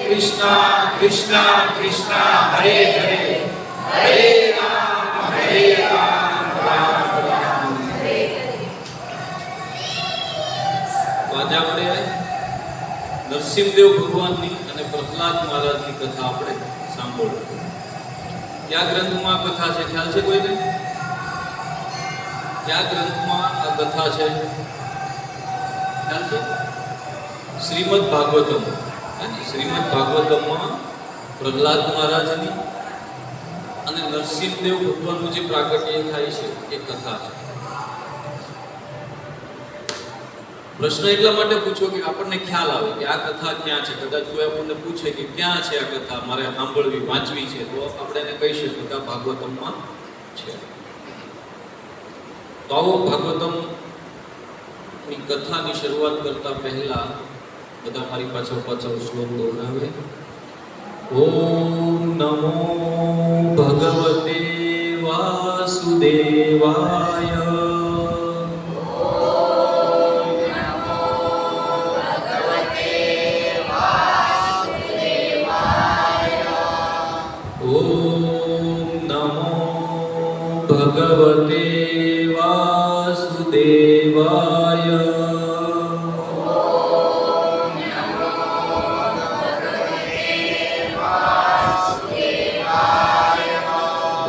कृष्ण कृष्ण कृष्ण हरे हरे हरे राम राम राम हरे तो आज આપણે નરસિંહદેવ ભગવાનની અને પ્રહલાદ મહારાજની કથા આપણે સાંભળો. કયા ગ્રંથમાં કથા છે ખ્યાલ છે કોઈને? કયા ગ્રંથમાં આ કથા છે ખ્યાલ છે? શ્રીમદ ભાગવતમ. શ્રીમદ ભાગવતમમાં પ્રહલાદ મહારાજની અને નરસિંહદેવ ભગવાનનું જે પ્રાગટ્ય થાય છે એ કથા છે. પ્રશ્ન એટલા માટે પૂછો કે આપણને ખ્યાલ આવે કે આ કથા ક્યાં છે. કદાચ કોઈ આપણને પૂછે કે ક્યાં છે આ કથા, મારે સાંભળવી વાંચવી છે, તો આપણે એને કહી શકીએ કે આ ભાગવતમમાં છે. તો આવો ભાગવતમની કથાની શરૂઆત કરતા પહેલા બધા મારી પાછળ શ્લોક દોહરાવે. ઓમ નમો ભગવતે વાસુદેવાય. ભગવતે વાસુદેવાય.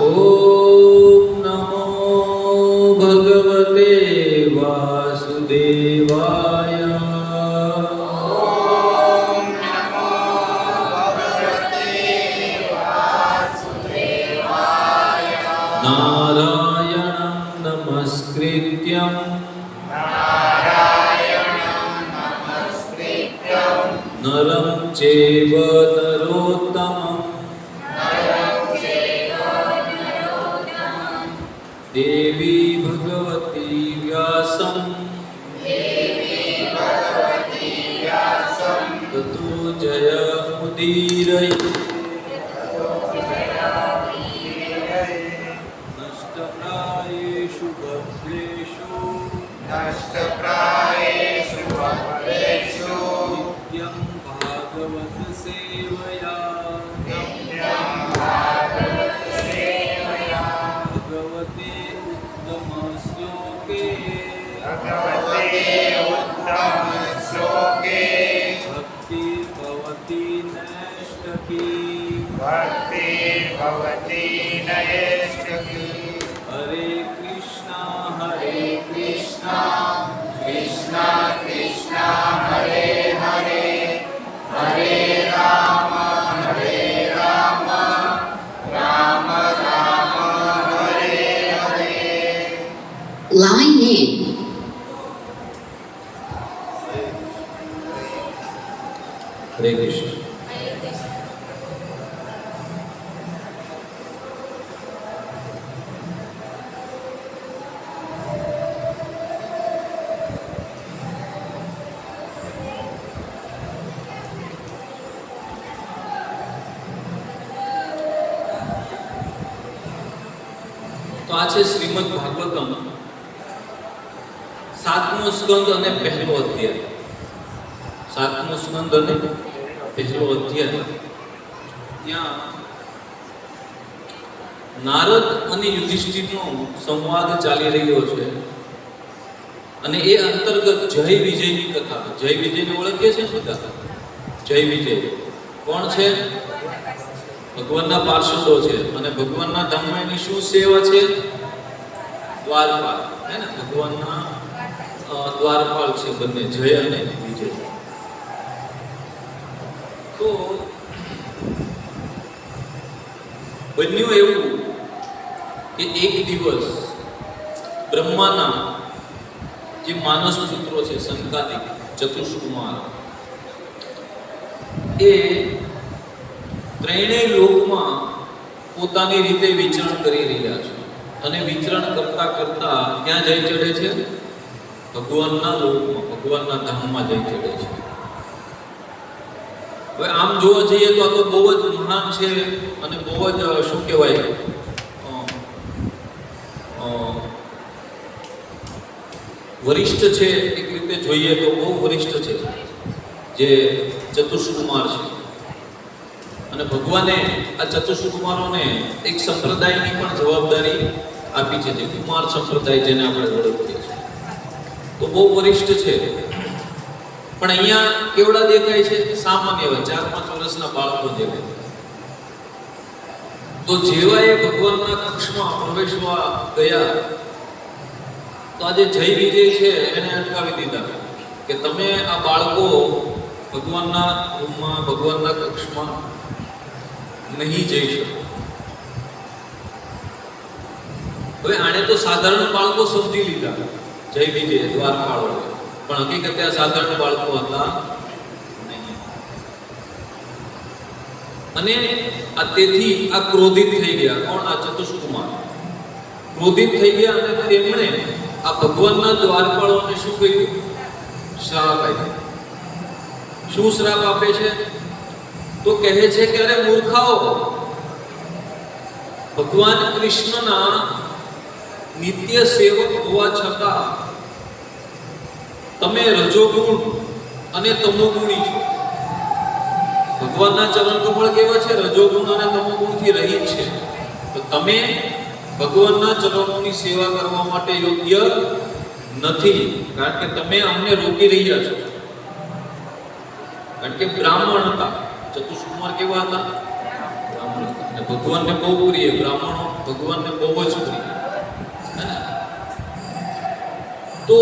ઓમ નમો ભગવતે વાસુદેવાય. નારાયણં નમસ્કૃત્યં નરં ચૈવ નરોત્તમં દેવી ભગવતી વ્યાસં તતો જયમુદીરયે. नष्टप्रायेषु भद्रेषु नित्यं भागवत सेवया भगवते उत्तम श्लोके भक्ति भवति नैष्ठकी. हरे कृष्णा कृष्णा कृष्णा हरे हरे हरे राम राम राम हरे हरे. Line in. हरे कृष्ण. તો આ છે શ્રીમદ ભાગવતમ, 7મો સ્કંદ અને પહેલો અધ્યાય. 7મો સ્કંદ અને પહેલો અધ્યાય. ત્યાં નારદ અને યુધિષ્ઠિરનો સંવાદ ચાલી રહ્યો છે અને એ અંતર્ગત જય વિજયની કથા. જય વિજયને ઓળખીએ છીએ બધા. જય વિજય કોણ છે? ભગવાનના પાર્ષદો છે અને ભગવાનના ધામમાં એની શું સેવા છે? દ્વારપાલ, હે ને? ભગવાનના દ્વારપાલ છે બંને, જય અને વિજય. તો બન્યું એવું કે એક દિવસ બ્રહ્માના જે માનસ પુત્રો છે, સંકાદિક, ચતુષ્કુમાર, એ ત્રણેય લોકમાં પોતાની રીતે વિચરણ કરી રહ્યા છે અને વિચરણ કરતા કરતા ક્યાં જઈ ચડે છે? ભગવાનના લોકમાં, ભગવાનના ધામમાં જઈ ચડે છે. હવે આમ જોવા જઈએ તો આ તો બહુ જ મહાન છે અને બહુ જ શું કહેવાય, વરિષ્ઠ છે. એક રીતે જોઈએ તો બહુ વરિષ્ઠ છે જે ચતુષ્કુમાર છે. અને ભગવાને આ ચતુષ્કુમારોને એક સંપ્રદાયની પણ જવાબદારી આપી છે, જે કુમાર સંપ્રદાય જેને આપણે ઓળખીએ છીએ. તો બહુ વરિષ્ઠ છે, પણ અહીંયા કેવડા દેખાય છે? સામાન્ય એવા 4-5 વર્ષના બાળકો દેખાય. તો જેવા એ ભગવાનના કક્ષમાં પ્રવેશવા ગયા, તો આજે જય વિજય છે એને અટકાવી દીધા કે તમે આ બાળકો ભગવાનના રૂમમાં, ભગવાનના કક્ષમાં નહીં જઈ શકો. હવે આણે તો સાધારણ બાળકો સમજી લીધા, જય વિજય દ્વારપાળો, પણ હકીકતે આ સાધારણ બાળકો હતા નહીં. અને આ તેથી આ ક્રોધિત થઈ ગયા. કોણ? આ ચતુષ્કુમાર ક્રોધિત થઈ ગયા અને તેમણે આ ભગવાનના દ્વારપાળોને શું કહ્યું? શ્રાપ આપ્યો. શું શ્રાપ આપે છે? તો કહે છે કે અરે મૂર્ખાઓ, ભગવાન કૃષ્ણના નિત્ય સેવક હોવા છતાં તમે રજોગુણ અને તમોગુણી છો. ભગવાનના ચરણ કમળ કેવા છે? રજોગુણ અને તમોગુણથી રહિત છે. તો તમે ભગવાનના ચરણોની સેવા કરવા માટે યોગ્ય નથી, કારણ કે તમે અમને રોકી રહ્યા છો. કારણ કે બ્રાહ્મણ હતા, ચતુષ્કુમાર કેવા હતા? બ્રાહ્મણ હતા. અને ભગવાનને બહુ પ્રિય, બ્રાહ્મણો ભગવાનને બહુ જ પ્રિય. તો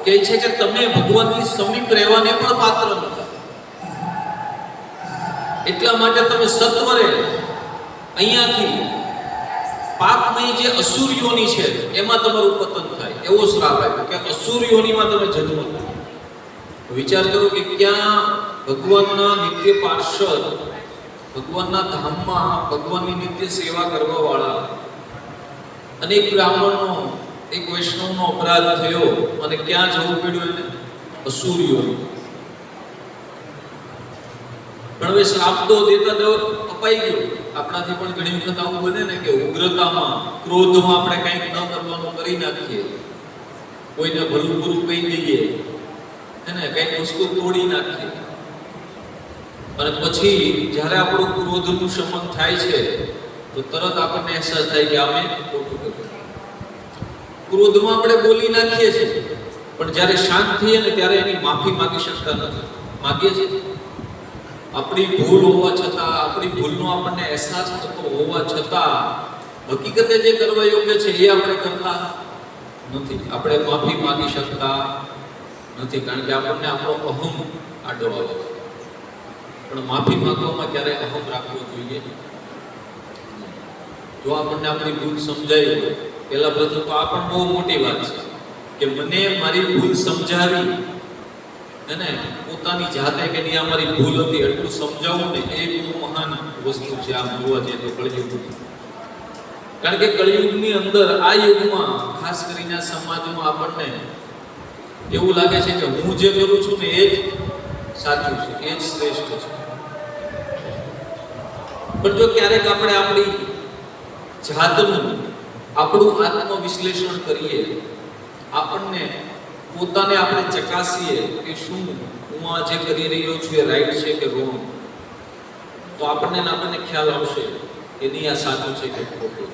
કહે છે કે તમે ભગવાનની સમીપ રહેવાને પણ પાત્ર નથી. એટલા માટે તમે સત્વરે અહીંયાથી પાપમય જે અસુરીઓની છે એમાં તમારું પતન થાય, એવો શ્રાપ આપ્યો કે અસુરીઓનીમાં તમે જન્મ લો. વિચાર કરો કે ક્યાં ભગવાનના નિત્ય પાર્ષદ, ભગવાનના ધામમાં ભગવાનની નિત્ય સેવા કરવા વાળા અનેક બ્રાહ્મણો, એક વૈષ્ણવનો અપરાધ થયો અને ક્યાં જવું પડ્યું? એને અસુરીઓ. પણ હવે શ્રાપ તો દેતા અપાઈ ગયો. આપણાથી પણ ઘણી વખત આવું બને ને કે ઉગ્રતામાં, ક્રોધમાં આપણે કંઈક ન કરવાનું કરી નાખીએ, કોઈને ભલું બુરું કહી દઈએ, એને કંઈક વસ્તુ તોડી નાખીએ, અને પછી જ્યારે આપણું ક્રોધનું શમન થાય છે તો તરત આપણને અહેસાસ થાય કે અમે ખોટું કર્યું. ક્રોધમાં આપણે બોલી નાખીએ છીએ, પણ જ્યારે શાંત થઈએ ને ત્યારે એની માફી માંગી શકતા નથી. માગીએ છીએ આપણી ભૂલ હોવા છતાં, આપણી ભૂલનો આપણને અહેસાસ થતો હોવા છતાં હકીકતે જે કરવા યોગ્ય છે એ આપણે કરતા નથી. આપણે માફી માંગી શકતા નથી, કારણ કે આપણને આપણો અહમ આડો આવે છે. પણ માફી માંગવામાં ક્યારે અહમ રાખવો જોઈએ? જો આપણને આપણી ભૂલ સમજાય હોય, પહેલા પ્રથમ તો આ પણ બહુ મોટી વાત છે કે મને મારી ભૂલ સમજાવી, અને પોતાની જાતે કે નહીં આ મારી ભૂલ હતી એટલું સમજાવવું ને, એ બહુ મહાન વસ્તુ છે. આમ જોવા જઈએ તો કળિયુગ, કારણ કે કળિયુગની અંદર આ યુગમાં ખાસ કરીને આ સમાજમાં આપણને એવું લાગે છે કે હું જે કરું છું ને એ જ સાચું છે, એ જ શ્રેષ્ઠ છે. પણ જો ક્યારેક આપણે આપણી જાતનું, આપણું આત્મવિશ્લેષણ કરીએ, આપણને પોતાને આપણે ચકાસીએ કે શું હું આ જે કરી રહ્યો છું એ રાઈટ છે કે રોંગ, તો આપણને ખ્યાલ આવશે કે નહીં આ સાચું છે કે ખોટું.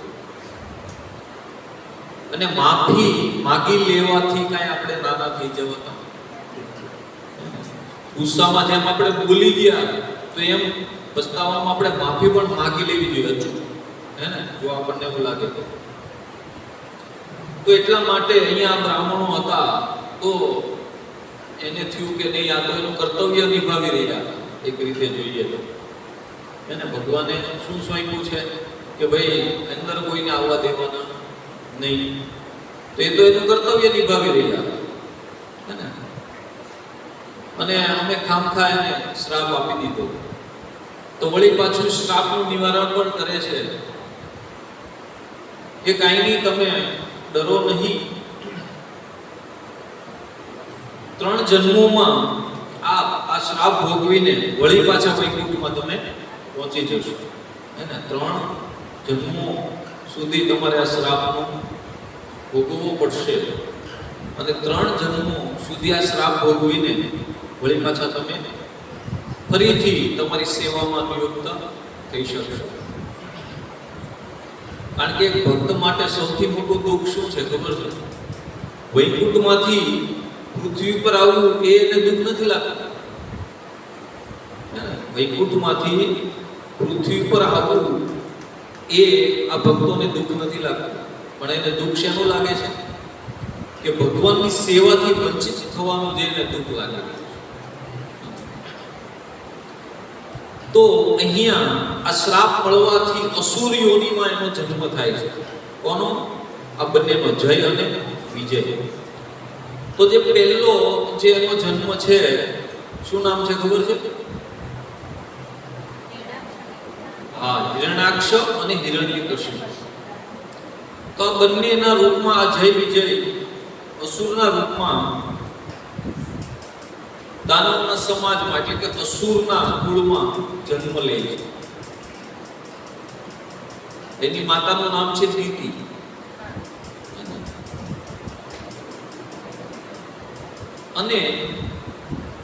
અને માફી માગી લેવાથી કાંઈ આપણે નાના થઈ જવાના. ગુસ્સામાં જેમ આપણે ભૂલી ગયા, તો એમ પસ્તાવામાં આપણે માફી પણ માગી લેવી જોઈએ હજુ, હે ને, જો આપણને એવું લાગે તો. એટલા માટે અહીંયા બ્રાહ્મણો હતા, તો એને થયું કે નહીં, આ તો એનું કર્તવ્ય નિભાવી રહ્યા એક રીતે જોઈએ તો. એને ભગવાને શું સોંપ્યું છે કે ભાઈ અંદર કોઈને આવવા દેવાના નહીં, તો એ તો એનું કર્તવ્ય નિભાવી રહ્યા, હે ને. અને અમે ખામખા એને શ્રાપ આપી દીધો. તો વળી પાછું શ્રાપનું નિવારણ પણ કરે છે કે કાંઈ નહીં, તમે ડરો નહીં, 3 જન્મોમાં આ શ્રાપ ભોગવીને વળી પાછા વૈકુંઠમાં તમે પહોંચી જશો, હે ને. 3 જન્મો સુધી તમારે આ શ્રાપનો ભોગવવો પડશે, અને 3 જન્મો સુધી આ શ્રાપ ભોગવીને વળી પાછા તમે ફરીથી તમારી સેવામાં નિયુક્ત થઈ શકશો. કારણ કે ભક્ત માટે સૌથી મોટું દુઃખ શું છે ખબર છે? વૈકુંઠમાંથી પૃથ્વી પર આવવું એ એને દુઃખ નથી લાગતું. વૈકુંઠમાંથી પૃથ્વી પર આવવું એ આ ભક્તોને દુઃખ નથી લાગતું, પણ એને દુઃખ શેનું લાગે છે? કે ભગવાનની સેવાથી વંચિત થવાનું જે એને દુઃખ લાગે છે. તો અહીંયા આ શ્રાપ મળવાથી અસુર યોનિમાં એનો જન્મ થાય છે. કોનો? આ બંનેનો, જય અને વિજય. તો જે પહેલો જે એનો જન્મ છે, શું નામ છે ખબર છે? હા, હિરણ્યાક્ષ અને હિરણ્યકશિપુ. તો આ બંનેના રૂપમાં આ જય વિજય અસુરના રૂપમાં દાનવના સમાજમાં એટલે કે અસુરના કુળમાં જન્મ લે છે. એની માતાનું નામ છે દીતિ. અને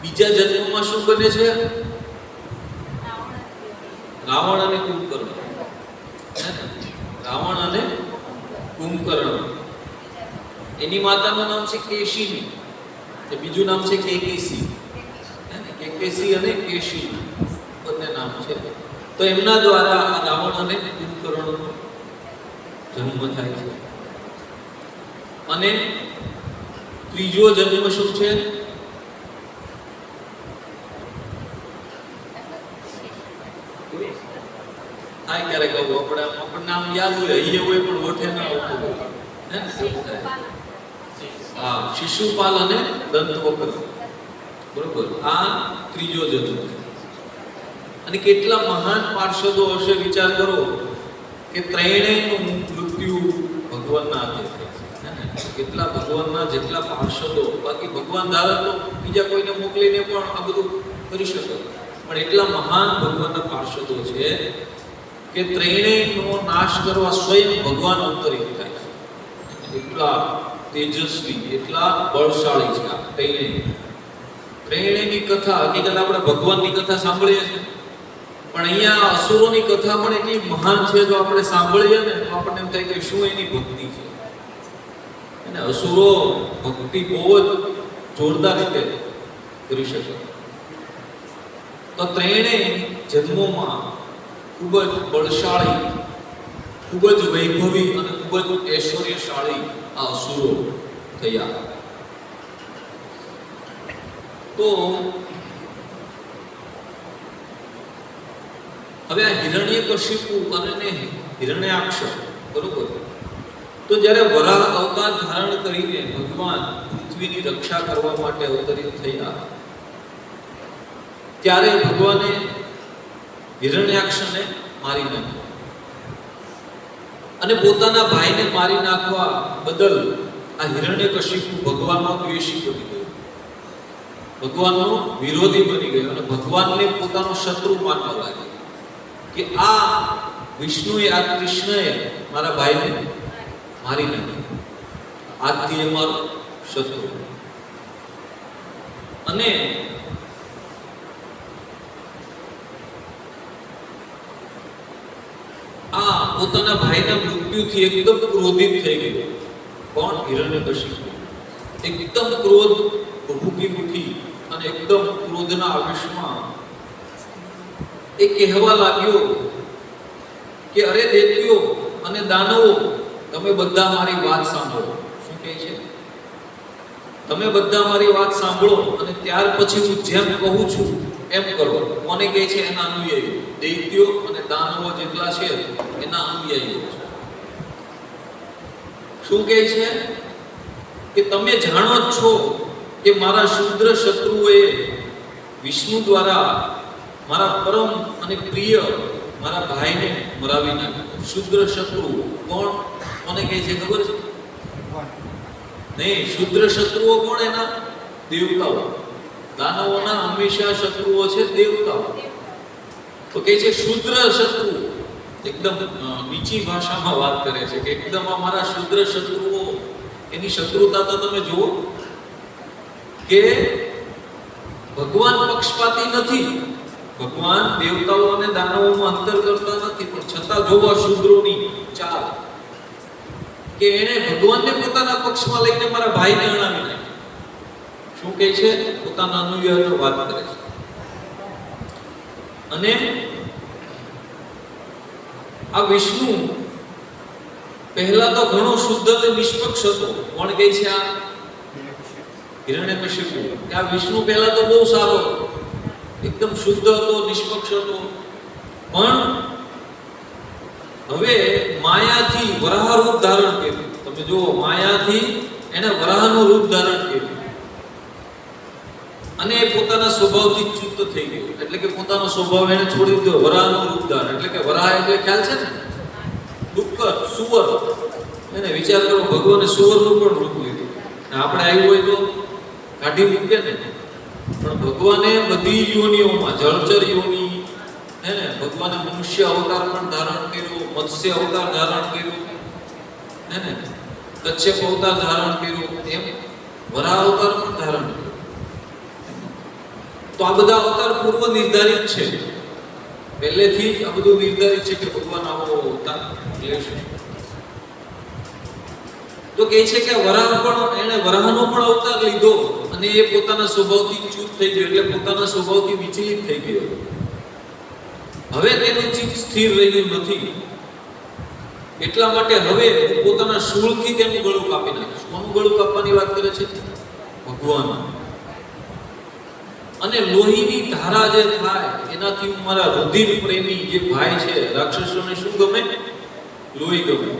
બીજા જન્મમાં શું બને છે? રાવણ અને કુંભકર્ણ. રાવણ અને કુંભકર્ણ. એની માતાનું નામ છે કેશિની, બીજું નામ છે કેકેસી. કેકેસી અને કેશી બંને નામ છે. તો એમના દ્વારા આ રાવણ અને કુંભકર્ણનો જન્મ થાય છે. અને ત્રીજો જન્મ શું છે? આ ક્યારે કહું આપણે નામ યાદ હોય, અહીંયા હોય પણ ઓઠે ના આવતું હોય. હા, શિશુપાલ અને દંતવક્ર. બરોબર, આ ત્રીજો જન્મ. અને કેટલા મહાન પાર્ષદો હશે, વિચાર કરો કે ત્રણેયનું મૃત્યુ ભગવાનના હાથે થાય છે. કેટલા ભગવાનના જેટલા પાર્ષદો, બાકી ભગવાન ધારે તો બીજા કોઈને મોકલીને પણ આ બધું કરી શકે, પણ એટલા મહાન ભગવાનના પાર્ષદો છે કે ત્રણેયનો નાશ કરવા સ્વયં ભગવાન અવતરિત થાય છે. એટલા તેજસ્વી, એટલા બળશાળી છે આ ત્રણેયની કથા. હકીકત આપણે ભગવાનની કથા સાંભળીએ છીએ, પણ અહીંયા અસુરોની કથા પણ એટલી મહાન છે. જો આપણે સાંભળીએ ને તો આપણને એમ થાય કે શું એની ભક્તિ છે. અને અસુરો ભક્તિ બહુ જ જોરદાર રીતે કરી શકે. તો ત્રણેય જન્મોમાં ખૂબ જ બળશાળી, ખૂબ જ વૈભવી અને ખૂબ જ ઐશ્વર્યશાળી આ અસુરો થયા. તો હવે આ હિરણ્યકશિપુ અને હિરણ્યાક્ષ, બરોબર, તો જ્યારે વરાહ અવતાર ધારણ કરીને ભગવાન પૃથ્વીની રક્ષા કરવા માટે અવતરિત થયા, ત્યારે ભગવાને હિરણ્યાક્ષને મારી નાખ્યો. અને પોતાના ભાઈને મારી નાખવા બદલ આ હિરણ્યકશિપુ ભગવાનનો દ્વેષી બની ગયો, ભગવાનનો વિરોધી બની ગયો અને ભગવાનને પોતાનો શત્રુ માનવા લાગ્યો કે આ વિષ્ણુએ, આ કૃષ્ણએ મારા ભાઈને મારી નાખ્યો, આજથી એ મારો શત્રુ. અને આ પોતાના ભાઈના મૃત્યુથી એકદમ ક્રોધિત થઈ ગયો. કોણ? હિરણ્યકશિપુ. એકદમ ક્રોધ ભભૂકી ઉઠી અને એકદમ ક્રોધના આવેશમાં એ કહેવા લાગ્યો કે અરે દૈત્યો અને દાનવો, તમે બધા મારી વાત સાંભળો. શું કહે છે? તમે બધા મારી વાત સાંભળો અને ત્યાર પછી હું જેમ કહું છું એમ કરો. કોને કહે છે? એના અનુયાયીઓ. દૈત્યો અને દાનવો જેટલા છે એના અનુયાયીઓ છે. શું કહે છે? કે તમે જાણો જ છો કે મારા શુદ્ર શત્રુઓએ વિષ્ણુ દ્વારા મારા પરમ અને પ્રિય મારા ભાઈને મરાવી નાખ્યો. શુદ્ર શત્રુઓ કોણ? કોને કહે છે ખબર છે? નહીં, શુદ્ર શત્રુઓ કોણ? એના દેવતાઓ. દાનવોના હંમેશા શત્રુઓ છે દેવતાઓ. તો કહે છે શુદ્ર શત્રુ. એકદમ નીચી ભાષામાં વાત કરે છે કે એકદમ અમારા શુદ્ર શત્રુઓ, એની શત્રુતા તો તમે જુઓ કે ભગવાન પક્ષપાતી નથી. ભગવાન દેવતાઓ અને દાનવોમાં અંતર કરતા નથી, પણ છતાં જોવા શૂદ્રોની ચાલ કે એને ભગવાનને પોતાના પક્ષમાં લઈને મારા ભાઈને અણાવી નાખ્યો. શું કહે છે? પોતાના અનુયાયીઓ વાત કરે છે. અને આ વિષ્ણુ પહેલા તો ઘણો શુદ્ધ અને નિષ્પક્ષ હતો. કોણ કહે છે? આ હિરણ્યકશિપુ. કે આ વિષ્ણુ પહેલા તો બહુ સારો હતો, એકદમ શુદ્ધ હતો, નિષ્પક્ષ હતો. પણ હવે માયાથી વરાહ રૂપ ધારણ કર્યું. તમે જુઓ, માયાથી એને વરાહનું રૂપ ધારણ કર્યું અને એ પોતાના સ્વભાવથી ચ્યુત થઈ ગયો. એટલે કે પોતાનો સ્વભાવ એને છોડી દીધો. વરાહનું રૂપ ધારણ એટલે કે વરાહ એટલે ખ્યાલ છે ને, ડુક્કર, સુવર. એને વિચાર કરો, ભગવાને સુવરનું પણ રૂપ લીધું. આપણે આવ્યું હોય તો કાઢી મૂકે ને, પણ ભગવાને બધી યોનિઓમાં, જળચર યોની, હે ને, ભગવાને મનુષ્ય અવતાર પણ ધારણ કર્યો, મત્સ્ય અવતાર ધારણ કર્યો, હે ને, કચ્છપ અવતાર ધારણ કર્યો, એમ વરાહ અવતાર પણ ધારણ કર્યો. તો આ બધા અવતાર પૂર્વ નિર્ધારિત છે. પહેલેથી જ આ બધું નિર્ધારિત છે કે ભગવાન આવો અવતાર લેશે. તો કહે છે કે વરાહ પણ, એને વરાહનો પણ અવતાર લીધો અને એ પોતાના સ્વભાવથી ચૂપ થઈ ગયો, એટલે પોતાના સ્વભાવથી વિચલિત થઈ ગયો. હવે તેનું ચિત્ત સ્થિર રહ્યું નથી. એટલા માટે હવે પોતાના શૂળથી તેનું ગળું કાપી નાખ્યું. કોનું ગળું કાપવાની વાત કરે છે? ભગવાન. અને લોહીની ધારા જે થાય એનાથી હું મારા રુધિર પ્રેમી જે ભાઈ છે, રાક્ષસોને શું ગમે? લોહી ગમે.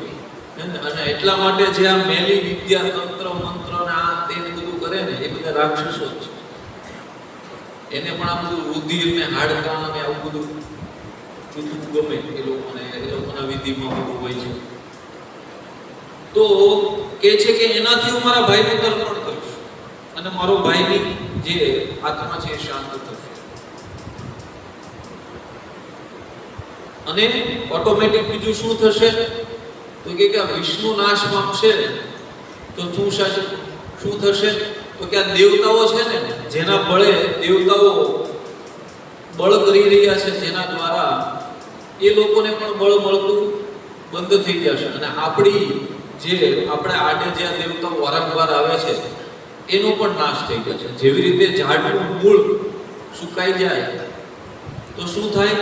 અને એટલા માટે જે આ મેલી વિદ્યા, તંત્ર મંત્ર ને આ તે બધું કરે ને, એ બધા રાક્ષસો જ છે. એને પણ આ બધું રુધિર ને હાડકાં ને આવું બધું જુદું ગમે. એ લોકોના વિધિમાં બધું હોય છે. તો કે છે કે એનાથી હું મારા ભાઈનું તર્પણ કરીશ અને મારો ભાઈની જે આત્મા છે એ શાંત થશે. અને ઓટોમેટિક બીજું શું થશે? તો કે વિષ્ણુ નાશ પામશે તો શું થશે? તો કે આ દેવતાઓ છે ને, જેના બળે દેવતાઓ બળ કરી રહ્યા છે, જેના દ્વારા એ લોકોને પણ બળ મળતું બંધ થઈ જશે. અને આપણી જે આપણે આડે જે દેવતાઓ વારંવાર આવે છે એનો પણ નાશ થઈ જશે. જેવી રીતે ઝાડનું મૂળ સુકાઈ જાય તો શું થાય?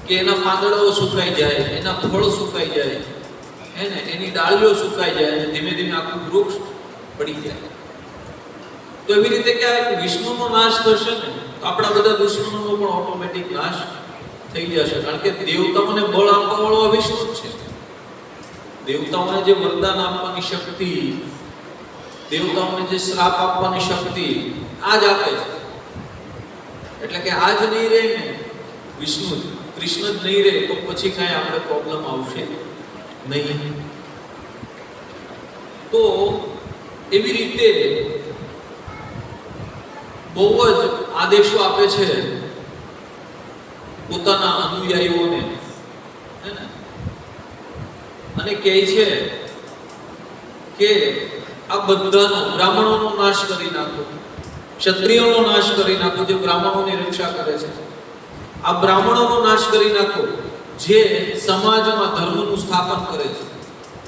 કે એના પાંદડાઓ સુકાઈ જાય, એના ફળ સુકાઈ જાય, હે ને, એની ડાળીઓ સુકાઈ જાય અને ધીમે ધીમે આખું વૃક્ષ પડી જાય. તો એવી રીતે કે વિષ્ણુનો નાશ થશે ને, તો આપણા બધા દુશ્મનોનો પણ ઓટોમેટિક નાશ થઈ જશે. કારણ કે દેવતાઓને બળ આપવા વાળો વિષ્ણુ જ છે. દેવતાઓને જે વરદાન આપવાની શક્તિ, દેવતાઓને જે શ્રાપ આપવાની શક્તિ આ જ આપે છે. એટલે કે આ જ નહીં રહે ને વિષ્ણુ, કૃષ્ણ જ નહીં રહે તો પછી કાંઈ આપણે પ્રોબ્લેમ આવશે નહીં. તો એવી રીતે બહુ જ આદેશો આપે છે પોતાના અનુયાયીઓને, હે ને, અને કહે છે કે આ બધાનો, બ્રાહ્મણોનો નાશ કરી નાખો, ક્ષત્રિયોનો નાશ કરી નાખો, જે બ્રાહ્મણોની રક્ષા કરે છે. આ બ્રાહ્મણોનો નાશ કરી નાખો જે સમાજમાં ધર્મનું સ્થાપન કરે છે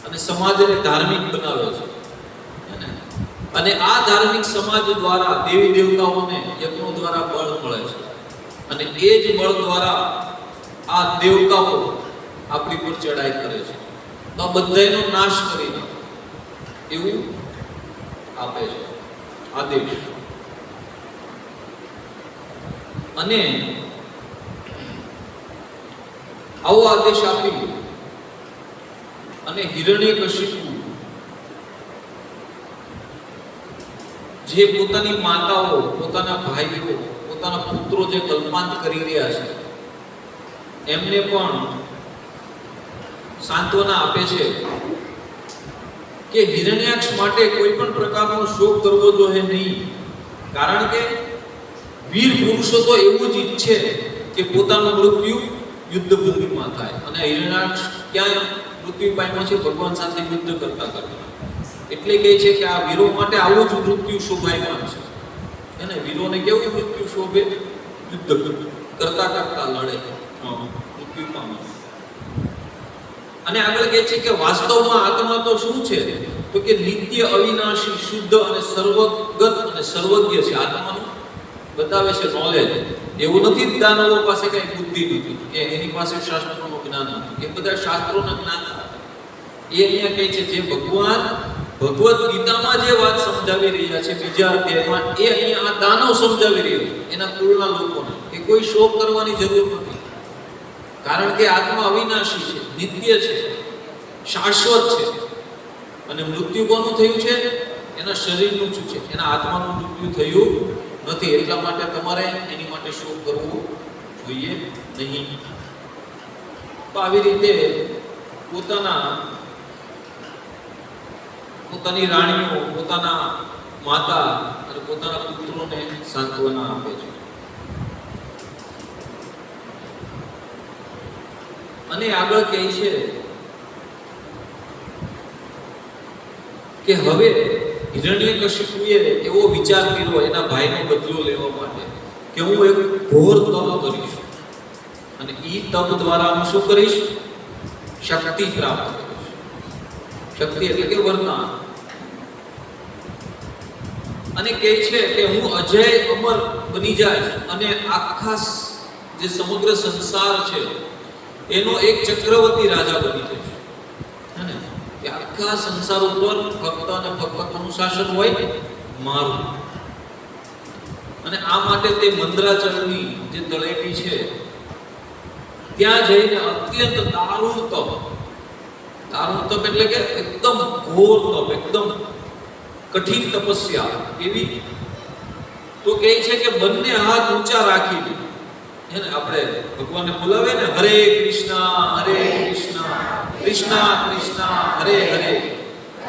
અને સમાજને ધાર્મિક બનાવે છે. અને આ ધાર્મિક સમાજ દ્વારા દેવી દેવતાઓને યજ્ઞો દ્વારા બળ મળે છે અને એ જ બળ દ્વારા આ દેવતાઓ આપણી પર ચડાઈ કરે છે. તો આ બધાનો નાશ કરી નાખો એવું આપે છે આદેશ. અને આવો આદેશ આપી અને હિરણ્યકશિપુ જે પોતાની માતાઓ, પોતાના ભાઈઓ, પોતાના પુત્રો જે કલ્પાંત કરી રહ્યા છે એમને પણ સાંત્વના આપે છે કે હિરણ્યાક્ષ માટે કોઈ પણ પ્રકારનો શોક કરવો જોઈએ નહીં. કારણ કે વીર પુરુષો તો એવું જ ઈચ્છે કે પોતાનું મૃત્યુ યુદ્ધ ભૂમિમાં થાય. અને હિરણ્યાક્ષ ક્યાં મૃત્યુ પામ્યો છે? ભગવાન સાથે યુદ્ધ કરતા કરતા. એટલે કહે છે કે આ વીરો માટે આવું જ મૃત્યુ શોભાયમાન છે. એને વીરોને કેવું મૃત્યુ શોભે? યુદ્ધ કરવું. કરતા કરતા લડે, મૃત્યુ પામે. અને આગળ કહે છે કે વાસ્તવમાં આત્મા તો શું છે? તો કે નિત્ય, અવિનાશી, શુદ્ધ અને સર્વગત અને સર્વજ્ઞ છે. આત્માનું બતાવે છે નોલેજ. એવું નથી દાનવો પાસે કઈ બુદ્ધિ નથી, કે એની પાસે શાસ્ત્રોનું જ્ઞાન નથી. એ બધા શાસ્ત્રોના જ્ઞાન હતા. એ અહીંયા કહે છે જે ભગવાન ભગવદ ગીતામાં જે વાત સમજાવી રહ્યા છે બીજા અધ્યાયમાં, એ અહીંયા આ દાનવ સમજાવી રહ્યો છે એના કુળના લોકોને, કે કોઈ શોક કરવાની જરૂર નથી. કારણ કે આત્મા અવિનાશી છે, નિત્ય છે, શાશ્વત છે. અને મૃત્યુ કોનું થયું છે? એના શરીરનું જ છે, એના આત્માનું મૃત્યુ થયું નથી. એટલા માટે તમારે એની માટે શોક કરવો જોઈએ નહીં. તો આવી રીતે પોતાની રાણીઓ, પોતાના માતા અને પોતાના પુત્રોને સાંત્વના આપે છે. અને આગળ કહે છે કે હવે હિરણ્યકશિપુએ એવો વિચાર કર્યો એના ભાઈનો બદલો લેવા માટે કે હું એક ઘોર તપ કરીશ, અને ઈ તપ દ્વારા હું શું કરીશ? શક્તિ પ્રાપ્ત કરીશ. શક્તિ એટલે કે વરદાન. અને કહે છે કે હું અજય અમર બની જાય અને આખા જે સમગ્ર સંસાર છે એનો એક ચક્રવર્તી રાજા બની જશે. હે ને? કે આખા સંસાર ઉપર ફક્ત અને ફક્ત કોનું શાસન હોય? મારું. અને આ માટે તે મંદરાચલની જે તળેટી છે ત્યાં જઈને અત્યંત દારૂણ તપ એટલે કે એકદમ ઘોર તપ, એકદમ કઠિન તપસ્યા એવી. તો કહે છે કે બંને હાથ ઊંચા રાખીને, હે ને, આપણે ભગવાનને બોલાવે ને, હરે કૃષ્ણ કૃષ્ણ કૃષ્ણ હરે હરે,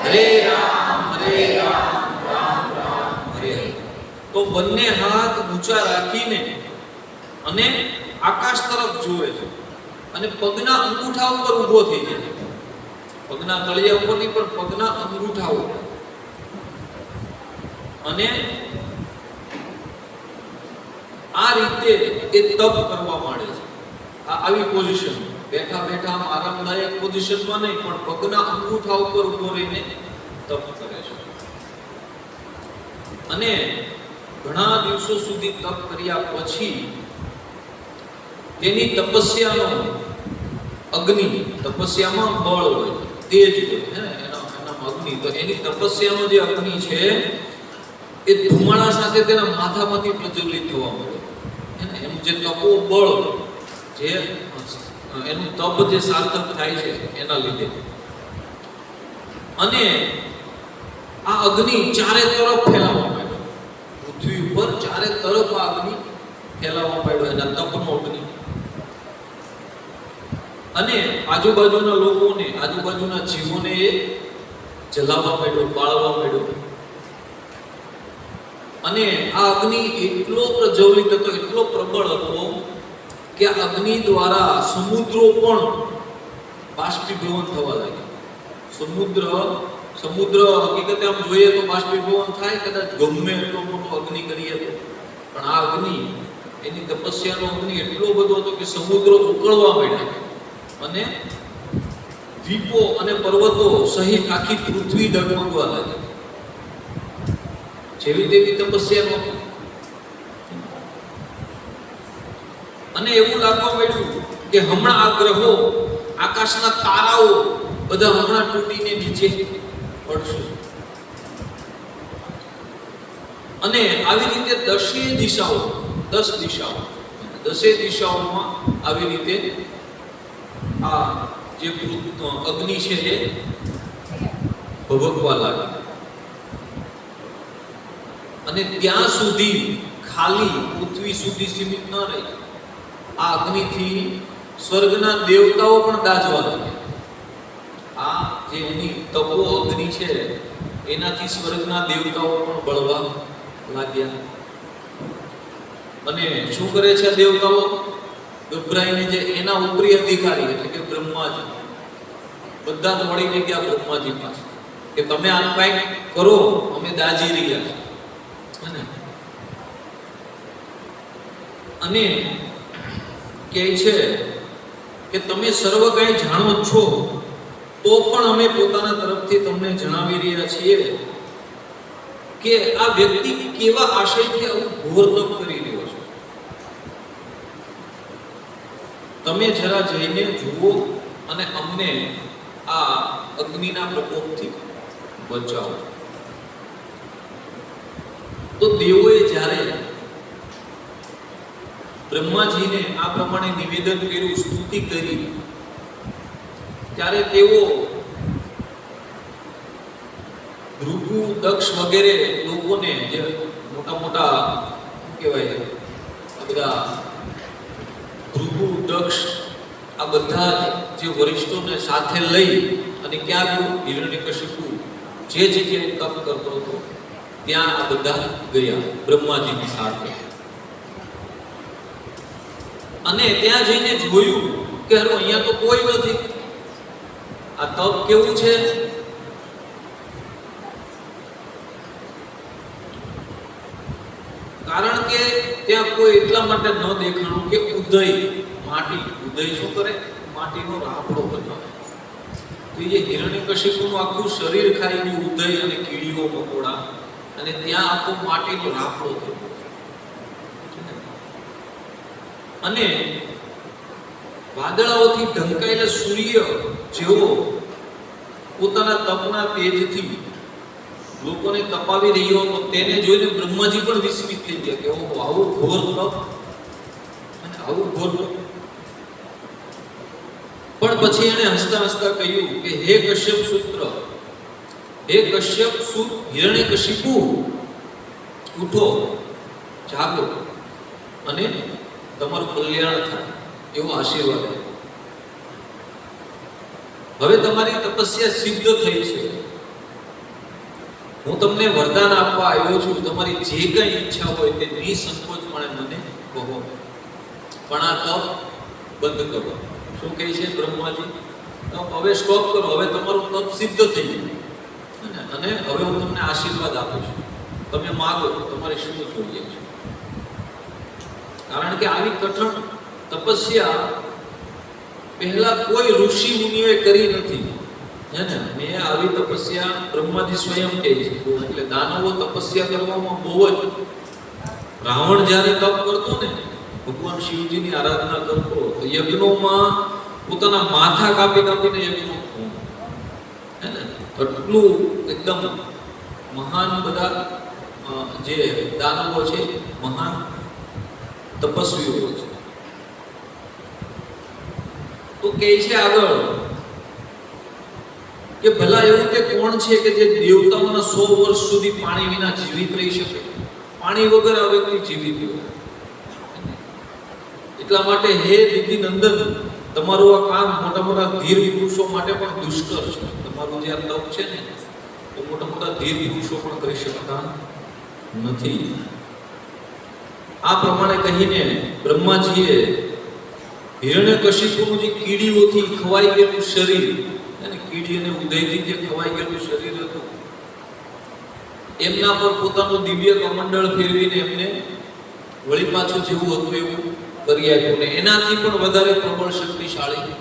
હરે રામ રામ રામ હરે હરે. તો બંને હાથ ઊંચા રાખીને અને આકાશ તરફ જુએ છે અને પગના અંગૂઠા ઉપર ઊભો થઈ જાય છે. પગના તળિયા ઉપર નહીં, પણ પગના અંગૂઠા ઉપર. અને આ રીતે એ તપ કરવા માંડે છે. આવી પોઝિશન, બેઠા બેઠા આરામદાયક પોઝિશનમાં નહીં, પણ પગના અંગૂઠા ઉપર ઊભો રહીને તપ કરે છે. અને ઘણા દિવસો સુધી તપ કર્યા પછી તેની તપસ્યાનો અગ્નિ, તપસ્યામાં બળ હોય, તેજ હોય, એનામાં અગ્નિ. તો એની તપસ્યાનો જે અગ્નિ છે એ ધુમાડા સાથે તેના માથામાંથી પ્રજ્વલિત થવા માંડે. એનું જે તપો બળ, જે એનું તપ જે સાર્થક થાય છે એના લીધે. અને આ અગ્નિ ચારે તરફ ફેલાવા માંડ્યો. પૃથ્વી ઉપર ચારે તરફ આ અગ્નિ ફેલાવા માંડ્યો, એના તપનો અગ્નિ. અને આજુબાજુના લોકોને, આજુબાજુના જીવોને એ જલાવવા માંડ્યો, બાળવા માંડ્યો. અને આ અગ્નિ એટલો પ્રજ્વલિત હતો, એટલો પ્રબળ હતો કે આ અગ્નિ દ્વારા સમુદ્રો પણ બાષ્પીભવન થવા લાગ્યા. સમુદ્ર હકીકતે આમ જોઈએ તો બાષ્પીભવન થાય, કદાચ ગમે એટલો મોટો અગ્નિ કરીએ તો. પણ આ અગ્નિ, એની તપસ્યાનો અગ્નિ એટલો બધો હતો કે સમુદ્ર ઉકળવા માંડ્યા અને દ્વીપો અને પર્વતો સહિત આખી પૃથ્વી ડગમગવા લાગી. જેવી તેવી તપસ્યા નહોતી. અને એવું લાગવા માંડ્યું કે હમણાં આ ગ્રહો, આકાશના તારાઓ બધા હમણાં તૂટીને નીચે પડશે. અને આવી રીતે 10 દિશાઓમાં આવી રીતે આ જે અગ્નિ છે એ ભભકવા લાગી. અને ત્યાં સુધી ખાલી પૃથ્વી સુધી સીમિત ન રહી. આ અગ્નિથી સ્વર્ગના દેવતાઓ પણ દાઝવા લાગ્યા. આ જે એની તપો અગ્નિ છે એનાથી સ્વર્ગના દેવતાઓ પણ બળવા લાગ્યા. અને શું કરે છે દેવતાઓ? ગભરાઈને જે એના ઉપરી અધિકારી એટલે કે બ્રહ્માજી, બધા દોડીને ગયા બ્રહ્માજી પાસે કે તમે આનું કંઈક કરો, અમે દાજી રહ્યા છીએ. અને કહે છે કે તમે સર્વ કંઈ જાણો જ છો, તો પણ અમે પોતાના તરફથી તમને જણાવી રહ્યા છીએ કે આ વ્યક્તિ કેવા આશયથી આવું ઘોર તપ કરી રહ્યો છે. તમે જરા જઈને જુઓ અને અમને આ અગ્નિના પ્રકોપથી બચાવો. તો દેવોએ જ્યારે બ્રહ્માજીને આ પ્રમાણે નિવેદન કર્યું, સ્તુતિ કરી, ત્યારે તેઓ ભૃગુ, દક્ષ વગેરે લોકોને, જે મોટા મોટા કહેવાય આ બધા ભૃગુ, દક્ષ, આ બધા જે વરિષ્ઠોને સાથે લઈ અને ક્યાં ગયું? હિરણ્યકશિપુ જે જગ્યાએ તપ કરતો હતો ત્યાં આ બધા ગયા બ્રહ્માજીની સાથે. અને ત્યાં જઈને જોયું કે અરે અહીંયા તો કોઈ નથી. આ તપ કેવું છે? કારણ કે ત્યાં કોઈ એટલા માટે ન દેખાણું કે ઉદય, માટી. ઉદય શું કરે? માટીનો રાફડો બનાવે. તો એ હિરણ્યકશિપુનું આખું શરીર ખાઈ ગયું, ઉદય અને કીડીઓ મકોડા, અને ત્યાં આખો માટીનો રાફડો થયો. અને વાદળાઓથી ઢંકાયેલા સૂર્ય જેવો પોતાના તપના તેજથી લોકોને તપાવી રહ્યો હતો, તેને જોઈને બ્રહ્માજી પણ વિસ્મિત થઈ ગયા કે ઓહો, આવું ઘોર તપ અને આવું ઘોર તપ. પણ પછી એને હસતા હસતા કહ્યું કે હે કશ્યપ સૂત્ર, હે કશ્યપ સુત હિરણ્યકશિપુ, ઉઠો, જાગો અને તમારું કલ્યાણ થાય એવો આશીર્વાદ આપ્યો. હવે તમારી તપસ્યા સિદ્ધ થઈ છે. હું તમને વરદાન આપવા આવ્યો છું. તમારી જે કઈ ઈચ્છા હોય તે નિસંકોચપણે મને કહો, પણ આ તપ બંધ કરો. શું કહે છે બ્રહ્માજી? તપ હવે સ્ટોપ કરો. હવે તમારું તપ સિદ્ધ થઈ ગયું અને હવે હું તમને આશીર્વાદ આપું છું. તમે માગો, તમારે શું જોઈએ છે? કારણ કે આવી કઠણ તપસ્યા પહેલા કોઈ ઋષિ મુનિઓએ કરી નથી. હે ને? મેં આવી તપસ્યા બ્રહ્માજી સ્વયં કહે છે. એટલે દાનવો તપસ્યા કરવામાં બહુ જ, રાવણ જ્યારે તપ કરતો ને, ભગવાન શિવજીની આરાધના કરતો, તો યજ્ઞોમાં પોતાના માથા કાપીને યજ્ઞો, હે ને, એટલું એકદમ મહાન બધા જે દાનવો છે, મહાન તપસ્વીઓ છે. તો કહે છે આગળ કે ભલા એવું તે કોણ છે કે જે દેવતાઓના 100 વર્ષ સુધી પાણી વિના જીવિત રહી શકે? પાણી વગર આ વ્યક્તિ જીવિત હોય. એટલા માટે હે દીદી નંદન, તમારું આ કામ મોટા મોટા ધીર પુરુષો માટે પણ દુષ્કર છે. તમારું જે આ તપ છે ને, તો મોટા મોટા ધીર પુરુષો પણ કરી શકતા નથી. આ પ્રમાણે કહીને બ્રહ્માજીએ હિરણ્યકશિપુનું જે કીડીઓથી ખવાઈ ગયેલું શરીર, અને કીડી અને ઉદયથી જે ખવાઈ ગયેલું શરીર હતું, એમના પર પોતાનું દિવ્ય કમંડળ ફેરવીને એમને વળી પાછું જેવું હતું એવું કરી આપ્યું, ને એનાથી પણ વધારે પ્રબળ શક્તિશાળી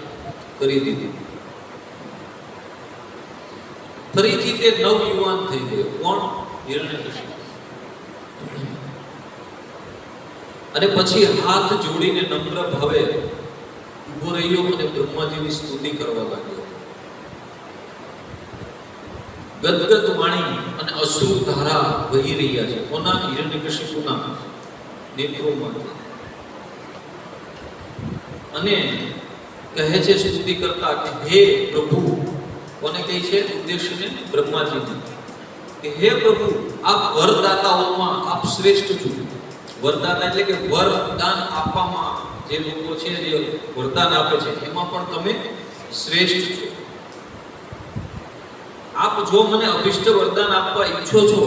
કરી દીધી. ફરીથી તે નવયુવાન થઈ ગયો. કોણ? હિરણ્યકશિપુ. અને પછી હાથ જોડીને નમ્ર ભાવે ઉભો રહ્યો અને બ્રહ્માજીની સ્તુતિ કરવા લાગ્યો. ગદગદ વાણી અને અશ્રુ ધારા વહી રહ્યા છે. કોના? હિરણ્યકશિપુના નેત્રોમાંથી. અને કહે છે સ્તુતિ કરતા કે હે પ્રભુ. કોને કહે છે? ઉદ્દેશ્યને બ્રહ્માજીને. કે હે પ્રભુ, આપ વરદાતાઓમાં આપ શ્રેષ્ઠ છો. વરદાતા એટલે કે વરદાન આપવામાં જે લોકો છે, જે વરદાન આપે છે, એમાં પણ તમે શ્રેષ્ઠ છો. આપ જો મને અભિષ્ટ વરદાન આપવા ઈચ્છો છો,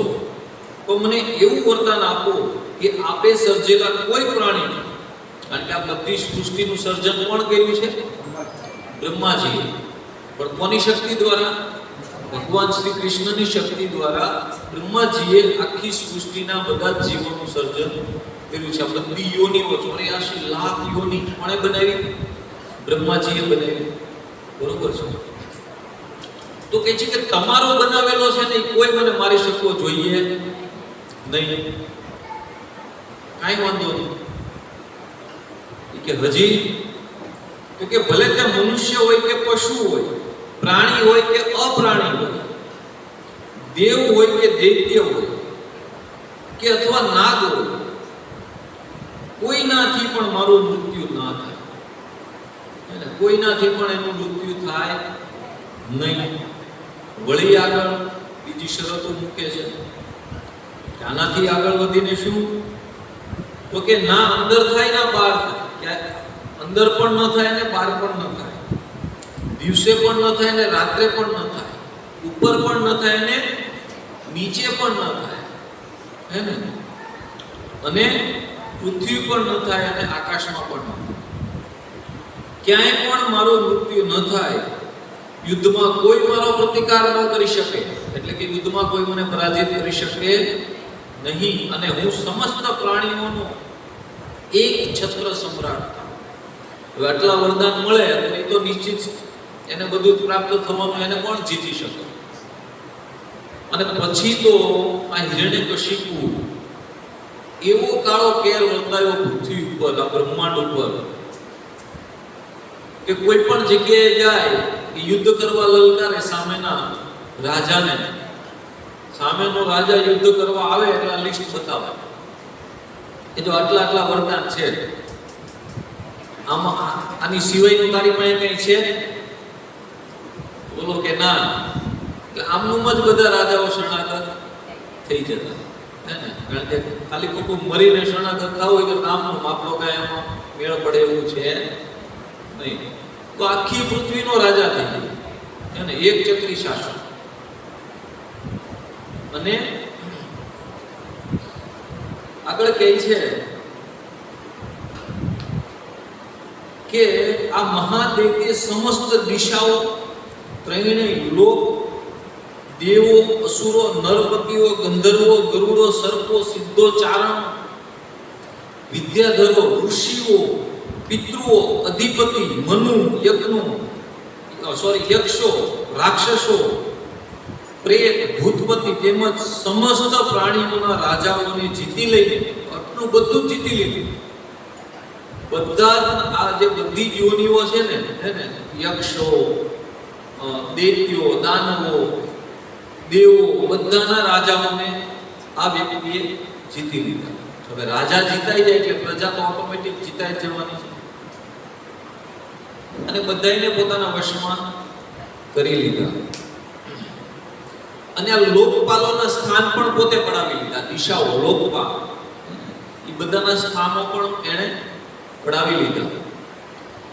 તો મને એવું વરદાન આપો કે આપે સર્જેલા કોઈ પ્રાણી, કારણ કે આ બધી સૃષ્ટિનું સર્જન કોણ કર્યું છે? બ્રહ્માજી. પણ કોની શક્તિ દ્વારા? ભગવાન શ્રી કૃષ્ણની શક્તિ દ્વારા બ્રહ્માજીએ આખી સૃષ્ટિના બધા જીવોનું સર્જન કર્યું છે. આ બધી યોનિઓ 84 લાખ યોનિ કોણે બનાવી? બ્રહ્માજીએ બનાવી. બરોબર છે. તો કહે છે કે તમારો બનાવેલો છે ને કોઈ મને મારી શકવો જોઈએ નહીં. કાંઈ વાંધો નહીં. કે હજી તો કે ભલે તે મનુષ્ય હોય કે પશુ હોય, પ્રાણી હોય કે અપ્રાણી હોય, દેવ હોય કે દૈત્ય હોય કે અથવા નાગ હોય, કોઈનાથી પણ મારું મૃત્યુ ના થાય. કોઈનાથી પણ એનું મૃત્યુ થાય નહીં. વળી આગળ બીજી શરતો મૂકે છે. આનાથી આગળ વધીને શું? તો કે ના અંદર થાય ના બહાર થાય. અંદર પણ ન થાય ને બહાર પણ ન થાય, દિવસે પણ ન થાય ને રાત્રે પણ ન થાય, ઉપર પણ ન થાય ને નીચે પણ ન થાય, હે ને? અને પૃથ્વી પણ ન થાય અને આકાશમાં પણ ન થાય. ક્યાંય પણ મારું મૃત્યુ ન થાય. યુદ્ધમાં કોઈ મારો પ્રતિકાર ન કરી શકે, એટલે કે યુદ્ધમાં કોઈ મને પરાજિત કરી શકે નહીં. અને હું સમસ્ત પ્રાણીઓનો એક છત્ર સમ્રાટ. હવે આટલા વરદાન મળે તો એ તો નિશ્ચિત એને બધું પ્રાપ્ત થવાનું. એને કોણ જીતી શકે? અને પછી તો આ હિરણ્યકશિપુ એવો કાળો કેર વર્તાયો પૃથ્વી ઉપર, આ બ્રહ્માંડ ઉપર, કે કોઈ પણ જગ્યાએ જાય યુદ્ધ કરવા લલકારે સામેના રાજાને. સામેનો રાજા યુદ્ધ કરવા આવે એટલે આ લિસ્ટ બતાવે એ જો આટલા આટલા વરદાન છે. આમાં આની સિવાયનું તારી પાસે કઈ છે? બોલો કે ના. એટલે આમનું જ બધા રાજાઓ શરણાગત થઈ જતા, હે ને? કારણ કે ખાલી કોઈ મરીને શરણાગત થવું હોય તો નામનું આપણો કાંઈ એમાં મેળ પડે એવું છે નહીં. તો આખી પૃથ્વીનો રાજા થઈ ગયો, હે ને? એક ચક્રી શાસન. અને આગળ કહે છે કે આ મહાદેવએ સમસ્ત દિશાઓ, ત્રણેય લોક, દેવો, અસુરો, નરપતિઓ, ગંધર્વો, ગરુડો, સર્પો, સિદ્ધો, ચારણ, વિદ્યાધરો, ઋષિઓ, પિતૃઓ, અધિપતિ, મનુ, યક્ષો, રાક્ષસો, પ્રેત, ભૂતપતિ તેમજ સમસ્ત પ્રાણીઓના રાજાઓને જીતી લઈને, આટલું બધું જીતી લીધું. બધા આ જે બધી યોનિઓ છે ને, હે ને? યક્ષો, દૈત્યો, દાનવો, દેવો, બધાના રાજાઓને આ વ્યક્તિએ જીતી લીધા. હવે રાજા જીતાઈ જાય એટલે પ્રજા તો ઓટોમેટિક જીતાઈ જવાની છે. અને બધાને પોતાના વશમાં કરી લીધા. અને આ લોકપાલોના સ્થાન પણ પોતે પડાવી લીધા. દિશાઓ, લોકપાલ, એ બધાના સ્થાનો પણ એણે પડાવી લીધા.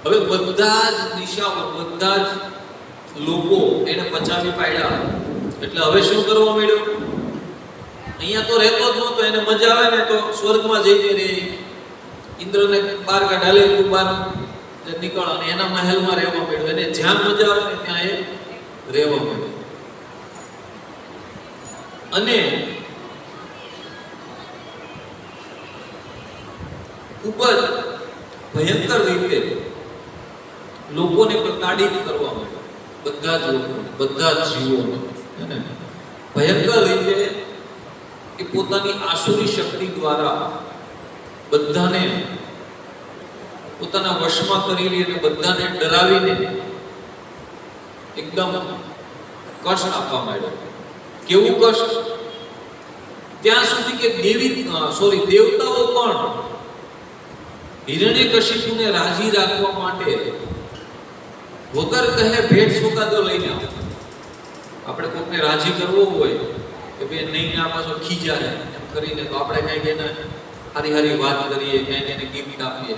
હવે બધા જ દિશાઓ, બધા જ લોકો એને પચાવી પાડ્યા. એટલે હવે શું કરવા માંડ્યો? અહીંયા તો રહેતો જ નહોતો. એને મજા આવે ને તો સ્વર્ગમાં જઈને રહે. ઇન્દ્રને બાર કાઢાલે, તું બાર નીકળ, અને એના મહેલમાં રહેવા માંડ્યો. એને જ્યાં મજા આવે ને ત્યાં એ રહેવા માંડ્યો. અને ખૂબ જ ભયંકર રીતે લોકોને પ્રતાડિત કરવા માંડ્યો. બધા જ લોકો, બધા જ જીવોને, ભયંકર રીતે એ પોતાની આસુરી શક્તિ દ્વારા બધાને પોતાના વશમાં કરી લે અને બધાને ડરાવીને એકદમ કષ્ટ આપવા માંડ્યો. કેવું કષ્ટ? ત્યાં સુધી કે દેવતાઓ પણ હિરણ્યકશિપુને રાજી રાખવા માટે વગર કહે ભેટ સોગાદો લઈને આવે. આપણે કોઈને રાજી કરવો હોય કે ભાઈ નહીં, આ પાછો ખીજાય એમ કરીને, તો આપણે કઈક એને હારી હારી વાત કરીએ, કઈક એને ગિફ્ટ આપીએ.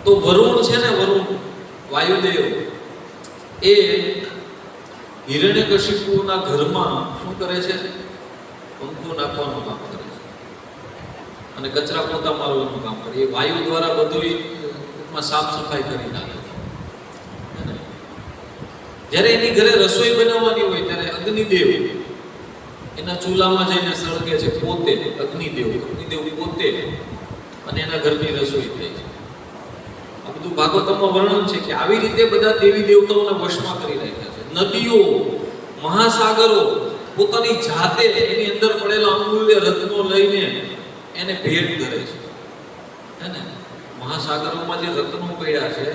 તો વરુણ છે ને, વરુણ વાયુદેવ, એ હિરણ્યકશિપુના ઘરમાં શું કરે છે? પંખો નાખવાનું કામ કરે છે અને કચરા પોતા મારવાનું કામ કરે. એ વાયુ દ્વારા બધું સાફ સફાઈ કરી નાખે. જ્યારે એની ઘરે રસોઈ બનાવવાની હોય ત્યારે અગ્નિદેવ એના ચૂલામાં જઈને સળગે છે પોતે, અગ્નિદેવ પોતે, અને એના ઘરની રસોઈ થાય છે. આ બધું ભાગવતમાં વર્ણન છે કે આવી રીતે બધા દેવી દેવતાઓને વશમાં કરી રાખ્યા છે. નદીઓ, મહાસાગરો પોતાની જાતે એની અંદર પડેલા અમૂલ્ય રત્નો લઈને એને ભેટ કરે છે. હે ને? મહાસાગરોમાં જે રત્નો પડ્યા છે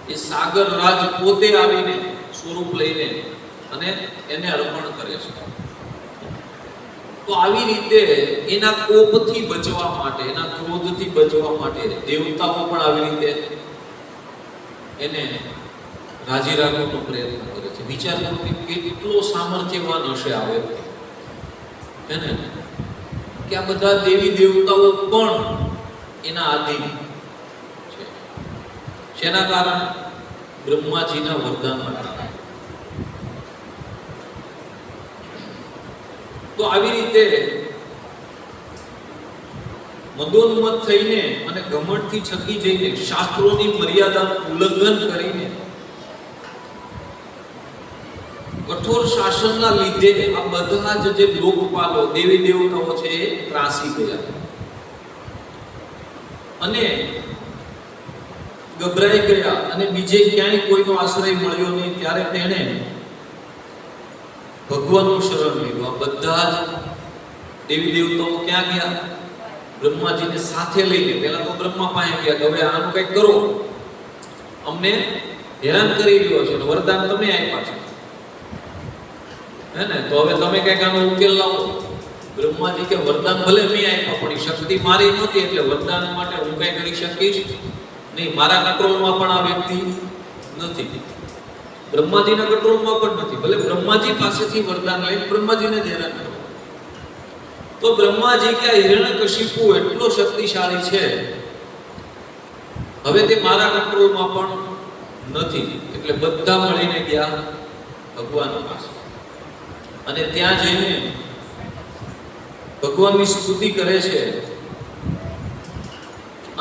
એ સાગર રાજ પોતે આવીને સ્વરૂપ લઈને અને એને અર્પણ કરે છે. તો આવી રીતે એના કોપથી બચવા માટે, એના ક્રોધથી બચવા માટે દેવતાઓ પણ આવી રીતે એને રાજી રાખવાનો પ્રયત્ન કરે છે. વિચાર કરો કે કેટલો સામર્થ્યવાન હશે આ વ્યક્તિ, હે ને? કે આ બધા દેવી દેવતાઓ પણ એના આધીન છે. શેના કારણે? બ્રહ્માજીના વરદાન માટે. તો આવી રીતે મદોન્મત્ત થઈને અને ઘમંડથી છકી જઈને શાસ્ત્રોની મર્યાદાનું ઉલ્લંઘન કરીને કઠોર શાસનના લીધે આ બધા જ જે લોકપાલો દેવી દેવતાઓ છે એ ત્રાસી ગયા અને ગભરાઈ ગયા અને બીજે ક્યાંય કોઈનો આશ્રય મળ્યો નહીં. ત્યારે તેણે ભગવાનનું શરણ લીધું. આ બધા જ દેવી દેવતાઓ ક્યાં ગયા? બ્રહ્માજીને સાથે લઈને. પહેલા તો બ્રહ્મા પાસે ગયા કે હવે આનું કંઈક કરો, અમને હેરાન કરી રહ્યો છે, વરદાન તમે આપ્યા છે, હે ને? તો હવે તમે કંઈક આનો ઉકેલ લાવો. બ્રહ્માજી કે વરદાન ભલે મેં આપ્યા પણ શક્તિ મારી નહોતી, એટલે વરદાન માટે હું કંઈ કરી શકીશ નહીં. મારા કંટ્રોલમાં પણ આ વ્યક્તિ નથી, બ્રહ્માજીના કંટ્રોલમાં પણ નથી. ભલે બ્રહ્માજી પાસેથી વરદાન લઈને બ્રહ્માજીને જ હેરાન કરો. તો બ્રહ્માજી કે હિરણ્યકશિપુ એટલો શક્તિશાળી છે, હવે તે મારા કંટ્રોલમાં પણ નથી. એટલે બધા મળીને ગયા ભગવાન પાસે અને ત્યાં જઈને ભગવાનની સ્તુતિ કરે છે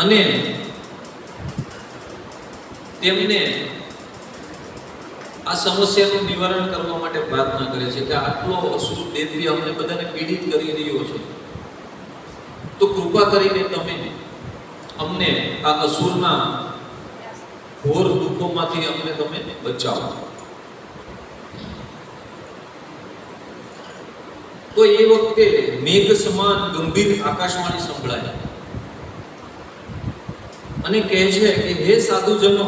અને તેમને આ સમસ્યાનું નિવારણ કરવા માટે પ્રાર્થના કરે છે કે આટલો અસુર દૈત્ય અમને બધાને પીડિત કરી રહ્યો છે, તો કૃપા કરીને તમે અમને આ અસુરના ઘોર દુઃખોમાંથી અમને તમે બચાવો. તો એ વખતે મેઘ સમાન ગંભીર આકાશવાણી સંભળાય અને કહે છે કે હે સાધુજનો,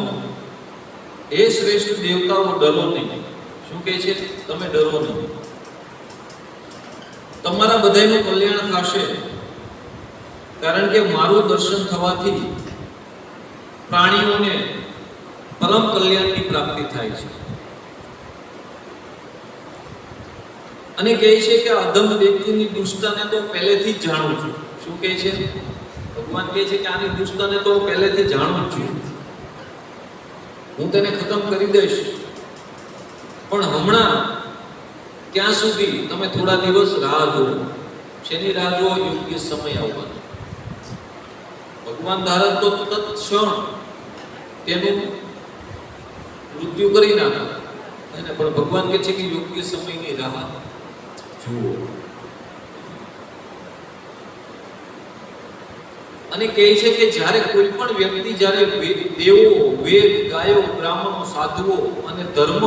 હે શ્રેષ્ઠ દેવતાઓ, ડરો નહીં. શું કહે છે? તમે ડરો નહીં, તમારા બધાનું કલ્યાણ થશે, કારણ કે મારું દર્શન થવાથી પ્રાણીઓને પરમ કલ્યાણની પ્રાપ્તિ થાય છે. અને કહે છે કે અધમ વ્યક્તિની દુષ્ટતાને તો પહેલેથી જ જાણું છું. શું કહે છે? ભગવાન કહે છે કે આની દુષ્ટતાને તો પહેલેથી જાણું છું, હું તેને ખતમ કરી દઈશ, પણ હમણાં ક્યાં સુધી? તમે થોડા દિવસ રાહ જુઓ. શેની રાહ જુઓ? યોગ્ય સમય આવવાનો. ભગવાન ધારે તો તત્ક્ષણ તેનું મૃત્યુ કરી નાખે, પણ ભગવાન કહે છે કે યોગ્ય સમયની રાહ જુઓ. અને કહે છે કે જ્યારે કોઈ પણ વ્યક્તિ, જ્યારે દેવો, વેદ, ગાયો, બ્રાહ્મણો, સાધુઓ અને ધર્મ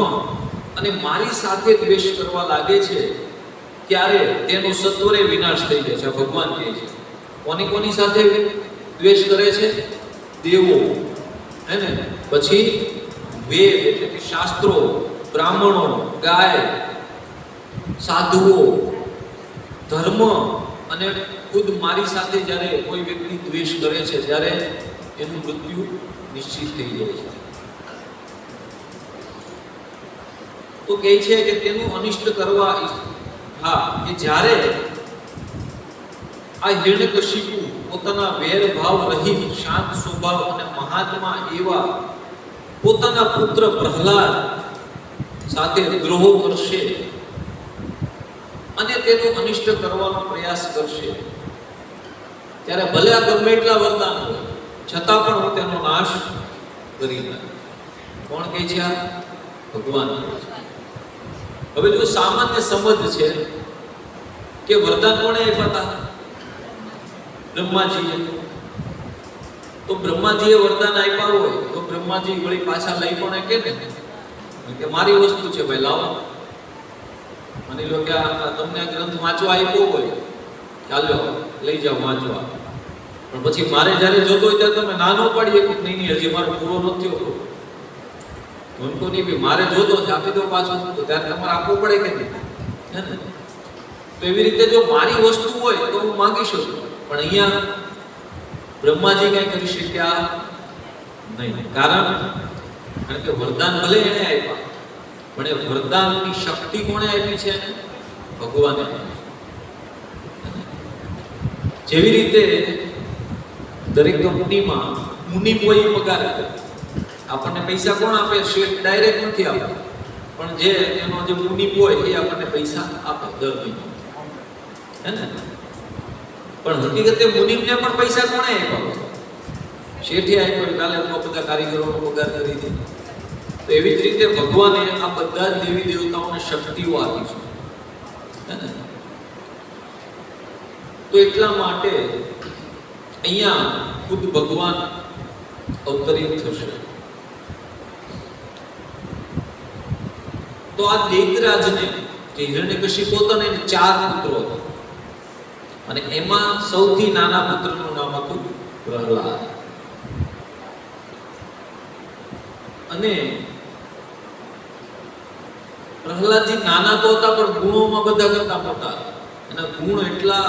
અને મારી સાથે દ્વેષ કરવા લાગે છે, ત્યારે તેનો સત્વરે વિનાશ થઈ જાય છે. ભગવાન કહે છે કોની સાથે દ્વેષ કરે છે? દેવો, હે ને? પછી વેદ એટલે કે શાસ્ત્રો, બ્રાહ્મણો, ગાય, સાધુઓ, ધર્મ અને ખુદ મારી સાથે જ્યારે કોઈ વ્યક્તિ દ્વેષ કરે છે, ત્યારે એનું મૃત્યુ નિશ્ચિત થઈ જાય છે. તો કહે છે કે તેનું અનિષ્ટ કરવા, હા, કે જ્યારે આ હિરણ્યકશિપુ પોતાના વેરભાવ રહિત, શાંત સ્વભાવ અને મહાત્મા એવા પોતાના પુત્ર પ્રહલાદ સાથે દ્રોહ કરશે અને તેનું અનિષ્ટ કરવાનો પ્રયાસ કરશે, ત્યારે ભલે આ ગમે એટલા વરદાન હોય, છતાં પણ હું તેનો નાશ કરી નાખીશ. કોણ કહે છે? આ ભગવાન. હવે જો સામાન્ય સમજ છે કે વરદાન કોણે આપ્યા હતા? બ્રહ્માજીએ. તો બ્રહ્માજીએ વરદાન આપ્યા હોય તો બ્રહ્માજી વળી પાછા લઈ પણ કે ને કે મારી વસ્તુ છે ભાઈ, લાવો. માની લો કે તમને આ ગ્રંથ વાંચવા આપ્યો હોય, ચાલો લઈ જાઓ વાંચવા, પણ પછી મારે જ્યારે જોતો હોય ત્યારે તમે નાનો પાડીએ કે નહીં નહીં હજી મારો પૂરો નથી થયો, મને નહીં ભાઈ મારે જોતો છે આપી દો પાછો, તો ત્યારે તમારે આપવું પડે કે નહીં, હે ને? તો એવી રીતે જો મારી વસ્તુ હોય તો હું માંગી શકું, પણ અહીંયા બ્રહ્માજી કઈ કરી શક્યા નહીં. કારણ કે વરદાન ભલે એને આપ્યા, પણ એ વરદાનની શક્તિ કોણે આપી છે? ભગવાને આપી. જેવી રીતે દરેક કંપનીમાં મુનિમોએ પગાર આપે, આપણને પૈસા કોણ આપે? શેઠ ડાયરેક્ટ નથી આપતા, પણ જે એનો જે મુનિમ હોય એ આપણને પૈસા આપે દર મહિને, હે ને? પણ હકીકતે મુનિમને પણ પૈસા કોણે આપ્યા? શેઠે આપ્યો. કાલે તો બધા કારીગરોનો પગાર કરી દે. તો એવી જ રીતે ભગવાને આ બધા દેવી દેવતાઓને શક્તિઓ આપી છે, હે ને? તો એટલા માટે અહીંયા ખુદ ભગવાન અવતરિત થશે. તો આ દેવરાજને જે હિરણ્યકશિપુ હતો ને, એને 4 પુત્રો હતા, અને એમાં સૌથી નાના પુત્રનું નામ હતું પ્રહલાદ. અને પ્રહલાદજી નાના તો હતા, પણ ગુણોમાં બધા કરતા મોટા. એના ગુણ એટલા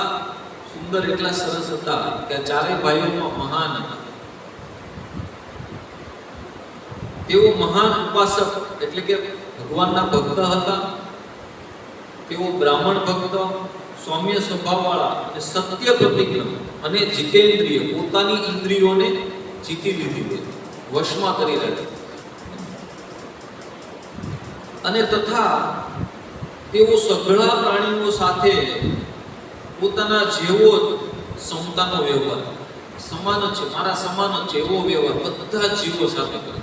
સુંદર, એટલા સરસ હતા કે ચારેય ભાઈઓમાં મહાન હતા. તેઓ મહાન ઉપાસક એટલે કે ભગવાનના ભક્ત હતા. તેઓ બ્રાહ્મણ ભક્ત, સૌમ્ય સ્વભાવવાળા અને સત્ય પ્રતિજ્ઞ અને જીતેન્દ્રિય, પોતાની ઇન્દ્રિયોને જીતી લીધી હતી, વશમાં કરી રાખી. અને તથા તેઓ સઘળા પ્રાણીઓ સાથે પોતાના જેવો સમતાનો વ્યવહાર, સમાન જ છે, મારા સમાન જ છે એવો વ્યવહાર બધા જીવો સાથે કરે.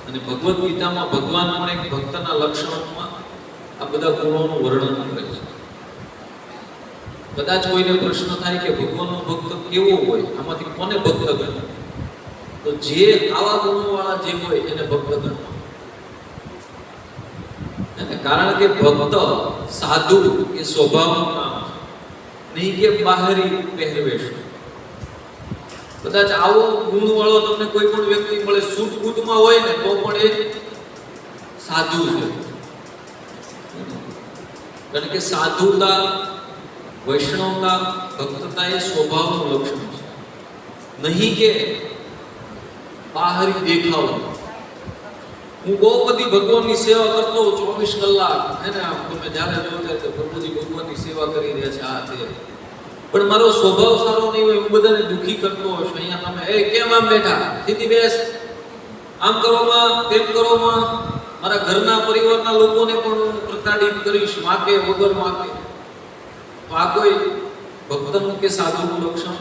અને ભગવદ્ ગીતામાં ભગવાન પણ એક ભક્તના લક્ષણોમાં આ બધા ગુણોનું વર્ણન કરે છે. કદાચ કોઈને પ્રશ્ન થાય કે ભગવાનનો ભક્ત કેવો હોય, આમાંથી કોને ભક્ત ગણે? તો જે આવા ગુણોવાળા જે હોય એને ભક્ત ગણવા. કારણ કે ભક્ત સાધુ એ સ્વભાવનું નામ છે, નહીં કે બાહરી પહેરવેશ. કદાચ આવો ગુણવાળો તમને કોઈ પણ વ્યક્તિ મળે, સૂટ બૂટમાં હોય ને તો પણ એ સાધુ છે. કારણ કે સાધુતા, વૈષ્ણવતા, ભક્તતા એ સ્વભાવનું લક્ષણ છે, નહીં કે બાહરી દેખાવ. હું બહુ બધી ભગવાનની સેવા કરતો 24 કલાક, હે ને? તમે જ્યારે જોતા કે પ્રભુજી ભગવાનની સેવા કરી રહ્યા છે આ તે, પણ મારો સ્વભાવ સારો નહીં હોય, હું બધાને દુખી કરતો હોઈશ. અહીંયા તમે કેમ આમ બેઠા, સીધી બેસ, આમ કરવામાં તેમ કરવામાં, મારા ઘરના પરિવારના લોકોને પણ હું પ્રતાડિત કરીશ, માગે વગર માગે. તો આ કોઈ ભક્તનું કે સાધુનું લક્ષણ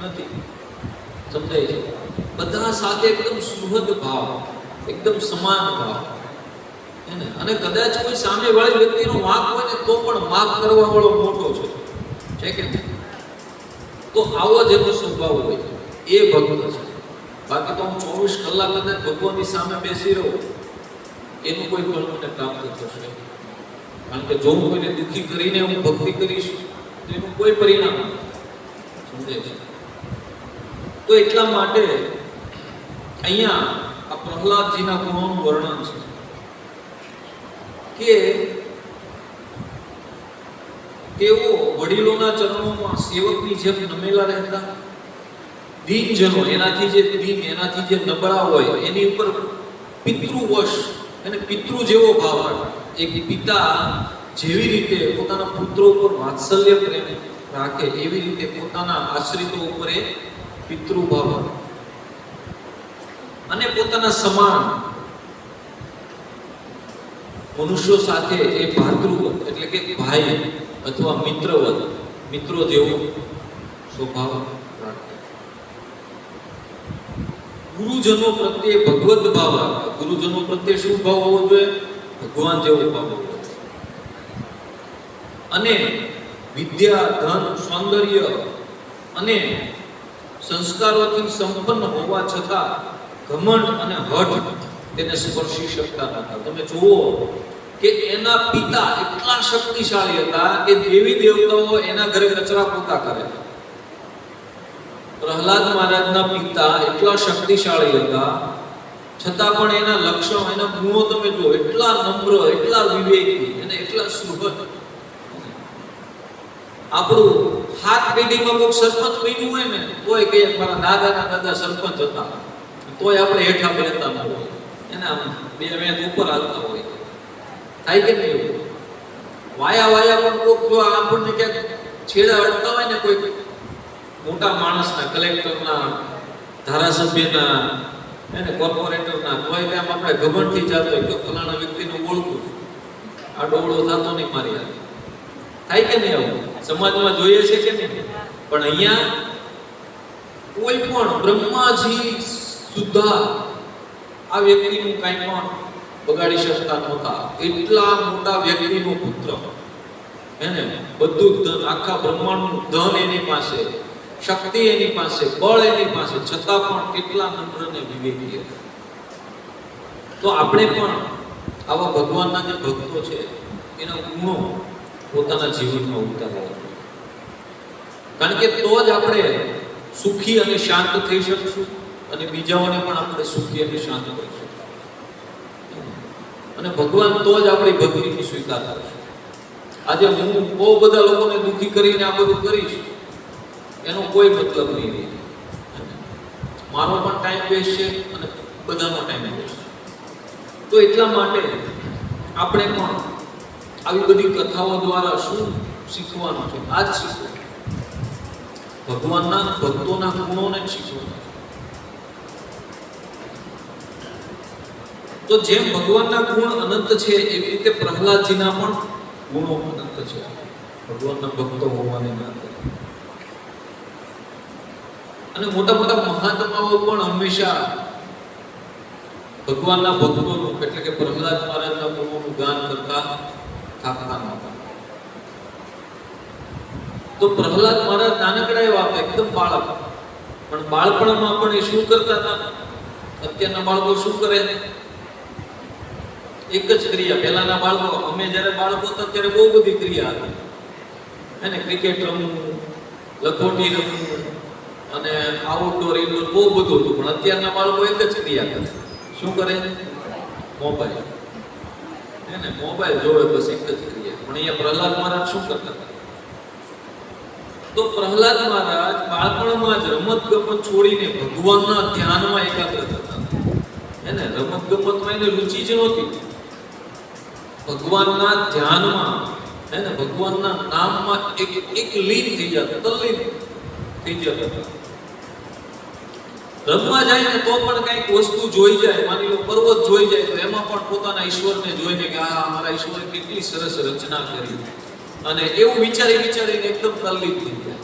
નથી. સમજાય છે? બધા સાથે એકદમ સુહૃદ ભાવ, એકદમ સમાન ભાવ, હે ને? અને કદાચ કોઈ સામેવાળી વ્યક્તિનો વાંક હોય ને તો પણ માફ કરવા વાળો મોટો છે કે નહીં? તો આવો જ એનો સ્વભાવ હોય એ ભક્ત છે. બાકી તો હું 24 કલાક કદાચ ભગવાનની સામે બેસી રહું, એનું કોઈ ફળ મને પ્રાપ્ત થશે? કારણ કે જો હું કોઈને દુઃખી કરીને હું ભક્તિ કરીશ તો એનું કોઈ પરિણામ નથી. સમજાય છે? તો એટલા માટે અહીંયા આ પ્રહલાદજીના ગુણોનું વર્ણન છે કે તેઓ વડીલોના ચરણોમાં સેવકની જેમ નમેલા રહેતા. દીનજનો, એનાથી જે દીન, એનાથી જે નબળા હોય એની ઉપર પિતૃવશ, એને પિતૃ જેવો ભાવ રાખે. એક પિતા જેવી રીતે પોતાના પુત્રો ઉપર વાત્સલ્ય પ્રેમ રાખે, એવી રીતે પોતાના આશ્રિતો ઉપર એ પિતૃભાવ રાખે. અને પોતાના સમાન મનુષ્યો સાથે એ ભાતૃવત એટલે કે ભાઈ અથવા મિત્રવત, મિત્રો જેવો સ્વભાવ રાખે. ગુરુજનો પ્રત્યે ભગવદ ભાવ રાખે. ગુરુજનો પ્રત્યે શું ભાવ હોવો જોઈએ? ભગવાન જેવો ભાવ હોવો જોઈએ. અને વિદ્યા, ધન, સૌંદર્ય અને સંસ્કારોથી સંપન્ન હોવા છતાં ઘમંડ અને હઠ તેને સ્પર્શી શકતા નહોતા. તમે જુઓ કે એના પિતા એટલા શક્તિશાળી હતા કે દેવી દેવતાઓ એના ઘરે કચરા પોતા કરે. પ્રહલાદ મહારાજના પિતા એટલા શક્તિશાળી હતા છતાં પણ એના લક્ષણો, એના ગુણો તમે જુઓ, એટલા નમ્ર, એટલા વિવેકી અને એટલા સુહૃદ. આપણું હાથ પેઢીમાં કોઈ સરપંચ બન્યું હોય ને તોય કે મારા દાદાના દાદા સરપંચ હતા, તોય આપણે હેઠા બેઠતા ન હોય, એના બે વેદ ઉપર હાલતા હોય. થાય કે નહીં? વાયા પણ કોક જો આપણને ક્યાંક છેડા અડતા હોય ને કોઈ મોટા માણસના, કલેક્ટરના, ધારાસભ્યના, એને કોર્પોરેટરના, તોય કે આમ આપણે ઘમંડથી ચાલતો હોય કે ફલાણા વ્યક્તિને ઓળખું, આ ડોળો થતો નહીં મારી હાથે. થાય કે નહીં? આવું સમાજમાં જોઈએ છે કે નહીં? પણ અહીંયા કોઈ પણ બ્રહ્માજી સુદ્ધા આ વ્યક્તિનું કાંઈ પણ બગાડી શકતા નહોતા. એટલા મોટા વ્યક્તિનો પુત્ર, એને બધું ધન, આખા બ્રહ્માંડનું ધન એની પાસે, શક્તિ એની પાસે, બળ એની પાસે, છતાં પણ કેટલા નમ્ર અને વિવેકી હતા. તો આપણે પણ આવા ભગવાનના જે ભક્તો છે એના ગુણો પોતાના જીવનમાં ઉતારવા, કારણ કે તો જ આપણે સુખી અને શાંત થઈ શકશું અને બીજાઓને પણ આપણે સુખી અને શાંત કરીશું. અને ભગવાન તો જ આપણી ભક્તિનો સ્વીકાર કરશે. આજે હું બહુ બધા લોકોને દુઃખી કરીને આ બધું કરીશ, એનો કોઈ મતલબ નહીં રહે. મારો પણ ટાઈમ વેસ્ટ છે અને બધાનો ટાઈમ વેસ્ટ છે. તો એટલા માટે આપણે પણ આવી બધી કથાઓ દ્વારા શું શીખવાનું છે? આ જ શીખવું, ભગવાનના ભક્તોના ગુણોને જ શીખવાનું. તો જેમ ભગવાનના ગુણ અનંત છે એવી રીતે પ્રહલાદજીના પણ ગુણો અનંત છે, ભગવાનના ભક્તો હોવાને નાતે. અને મોટા મોટા મહાત્માઓ પણ હંમેશા ભગવાનના ભક્તોનું, એટલે કે પ્રહલાદ મહારાજના ગુણોનું ગાન કરતા થાકતા નહોતા. તો પ્રહલાદ મહારાજ નાનકડા એવા હતા, એકદમ બાળક, પણ બાળપણમાં પણ એ શું કરતા હતા? અત્યારના બાળકો શું કરે? એક જ ક્રિયા. પહેલાના બાળકો, અમે જ્યારે બાળકો હતા ત્યારે બહુ બધી ક્રિયા હતી, એને ક્રિકેટ રમવું, લખોટી રમવું અને આઉટડોર ઇન્ડોર બહુ બધું હતું. પણ અત્યારના બાળકો એક જ ક્રિયા કરે. શું કરે? મોબાઈલ. એને મોબાઈલ જોવે, બસ એક જ ક્રિયા. પણ અહીંયા પ્રહલાદ મહારાજ શું કરતા હતા? તો પ્રહલાદ મહારાજ બાળપણમાં જ રમત ગમત છોડીને ભગવાનના ધ્યાનમાં એકાગ્ર થતા. એને રમત ગમતમાં એને રુચિ જ નહોતી. ભગવાનના ધ્યાનમાં, એને ભગવાનના નામમાં એક લીન થઈ જતા, તલ્લીન થઈ જતા. રમવા જાય ને તો પણ કઈક વસ્તુ જોઈ જાય, માની લો પર્વત જોઈ જાય તો એમાં પણ પોતાના ઈશ્વરને જોઈને કે આ મારા ઈશ્વરે કેટલી સરસ રચના કરી, અને એવું વિચારીને એકદમ તલ્લીન થઈ જાય.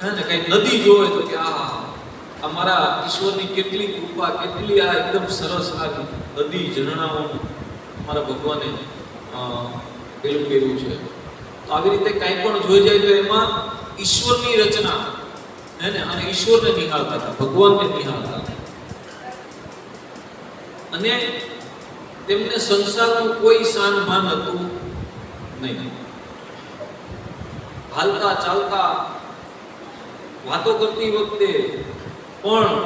હે ને, કઈ નદી જોવે તો કે આ મારા ઈશ્વરની કેટલી કૃપા, કેટલી આ એકદમ સરસ આ નદી, ઝરણાઓ મારા ભગવાને પેલું કર્યું છે. તો આવી રીતે કઈ પણ જોઈ જાય તો એમાં ઈશ્વરની રચના, હે ને, અને ઈશ્વરને નિહાળતા હતા, ભગવાનને નિહાળતા હતા. અને તેમને સંસારનું કોઈ શાન ભાન હતું નહીં. હાલતા ચાલતા વાતો કરતી વખતે પણ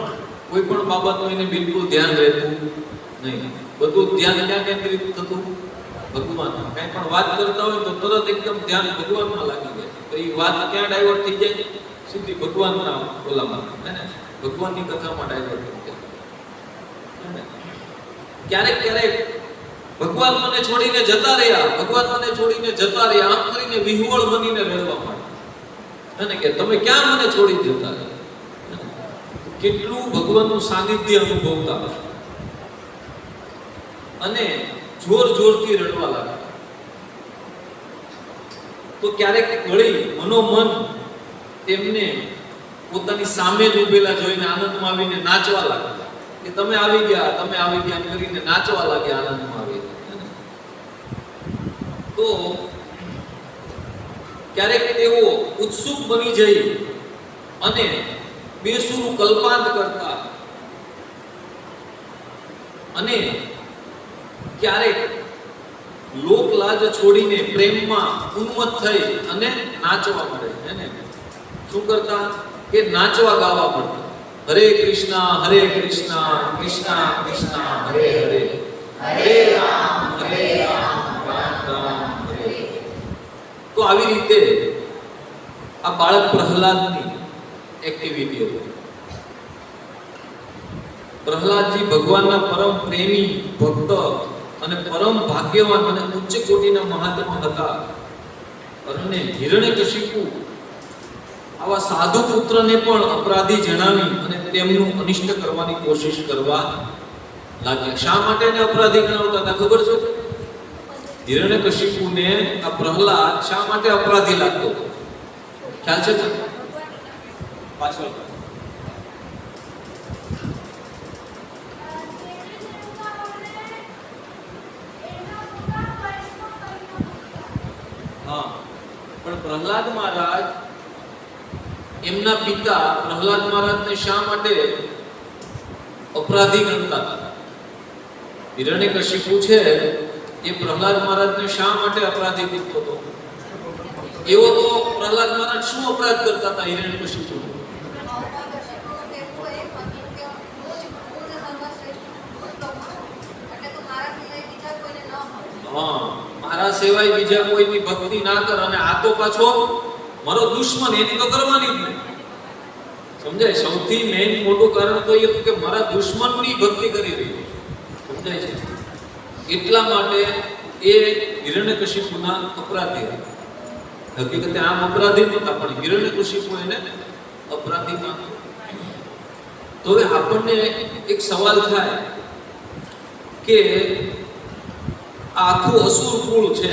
કોઈ પણ બાબતનું એને બિલકુલ ધ્યાન રહેતું નહીં. બધું ધ્યાન ક્યાં કેન્દ્રિત થતું? ભગવાનમાં. કઈ પણ વાત કરતા હોય તો તરત એકદમ ધ્યાન ભગવાનમાં લાગી જાય. તો એ વાત ક્યાં ડાયવર્ટ થઈ જાય? સીધી ભગવાનના ઓલામાં, હે ને, ભગવાનની કથામાં ડાયવર્ટ થઈ જાય. ક્યારેક ભગવાન મને છોડીને જતા રહ્યા, ભગવાન મને છોડીને જતા રહ્યા, આમ કરીને વિહવળ બનીને રડવા માંડે, હે ને, કે તમે ક્યાં મને છોડી જતા રહ્યા? કેટલું ભગવાનનું સાનિધ્ય અનુભવતા હશે. અને જોરથી રડવા લાગ્યા. તો ક્યારેક વળી મનોમન તેમને પોતાની સામે જ ઉભેલા જોઈને આનંદમાં આવીને નાચવા લાગ્યા, કે તમે આવી ગયા કરીને નાચવા લાગ્યા આનંદમાં આવી. તો ક્યારેક તેઓ ઉત્સુક બની જઈ અને બેસુરું કલ્પાંત કરતા, અને ક્યારેક લોકલાજ છોડીને પ્રેમમાં ઉન્મત્ત થઈ અને નાચવા મળે. એને શું કરતા કે નાચવા ગાવા પડતા. હરે કૃષ્ણ કૃષ્ણ કૃષ્ણ હરે હરે, હરે રામ રામ રામ હરે. તો આવી રીતે આ બાળક પ્રહલાદની એક્ટિવિટી હતી. પ્રહલાદજી ભગવાનના પરમ પ્રેમી ભક્ત અને પરમ ભાગ્યવાન અને ઉચ્ચ કોટીના મહાત્મા હતા. અને હિરણ્યકશિપુ આવા સાધુ પુત્રને પણ અપરાધી જણાવી અને તેમનું અનિષ્ટ કરવાની કોશિશ કરવા લાગ્યા. શા માટે એને અપરાધી ગણાવતા હતા ખબર છે? હિરણ્યકશિપુને આ પ્રહલાદ શા માટે અપરાધી લાગતો? ખ્યાલ છે? પાછળ હા, પણ પ્રહલાદ મહારાજ, એમના પિતા પ્રહલાદ મહારાજને શા માટે અપરાધી ગણતા હતા? હિરણ્યકશિપુ છે એ પ્રહલાદ મહારાજને શા માટે અપરાધી ગણતો હતો? એવો તો પ્રહલાદ મહારાજ શું અપરાધ કરતા હતા હિરણ્યકશિપુ? હા, મારા સિવાય બીજા કોઈની ભક્તિ ના કર, અને આ તો પાછો મારો દુશ્મન, એની તો કરવાની જ નહીં. સમજાય? સૌથી મેઇન મોટું કારણ તો એ હતું કે મારા દુશ્મનની ભક્તિ કરી રહ્યો છે. સમજાય છે? એટલા માટે એ હિરણ્યકશિપુના અપરાધી હતા. હકીકતે આમ અપરાધી નહોતા, પણ હિરણ્યકશિપુ એને અપરાધી માનતો. તો હવે આપણને એક સવાલ થાય કે આખું અસુર કુળ છે,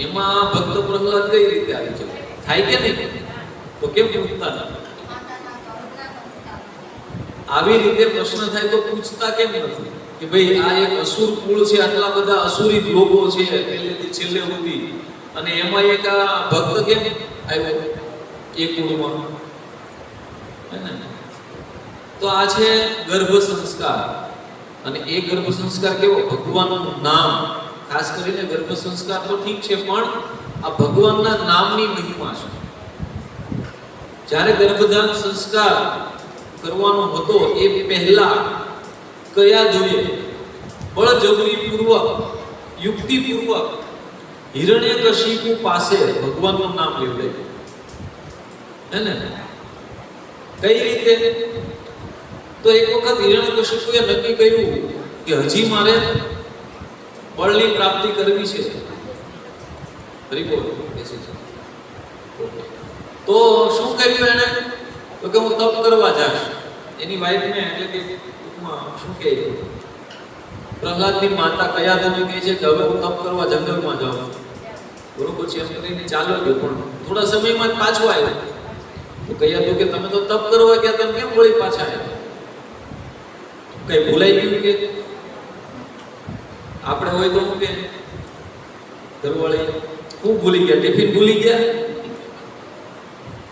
એમાં ભક્ત પ્રહલાદ કઈ રીતે આવી છે? થાય કે નહીં? તો કેમ પૂછતા નથી? આવી રીતે પ્રશ્ન થાય તો પૂછતા કેમ નથી કે ભાઈ આ એક અસુર કુળ છે, આટલા બધા અસુરી લોકો છે પહેલેથી છેલ્લે સુધી, અને એમાં એક આ ભક્ત કેમ આવ્યો એ કુળમાં? તો આ છે ગર્ભ સંસ્કાર. અને એ ગર્ભ સંસ્કાર કેવો? ભગવાનનું નામ. ખાસ કરીને ગર્ભ સંસ્કાર તો ઠીક છે, પણ આ ભગવાનના નામની મહિમા છે. જ્યારે ગર્ભધાન સંસ્કાર કરવાનો હતો એ પહેલા કયા જોઈએ? બળજબરીપૂર્વક, યુક્તિપૂર્વક હિરણ્યકશિપુ પાસે ભગવાનનું નામ લેવડાવ્યું. હે ને? કઈ રીતે? તો એક વખત હિરણ્યકશિપુએ નક્કી કર્યું કે હજી મારે બળની પ્રાપ્તિ કરવી છે. તો શું કર્યું એને? તો કે હું તપ કરવા જાઉં. એની વાઈફને એટલે કે શું કહે, પ્રહલાદની માતા કયાદુને કહે છે કે હવે હું તપ કરવા જંગલમાં જાઉં. બરોબર છે, એમ કરીને ચાલ્યો ગયો, પણ થોડા સમયમાં જ પાછો આવ્યો. તો કયાદુ કે તમે તો તપ કરવા ગયા, તમે કેમ વળી પાછા આવ્યા? કઈ ભૂલાઈ ગયું કે? આપણે હોય તો શું કે ઘરવાળી હું ભૂલી ગયા, ટિફિન ભૂલી ગયા.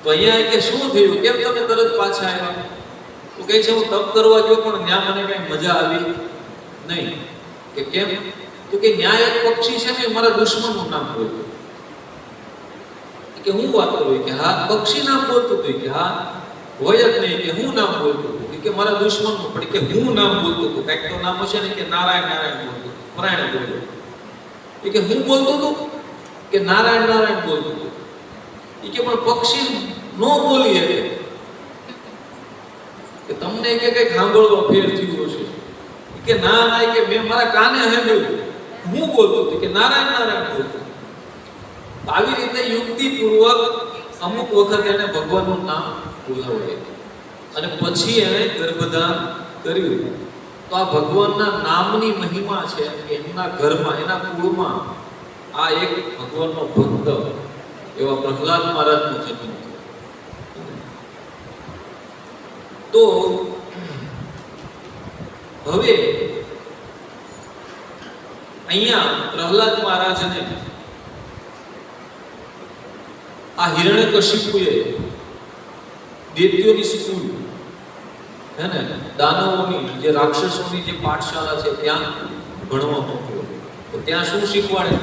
તો અહીંયા કે શું થયું, કેમ તમે તરત પાછા આવ્યા? તો કહે છે હું તપ કરવા ગયો, પણ ત્યાં મને કઈ મજા આવી નહીં. કે કેમ? તો કે ન્યાય એક પક્ષી છે ને મારા દુશ્મનનું નામ બોલ્યું. કે હું વાત કરું? કે હા પક્ષી નામ બોલતું હતું. કે હા હોય જ નહીં. કે હું નામ બોલતું હતું? કે મારા દુશ્મનનું. પણ કે હું નામ બોલતું હતું, કઈક તો નામ હશે ને, કે નારાયણ નારાયણ બોલતું, નારાયણ બોલ્યું. કે હું બોલતો હતો કે નારાયણ નારાયણ બોલતું હતું. કે પણ પક્ષી નો બોલી શકે. કે તમને કે કઈક સાંભળવો ફેર થયો છે? કે ના ના, કે મેં મારા કાને સાંભળ્યું, હું બોલતો હતો કે નારાયણ નારાયણ બોલતો. આવી રીતે યુક્તિપૂર્વક અમુક વખત એને ભગવાનનું નામ બોલાવ્યું અને પછી એને ગર્ભધાન કર્યું. તો આ ભગવાનના નામની મહિમા છે. એમના ઘરમાં, એના કુળમાં આ એક ભગવાનનો ભક્ત એવા પ્રહલાદ મહારાજનો જન્મ થયો. તો હવે અહીંયા પ્રહલાદ મહારાજને આ હિરણ્યકશિપુએ દૈત્યોની સ્કૂલ હે ને, દાનવોની જે રાક્ષસોની જે પાઠશાળા છે ત્યાં ભણવા મોકલ્યો. તો ત્યાં શું શીખવાડે?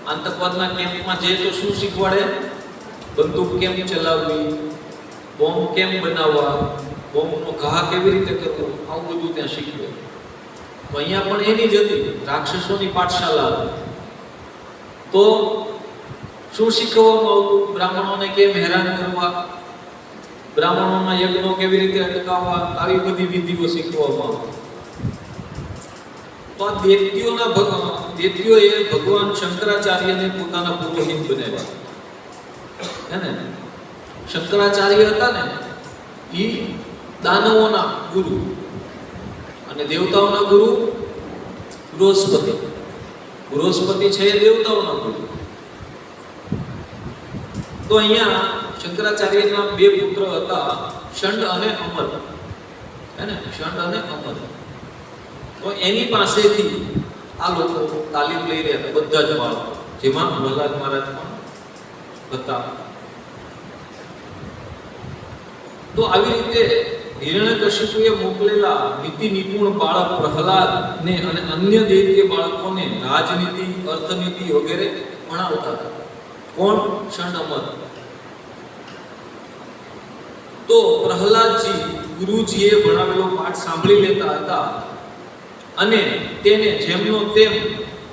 આતંકવાદના કેમ્પમાં જે તો શું શીખવાડે? બંદૂક કેમ ચલાવવી, બોમ્બ કેમ બનાવવા, બોમ્બનો ઘા કેવી રીતે કરવો, આવું બધું ત્યાં શીખવે. તો અહીંયા પણ એની જ હતી, રાક્ષસોની પાઠશાળા હતી. તો શું શીખવવામાં આવતું? બ્રાહ્મણોને કેમ હેરાન કરવા, બ્રાહ્મણોના યજ્ઞો કેવી રીતે અટકાવવા, આવી બધી વિધિઓ શીખવવામાં આવતી. તો આ દૈત્યોએ ભગવાન શંકરાચાર્યને પોતાના પુરોહિત બનાવ્યા. હે ને, શંકરાચાર્ય હતા ને એ દાનવોના ગુરુ અને દેવતાઓના ગુરુ બૃહસ્પતિ. બૃહસ્પતિ છે એ દેવતાઓના ગુરુ. તો અહીંયા શંકરાચાર્યના બે પુત્ર હતા, ષંડ અને અમર. હે ને, ષંડ અને અમર. તો એની પાસેથી આ લોકો તાલીમ લઈ રહ્યા હતા, બધા જ બાળકો, જેમાં પ્રહલાદ મહારાજ પણ હતા. તો આવી રીતે હિરણ્યકશિપુએ મોકલેલા નીતિ નિપુણ બાળક પ્રહલાદને અને અન્ય દૈત્ય બાળકોને રાજનીતિ, અર્થનીતિ વગેરે ભણાવતા હતા. કોણ? ષંડ અમર. તો પ્રહલાદજી ગુરુજીએ ભણાવેલો પાઠ સાંભળી લેતા હતા અને તેને જેમનો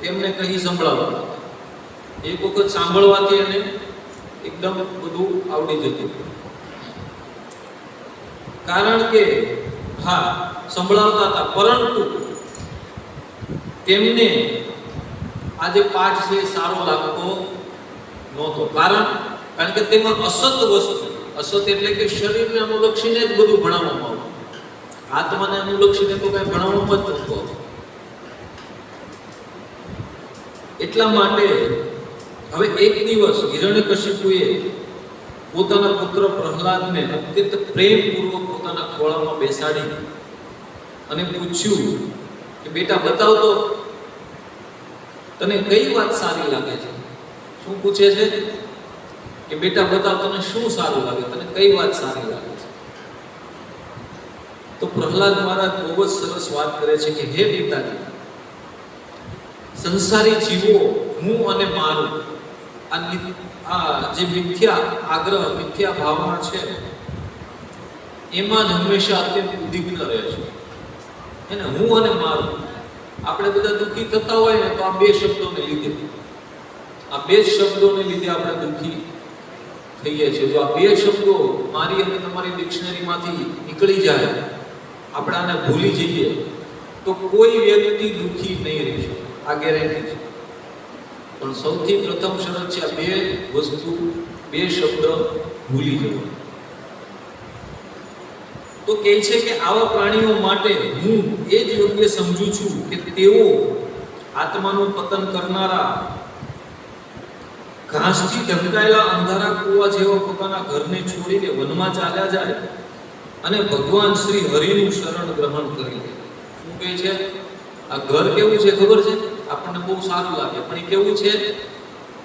તેમને કહી સંભળાવતા. એક વખત સાંભળવાથી એને એકદમ બધું આવડી જતું. કારણ કે હા સંભળાવતા હતા, પરંતુ તેમને આ જે પાઠ છે સારો લાગતો નહોતો. કારણ કે તેમાં અસત વસ્તુ, અસત એટલે કે શરીરને અનુલક્ષીને જ બધું ભણાવવામાં આવતું. આત્માને અનુલક્ષીને તો કઈ ભણાવવામાં જ નહોતું. એટલા માટે હવે એક દિવસ હિરણ્યકશિપુએ પોતાના પુત્ર પ્રહલાદને અત્યંત પ્રેમપૂર્વક પોતાના ખોળામાં બેસાડી અને પૂછ્યું કે બેટા બતાવ તો તને કઈ વાત સારી લાગે છે. શું પૂછે છે? કે બેટા બતાવ તને શું સારું લાગે, તને કઈ વાત સારી લાગે છે. તો પ્રહલાદ મહારાજ બહુ જ સરસ વાત કરે છે કે હે પિતાજી, સંસારી જીવો, હું અને મારું, આ જે મિથ્યા આગ્રહ, મિથ્યા ભાવના છે એમાં જ હંમેશા અત્યંત ઉદ્વિગ્ન રહે છે. એને હું અને મારું, આપણે બધા દુઃખી થતા હોય ને તો આ બે શબ્દોને લીધે, આ બે શબ્દોને લીધે આપણે દુઃખી થઈએ છીએ. જો આ બે શબ્દો મારી અને તમારી ડિક્શનરીમાંથી નીકળી જાય, આપણે આને ભૂલી જઈએ, તો કોઈ વ્યક્તિ દુઃખી નહીં રહી શકે. આ ગેરંટી છે. પણ સૌથી પ્રથમ શરત છે આ બે વસ્તુ, બે શબ્દ ભૂલી જવા. તો કહે છે કે આવા પ્રાણીઓ માટે હું એ જ યોગ્ય સમજુ છું કે તેઓ આત્માનું પતન કરનારા, ઘાસથી ઢંકાયેલા અંધારા કુવા જેવા પોતાના ઘરને છોડીને વનમાં ચાલ્યા જાય અને ભગવાન શ્રી હરિનું શરણ ગ્રહણ કરી લે. શું કહે છે? આ ઘર કેવું છે ખબર છે? આપણને બહુ સારું લાગે, પણ એ કેવું છે?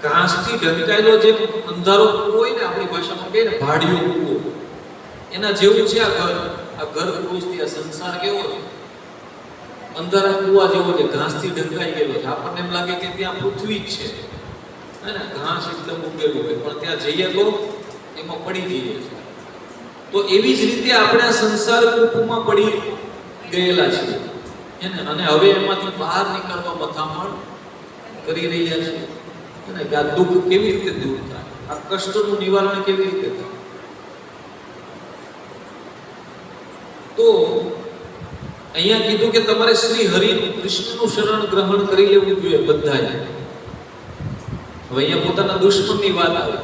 ઘાસથી ઢંકાયેલો જે અંધારો કૂવો હોય ને, આપણી ભાષામાં કહીએ ને ભાડિયો કૂવો, એના જેવું છે આ ઘર. આ ઘર પુરુષથી આ સંસાર કેવો છે? અંધારા કૂવા જેવો છે, ઘાસથી ઢંકાઈ ગયેલો છે. આપણને એમ લાગે કે ત્યાં પૃથ્વી જ છે, હે ને, ઘાસ એકદમ ઉગેલું હોય, પણ ત્યાં જઈએ તો એમાં પડી જઈએ છીએ. તો એવી જ રીતે આપણે આ સંસાર કૂપમાં પડી ગયેલા છીએ, હે ને, અને હવે એમાંથી બહાર નીકળવા મથામણ કરી રહ્યા છીએ, હે ને, કે આ દુઃખ કેવી રીતે દૂર થાય, આ કષ્ટનું નિવારણ કેવી રીતે થાય. તો અહીંયા કીધું કે તમારે શ્રી હરિ કૃષ્ણનું શરણ ગ્રહણ કરી લેવું જોઈએ બધાએ. હવે અહીંયા પોતાના દુશ્મનની વાત આવે.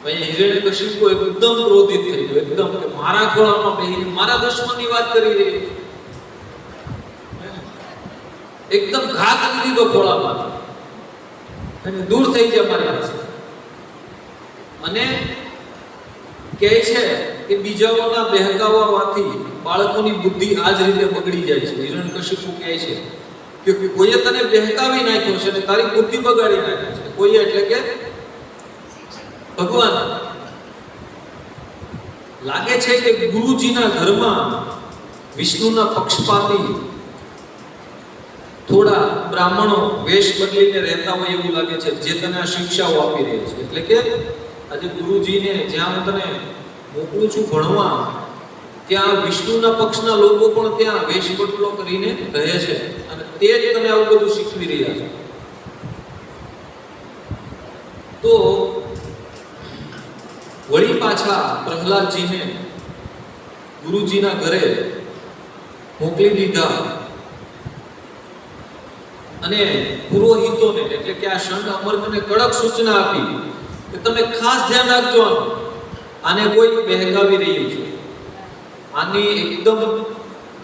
અહીંયા હિરણ્યકશિપુ એકદમ ક્રોધિત થઈ ગયો, એકદમ કે મારા ખોળામાં બેહીને મારા દુશ્મનની વાત કરી રહી છે. એકદમ ઘા કરી દીધો ખોળામાં અને દૂર થઈ જાય મારી પાસે. અને કહે છે કે બીજાઓના બહેકાવાથી બાળકોની બુદ્ધિ આ જ રીતે બગડી જાય છે. હિરણ્યકશિપુ કહે છે કે કોઈએ તને બહેકાવી નાખ્યો છે અને તારી બુદ્ધિ બગાડી નાખી છે. કોઈએ એટલે કે ભગવાન લાગે છે કે ગુરુજીના ઘરમાં વિષ્ણુના પક્ષપાતી થોડા બ્રાહ્મણો વેશ બદલીને રહેતા હોય એવું લાગે છે, જે તને આ શિક્ષાઓ આપી રહ્યા છે. એટલે કે આજે ગુરુજીને જ્યાં હું તને મોકલું છું ભણવા, ત્યાં વિષ્ણુના પક્ષના લોકો પણ ત્યાં વેશ બદલો કરીને રહે છે અને તે જ તને આવું બધું શીખવી રહ્યા છે. તો વળી પાછા પ્રહલાદજીને ગુરુજીના ઘરે મોકલી દીધા અને પુરોહિતોને એટલે કે આ સંત અમરને કડક સૂચના આપી કે તમે ખાસ ધ્યાન રાખજો, આને કોઈ બહેકાવી રહ્યું છે, આની એકદમ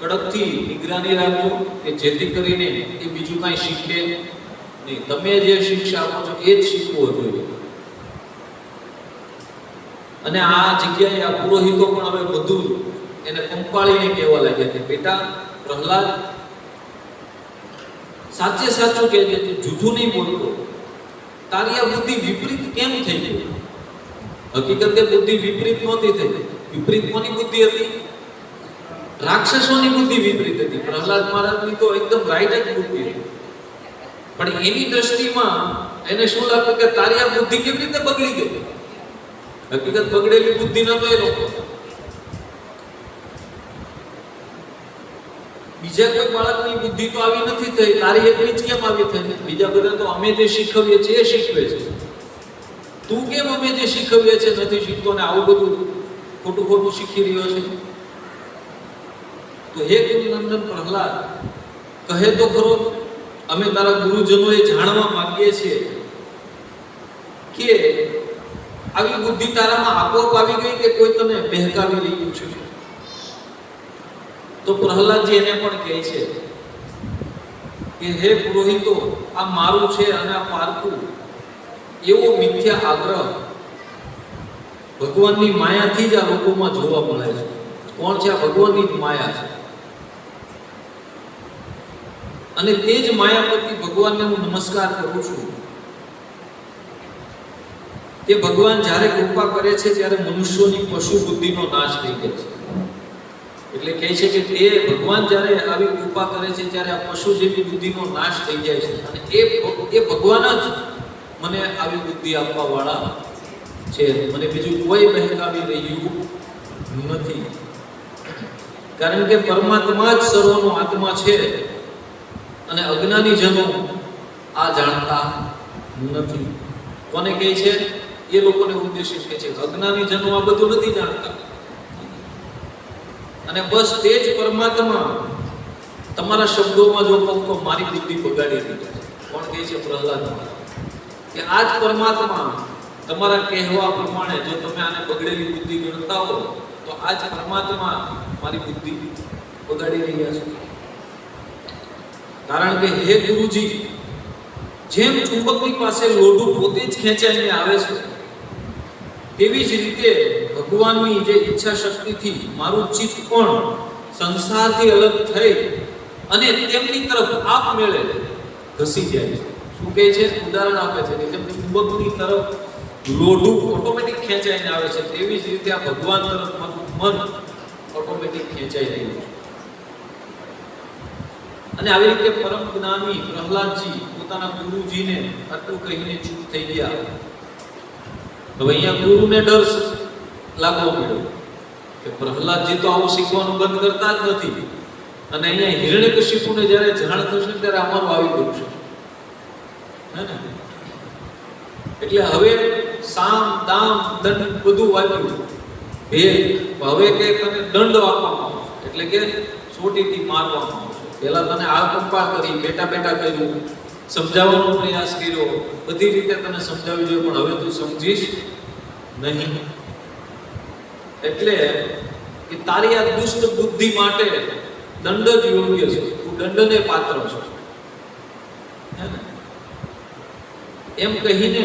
કડકથી નિગરાની રાખજો કે જેથી કરીને એ બીજું કાંઈ શીખે નહીં. તમે જે શિક્ષા આપો છો એ જ શીખવો જોઈએ. અને આ જગ્યાએ આ પુરોહિતો પણ હવે બધું એને પંપાળીને કહેવા લાગ્યા કે બેટા પ્રહલાદ, સાચે સાચું કહેજે, તું જૂઠું નહીં બોલતો. તારી આ બુદ્ધિ વિપરીત કેમ થઈ ગઈ? હકીકતે બુદ્ધિ વિપરીત નહોતી થઈ. વિપરીત કોની બુદ્ધિ હતી? રાક્ષસોની બુદ્ધિ વિપરીત હતી. પ્રહલાદ મહારાજની તો એકદમ રાઈટ જ બુદ્ધિ હતી. પણ એની દ્રષ્ટિમાં એને શું લાગ્યું કે તારી આ બુદ્ધિ કેવી રીતે બગડી ગઈ? હકીકત બગડેલી બુદ્ધિ ન તો એ લોકો બીજા કોઈ બાળકની બુદ્ધિ તો આવી નથી થઈ, તારી એકની જ કેમ આવી થઈ? બીજા બધા તો અમે જે શીખવીએ છીએ એ શીખવે છે, તું કેમ અમે જે શીખવીએ છીએ નથી શીખતો ને આવું બધું ખોટું ખોટું શીખી રહ્યો છે? તો હે ગુરુનંદન પ્રહલાદ, કહે તો ખરો, અમે તારા ગુરુજનોએ જાણવા માંગીએ છીએ કે આવી બુદ્ધિ તારામાં આપોઆપ આવી ગઈ કે કોઈ તને બહેકાવી રહ્યું છે? તો પ્રહલાદજી એને પણ કહે છે કે હે પુરોહિતો, આ મારું છે અને આ પારકું એવો મિથ્યા આગ્રહ ભગવાનની માયાથી જ આ લોકોમાં જોવા મળે છે. કોણ છે? આ ભગવાનની જ માયા છે. અને તે જ માયાપતિ ભગવાનને હું નમસ્કાર કરું છું. તે ભગવાન જ્યારે કૃપા કરે છે ત્યારે મનુષ્યોની પશુ બુદ્ધિનો નાશ થઈ જાય છે. એટલે કહે છે કે તે ભગવાન જ્યારે આવી કૃપા કરે છે ત્યારે આ પશુ જેવી બુદ્ધિનો નાશ થઈ જાય છે અને એ ભગવાન જ મને આવી બુદ્ધિ આપવા વાળા છે. મને બીજું કોઈ બહેકાવી રહ્યું નથી. કારણ કે પરમાત્મા જ સર્વનો આત્મા છે અને અજ્ઞાની જનો આ જાણતા નથી. કોને કહે છે? એ લોકોને ઉદ્દેશિત કહે છે. અજ્ઞાની જનો આ બધું નથી જાણતા. અને બસ તે જ પરમાત્મા તમારા શબ્દોમાં જો કહું તો મારી બુદ્ધિ બગાડી દીધી છે. કોણ કહે છે? પ્રહલાદ કે આ જ પરમાત્મા તમારા કહેવા પ્રમાણે જો તમે આને બગડેલી બુદ્ધિ ગણતા હો તો આ જ પરમાત્મા મારી બુદ્ધિ બગાડી રહ્યા છે. કારણ કે હે ગુરુજી, જેમ ચુંબકની પાસે લોઢું પોતે જ ખેંચાઈને આવે છે તેવી જ રીતે ભગવાનની જે ઈચ્છા શક્તિથી મારું ચિત્ત પણ સંસારથી અલગ થઈ અને તેમની તરફ આપમેળે ઘસી જાય છે. શું કહે છે? ઉદાહરણ આપે છે કે જેમ ચુંબકની તરફ લોઢું ઓટોમેટિક ખેંચાઈને આવે છે તેવી જ રીતે આ ભગવાન તરફ મન ઓટોમેટિક ખેંચાઈ રહ્યું છે. અને આવી રીતે પરમ જ્ઞાની પ્રહલાદજી પોતાના ગુરુજીને આટલું કહીને ચૂપ થઈ ગયા. હવે અહીંયા ગુરુને ડર લાગવો પડ્યો કે પ્રહલાદજી તો આવું શીખવાનું બંધ કરતા જ નથી અને અહીંયા હિરણ્યકશિપુને જ્યારે જાણ થશે ત્યારે અમારું આવી ગયું છે. હે ને? એટલે હવે સામ દામ દંડ બધું વાગ્યું. હવે કે તને દંડ આપવામાં આવશે, એટલે કે સોટીથી મારવામાં આવશે. પહેલા તને આ કંપા કરી, બેટા બેટા કર્યું, સમજાવવાનો પ્રયાસ કર્યો, બધી રીતે તને સમજાવી જોઈએ, પણ હવે તું સમજીશ નહીં. એટલે કે તારી આ દુષ્ટ બુદ્ધિ માટે દંડ જ યોગ્ય છે. તું દંડને પાત્ર છે. એમ કહીને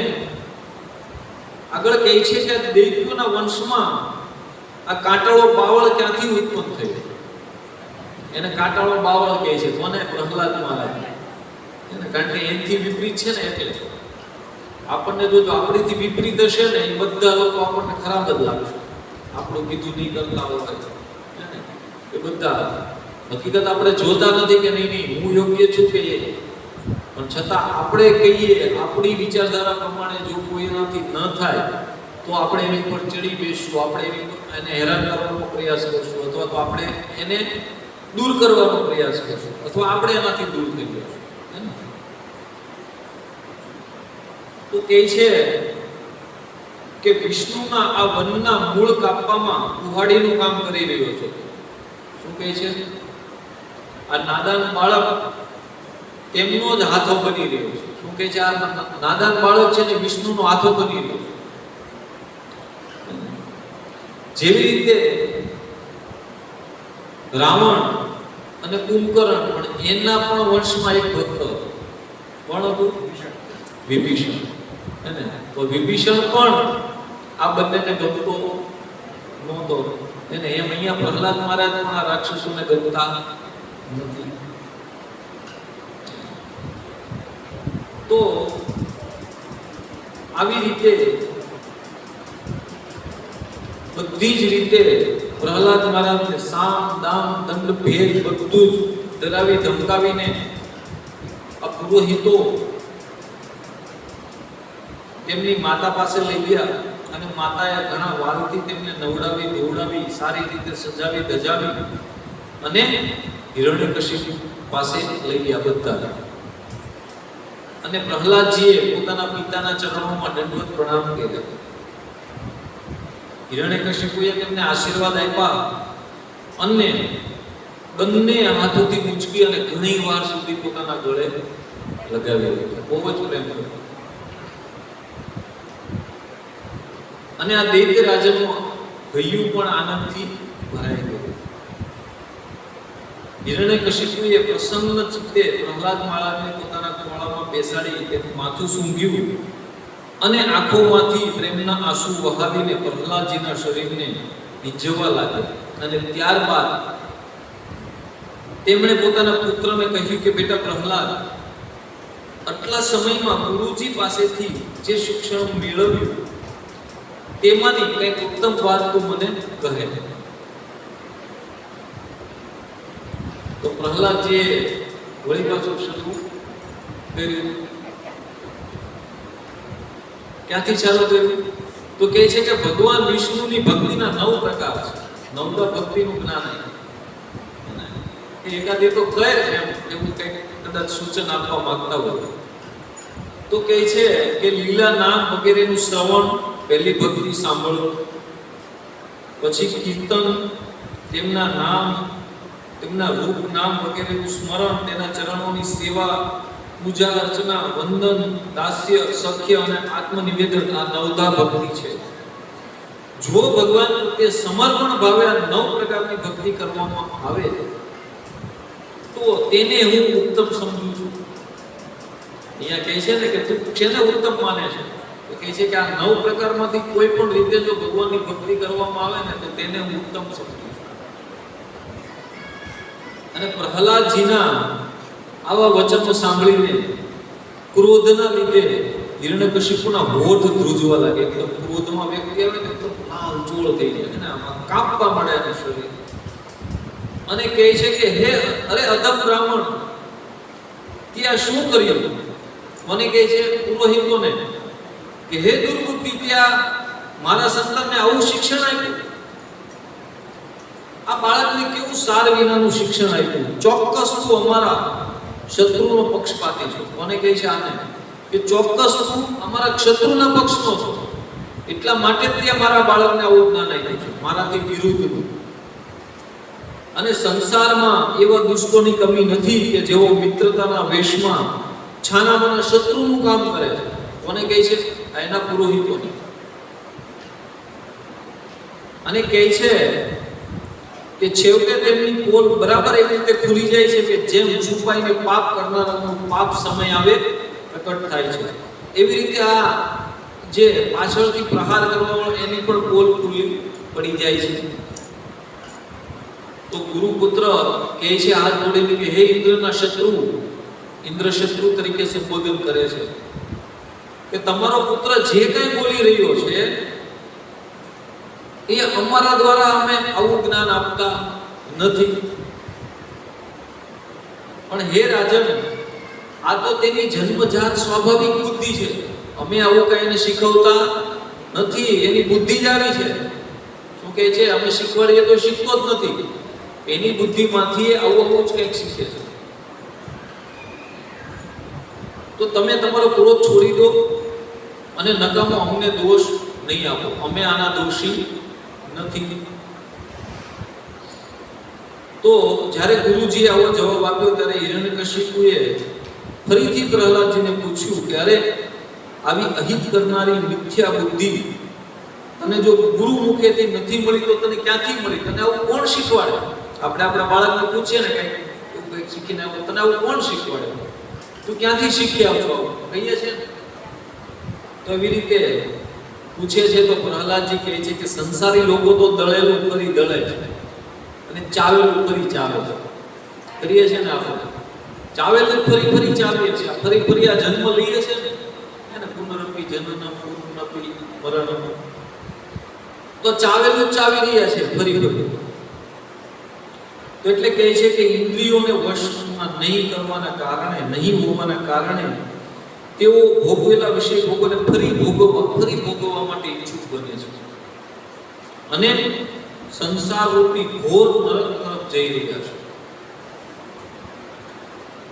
આગળ કહે છે કે દૈત્યોના વંશમાં આ કાંટાળો બાવળ ક્યાંથી ઉત્પન્ન થયો? એને કાંટાળો બાવળ કહે છે. કોને? પ્રહલાદ મહારાજ. કારણ કે એનથી વિપરીત છે ને એટલે. આપણને જો આપણીથી વિપરીત હશે ને એ બધા લોકો આપણને ખરાબ જ લાગશે. આપણું કીધું નહીં કરતા હોય એ બધા હકીકત આપણે જોતા નથી કે નહીં હું યોગ્ય છું કે એ, પણ છતાં આપણે કહીએ આપણી વિચારધારા પ્રમાણે જો કોઈ એનાથી ન થાય તો આપણે એની પર ચડી બેસશું, આપણે એને હેરાન કરવાનો પ્રયાસ કરશું, અથવા તો આપણે એને દૂર કરવાનો પ્રયાસ કરશું, અથવા આપણે એનાથી દૂર થઈ જશું. તો કહે છે કે વિષ્ણુના આ વનના મૂળ કાપવામાં કુહાડીનું કામ કરી રહ્યો છે. શું કહે છે? આ નાદાન બાળક તેમનો જ હાથો બની રહ્યો છે. શું કહે છે? આ નાદાન બાળક છે ને વિષ્ણુનો હાથો બની રહ્યો છે. જેવી રીતે રાવણ અને કુંભકર્ણ પણ એના પણ વંશમાં એક ભક્ત હતો. કોણ હતું? વિભીષણ. તો વિભીષણ પણ આ બંનેને ગમતો નહોતો. એમ અહીંયા પ્રહલાદ મહારાજ પણ આ રાક્ષસોને ગમતા નથી. તો આવી રીતે બધી જ રીતે પ્રહલાદ મહારાજને સામ દામ દંડ ભેદ બધું જ ડરાવી ધમકાવીને આ પુરોહિતો તેમની માતા પાસે લઈ ગયા અને માતાએ ઘણા વાલથી તેમને નવડાવી ધોવડાવી સારી રીતે સજાવી ધજાવી અને હિરણ્યકશિપુ પાસે લઈ ગયા બધા. અને પ્રહલાદજીએ પોતાના પિતાના ચરણોમાં દંડવત પ્રણામ કર્યા. હિરણ્યકશિપુએ તેમને આશીર્વાદ આપ્યા અને બંને હાથોથી ઉંચકી અને ઘણી વાર સુધી પોતાના ગળે લગાવી રાખ્યા. બહુ જ પ્રેમ કર્યો. અને આ દૈત્ય રાજાનું હૈયું પણ આનંદથી ભરાઈ ગયું. હિરણ્યકશિપુએ પ્રસન્ન ચિત્તે પ્રહલાદ મહારાજને પોતાના ખોળામાં બેસાડી તેનું માથું સૂંઘ્યું અને આંખોમાંથી પ્રેમના આંસુ વહાવીને પ્રહલાદજીના શરીરને ભીંજવવા લાગ્યા. અને ત્યારબાદ તેમણે પોતાના પુત્રને કહ્યું કે બેટા પ્રહલાદ, આટલા સમયમાં ગુરુજી પાસેથી જે શિક્ષણ મેળવ્યું તેમાંની કંઈક ઉત્તમ વાત તું મને કહે. તો પ્રહલાદજીએ વળી પાછું શરૂ કર્યું. ક્યાંથી ચાલુ કર્યું? તો કહે છે કે ભગવાન વિષ્ણુની ભક્તિના 9 પ્રકાર છે. 9 ભક્તિનું જ્ઞાન એ એકાદી તો કહે એવું કંઈક કદાચ સૂચન આપવા માંગતા હોય તો કહે છે કે લીલા નામ વગેરેનું શ્રવણ, પહેલી ભક્તિ સાંભળો, પછી કીર્તન, તેમના નામ, તેમના રૂપ નામ વગેરેનું સ્મરણ, તેના ચરણોની સેવા, પૂજા અર્ચના, વંદન, દાસ્ય, સખ્ય અને આત્મનિવેદન. આ 9 ભક્તિ છે. જો ભગવાન પ્રત્યે સમર્પણ ભાવે આ 9 પ્રકારની ભક્તિ કરવામાં આવે તો તેને હું ઉત્તમ સમજું છું. અહીંયા કહે છે ને કે તું શેને ઉત્તમ માને છે? તો કહે છે કે આ 9 પ્રકારમાંથી કોઈ પણ રીતે જો ભગવાનની ભક્તિ કરવામાં આવે ને તો તેને હું ઉત્તમ સમજું છું. અને પ્રહલાદજીના આવા વચનો સાંભળીને ક્રોધના લીધે હિરણ્યકશિપુના હોઠ ધ્રુજવા લાગે. એકદમ ક્રોધમાં વ્યક્તિ આવે ને તો લાલ ચોળ થઈ જાય અને આમાં કાપવા મળે એનું શરીર. અને કહે છે કે હે અરે અધમ બ્રાહ્મણ, ત્યાં શું કર્યું? મને કહે છે પુરોહિતોને કે હે દુર્બુદ્ધિ, ત્યાં મારા સંતાનને આવું શિક્ષણ આપ્યું. આ બાળકને કેવું સાર વિનાનું શિક્ષણ આપ્યું. ચોક્કસ તું અમારા શત્રુનો પક્ષપાતી છો. કોને કહે છે? આને કે ચોક્કસ તું અમારા શત્રુના પક્ષનો છો. એટલા માટે જ ત્યાં મારા બાળકને આવું જ્ઞાન આપ્યું છે, મારાથી વિરુદ્ધનું. અને સંસારમાં એવા દુષ્ટોની કમી નથી કે જેઓ મિત્રતાના વેશમાં છાનામાના શત્રુનું કામ કરે છે. કોને કહે છે? એના પુરોહિતોને. અને કહે છે કે છેવટે તેમની પોલ બરાબર એવી રીતે ખુલી જાય છે કે જેમ છુપાઈને પાપ કરનારાનો પાપ સમય આવે પ્રકટ થાય છે, એવી રીતે આ જે પાછળથી પ્રહાર કરવાનો એની પણ પોલ ખુલ્લી પડી જાય છે. તો ગુરુપુત્ર કહે છે હાથ જોડીને કે હે ઇન્દ્રના શત્રુ, ઇન્દ્ર શત્રુ તરીકે સંબોધન કરે છે. કે તમારો પુત્ર જે કંઈ બોલી રહ્યો છે એ અમારા દ્વારા અમે આવું જ્ઞાન આપતા નથી. પણ હે રાજન, આ તો તેની જન્મજાત સ્વાભાવિક બુદ્ધિ છે. અમે આવું કઈ એને શીખવતા નથી, એની બુદ્ધિ જ આવી છે. શું કહે છે? અમે શીખવાડીએ તો શીખતો જ નથી, એની બુદ્ધિમાંથી આવું જ કંઈક શીખે છે. તો તમે તમારો ક્રોધ છોડી દો અને નકામો અમને દોષ નહીં આપો. અમે આના દોષી નથી. તો જ્યારે ગુરુજીએ આવો જવાબ આપ્યો ત્યારે હિરણ્યકશિપુએ ફરીથી પ્રહલાદજીને પૂછ્યું કે અરે, આવી અહિત કરનારી મિથ્યા બુદ્ધિ તને જો ગુરુ મુખેથી નથી મળી તો તને ક્યાંથી મળી? તને આવું કોણ શીખવાડે? આપણે આપણા બાળકને પૂછીએ ને કંઈક શીખીને આવો, તને આવું કોણ શીખવાડે? તું ક્યાંથી શીખી આવજો? આવું કહીએ છે ને. તો એવી રીતે પૂછે છે તો પ્રહલાદજી કહે છે કે સંસારી લોકો તો દળેલું ફરી દળે છે અને ચાવેલું ફરી ચાવે છે. કરીએ છે ને આપણે, ચાવેલું ફરી ફરી ચાવીએ છીએ. ફરી ફરી આ જન્મ લઈએ છે ને, એને પુનરપી જનનમ પુનરપી મરણમ. તો ચાવેલું ચાવી રહ્યા છે ફરી ફરી. તો એટલે કહે છે કે ઇન્દ્રિયોને વશમાં નહીં કરવાના કારણે, નહીં હોવાના કારણે તેઓ ભોગવેલા વિષય ભોગોને ફરી ભોગવવા માટે ઈચ્છુક બને છે અને સંસાર રૂપી ઘોર નરક તરફ જઈ રહ્યા છે.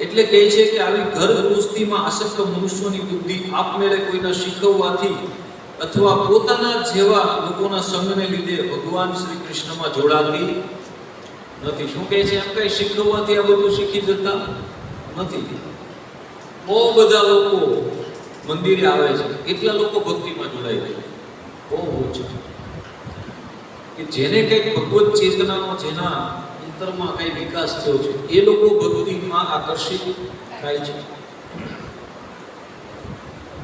એટલે કહે છે કે આવી ઘર ગૃહસ્થીમાં આસક્ત મનુષ્યોની બુદ્ધિ આપમેળે કોઈના શીખવવાથી અથવા પોતાના જેવા લોકોના સંગને લીધે ભગવાન શ્રી કૃષ્ણમાં જોડાતી નથી. શું કહે છે? એમ કઈ શીખવવાથી આ બધું શીખી જતા નથી. બહુ બધા લોકો મંદિરે આવે છે, કેટલા લોકો ભક્તિમાં જોડાઈ જાય? બહુ ઓછા. કે જેને કંઈક ભગવત ચેતનાનો, જેના અંતરમાં કઈ વિકાસ થયો છે, એ લોકો ભક્તિમાં આકર્ષિત થાય છે.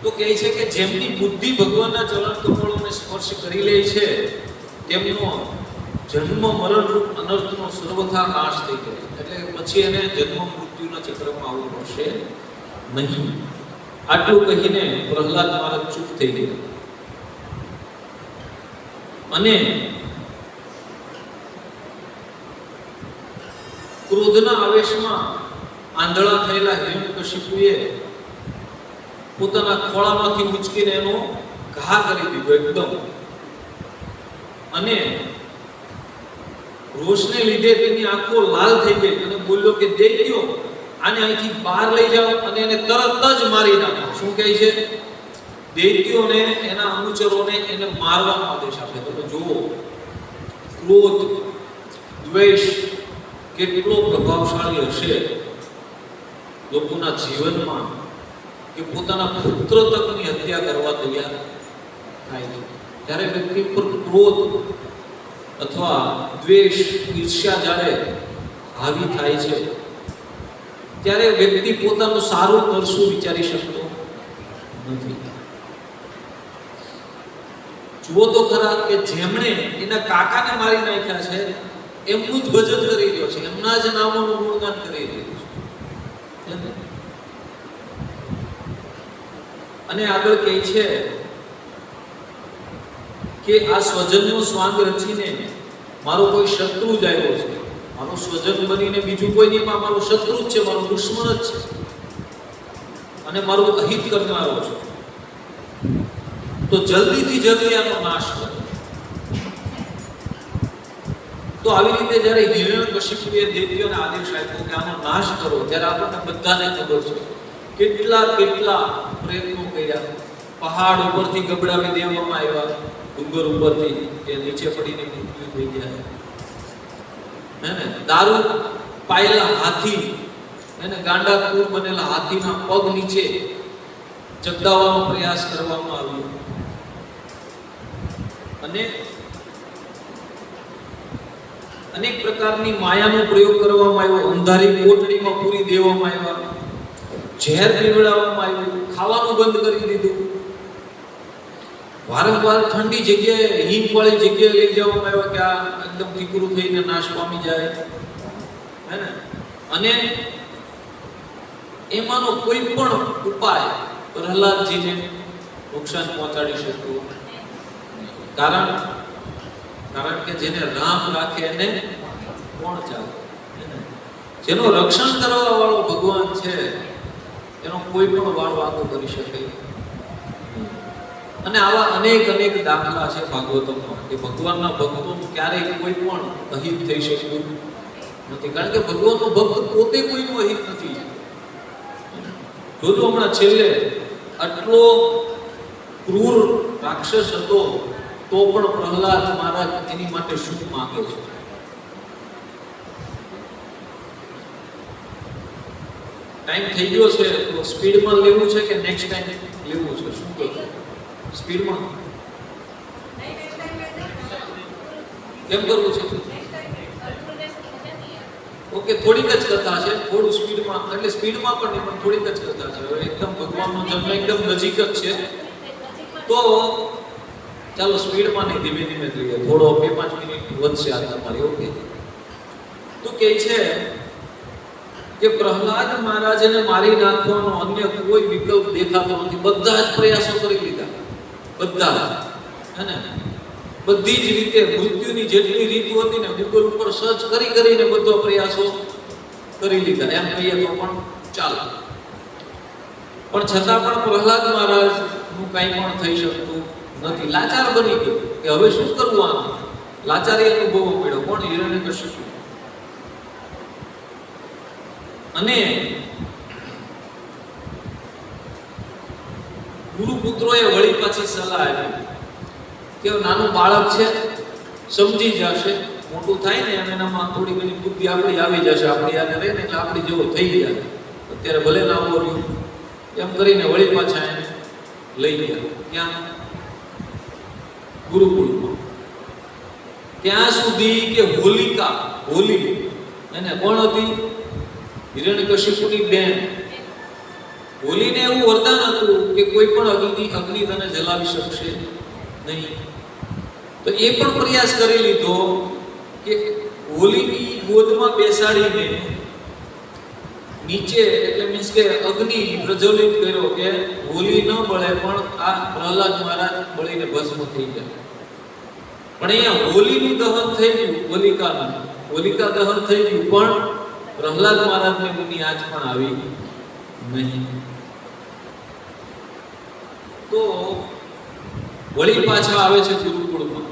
તો કહે છે કે જેમની બુદ્ધિ ભગવાનના ચરણ કમળોને સ્પર્શ કરી લે છે તેમનો જન્મ મરણ રૂપ અનર્થનો સર્વથા નાશ થઈ જાય. એટલે પછી એને જન્મ મૃત્યુના ચક્રમાં આવવું પડશે નહીં. આટલું કહીને પ્રહલાદ મહારાજ ચૂપ થઈ ગયા અને ક્રોધના આવેશમાં આંધળા થયેલા હિરણ્યકશિપુએ પોતાના ખોળામાંથી ઉંચકીને એનો ઘા કરી દીધો એકદમ. અને રોષને લીધે તેની આંખો લાલ થઈ ગઈ અને બોલ્યો કે દૈત્યો, આને અહીંથી બહાર લઈ જાઓ અને એને તરત જ મારી નાખો. શું કહે છે? દૈત્યોને, એના અનુચરોને એને મારવાનો આદેશ આપે. તમે જુઓ, ક્રોધ, દ્વેષ કેટલો પ્રભાવશાળી હશે લોકોના જીવનમાં કે પોતાના પુત્ર તકની હત્યા કરવા તૈયાર થાય છે. જ્યારે વ્યક્તિ પર ક્રોધ અથવા દ્વેષ, ઈર્ષ્યા જ્યારે હાવી થાય છે ત્યારે વ્યક્તિ પોતાનું સારું કરશું વિચારી શકતો નથી. જુઓ તો ખરા કે જેમણે એના કાકાને મારી નાખ્યા છે એમનું જ ભજન કરી રહ્યો છે, એમના જ નામોનું ગુણગાન કરી રહ્યો છે. અને આગળ કહે છે કે આ સ્વજનનો સ્વાંગ રચીને મારો કોઈ શત્રુ જ આવ્યો છે, મારો સ્વજન બનીને બીજું કોઈ નહીં, મારો શત્રુ જ છે, મારો દુશ્મન જ છે અને મારો અહિત કરનારો છે. તો જલ્દીથી જલ્દી આનો નાશ કરો. તો આવી રીતે જ્યારે હિરણ્યકશિપુએ દૈત્યોને આદેશ આપ્યો કે આનો નાશ કરો, ત્યારે આપણને બધાને ખબર છે કેટલા પ્રયત્નો કર્યા. પહાડ ઉપરથી ગબડાવી દેવામાં આવ્યા, ડુંગર ઉપરથી કે નીચે પડીને મૃત્યુ થઈ ગયા. હે દારૂ પાયેલા હાથી, એને ગાંડાકૂર બનેલા હાથીના પગ નીચે ચગદાવવાનો પ્રયાસ કરવામાં આવ્યો અને અનેક પ્રકારની માયાનો પ્રયોગ કરવામાં આવ્યો. અંધારી કોટડીમાં પૂરી દેવામાં આવ્યા, ઝેર પીવડાવવામાં આવ્યું, ખાવાનું બંધ કરી દીધું, વારંવાર ઠંડી જગ્યાએ, હિમવાળી જગ્યાએ લઈ જવામાં આવ્યો કે આ એકદમ ઠીકરું થઈને નાશ પામી જાય. હે ને? અને એમાંનો કોઈ પણ ઉપાય પ્રહલાદજીને નુકસાન પહોંચાડી શકતું. કારણ કે જેને રામ રાખે એને કોણ ચાલે? જેનું રક્ષણ કરવા વાળો ભગવાન છે એનો કોઈ પણ વાળો આગો કરી શકે. અને આવા અનેક દાખલા છે ભાગવતમાં કે ભગવાનના ભક્તોનું ક્યારેય કોઈ પણ અહિત થઈ શકતું નથી, કારણ કે ભગવાનનો ભક્ત પોતે કોઈનું અહિત નથી. જોજો હમણાં છેલ્લે આટલો ક્રૂર રાક્ષસ હતો તો પણ પ્રહલાદ મહારાજ એની માટે સુખ માંગે છે. ટાઈમ થઈ ગયો છે તો સ્પીડમાં લેવું છે કે નેક્સ્ટ ટાઈમ લેવું છે? શું કહો? સ્પીડમાં કેમ કરવું છે? ઓકે, થોડીક જ કથા છે, થોડું સ્પીડમાં, એટલે સ્પીડમાં પણ નહીં પણ થોડીક જ કથા છે. હવે એકદમ ભગવાનનો જન્મ એકદમ નજીક જ છે તો ચાલો સ્પીડમાં નહીં, ધીમે ધીમે જોઈએ, થોડો 2-5 મિનિટ વધશે આ તમારી. ઓકે, તો કે છે કે પ્રહલાદ મહારાજને મારી નાખવાનો અન્ય કોઈ વિકલ્પ દેખાતો નથી. બધા જ પ્રયાસો કરી લીધા, બધા હે ને, બધી જ રીતે મૃત્યુની જેટલી રીતો હતી ને ગૂગલ ઉપર સર્ચ કરીને બધો પ્રયાસો કરી લીધા, એમ કહીએ તો પણ ચાલે. પણ છતાં પણ પ્રહલાદ મહારાજ નું કંઈ પણ થઈ શકતું નથી. લાચાર બની ગયો કે હવે શું કરવું આનું. લાચારી અનુભવ મળ્યો. કોણ? હિરણ્યકશિપુ. અને ગુરુપુત્રોએ વળી પાછી સલાહ આપી કે નાનું બાળક છે, સમજી જશે, મોટું થાય ને અને એનામાં થોડી ઘણી બુદ્ધિ આપણી આવી જશે, આપણી યાદ રહે ને એટલે આપણી જેવો થઈ જાય. અત્યારે ભલે ના આવો રહ્યું એમ કરીને વળી પાછા એને લઈ ગયા. ક્યાં? ગુરુકુળમાં. ત્યાં સુધી કે હોલી એને કોણ હતી? હિરણ્યકશિપુની બેન. હોલીને એવું વરદાન હતું કે કોઈ પણ અગ્નિ તને જલાવી શકશે નહીં. તો એ પણ પ્રયાસ કરી લીધો કે હોલીની ગોદમાં બેસાડીને નીચે, એટલે મીન્સ કે અગ્નિ પ્રજ્વલિત કર્યો કે હોલી ન બળે પણ આ પ્રહલાદ મહારાજ બળીને ભસ્મ થઈ જાય. પણ અહીંયા હોલીનું દહન થઈ ગયું, હોલિકા દહન થઈ ગયું, પણ પ્રહલાદ મહારાજને એની આંચ પણ આવી નહીં. તો વળી પાછા આવે છે ગુરુકુળમાં.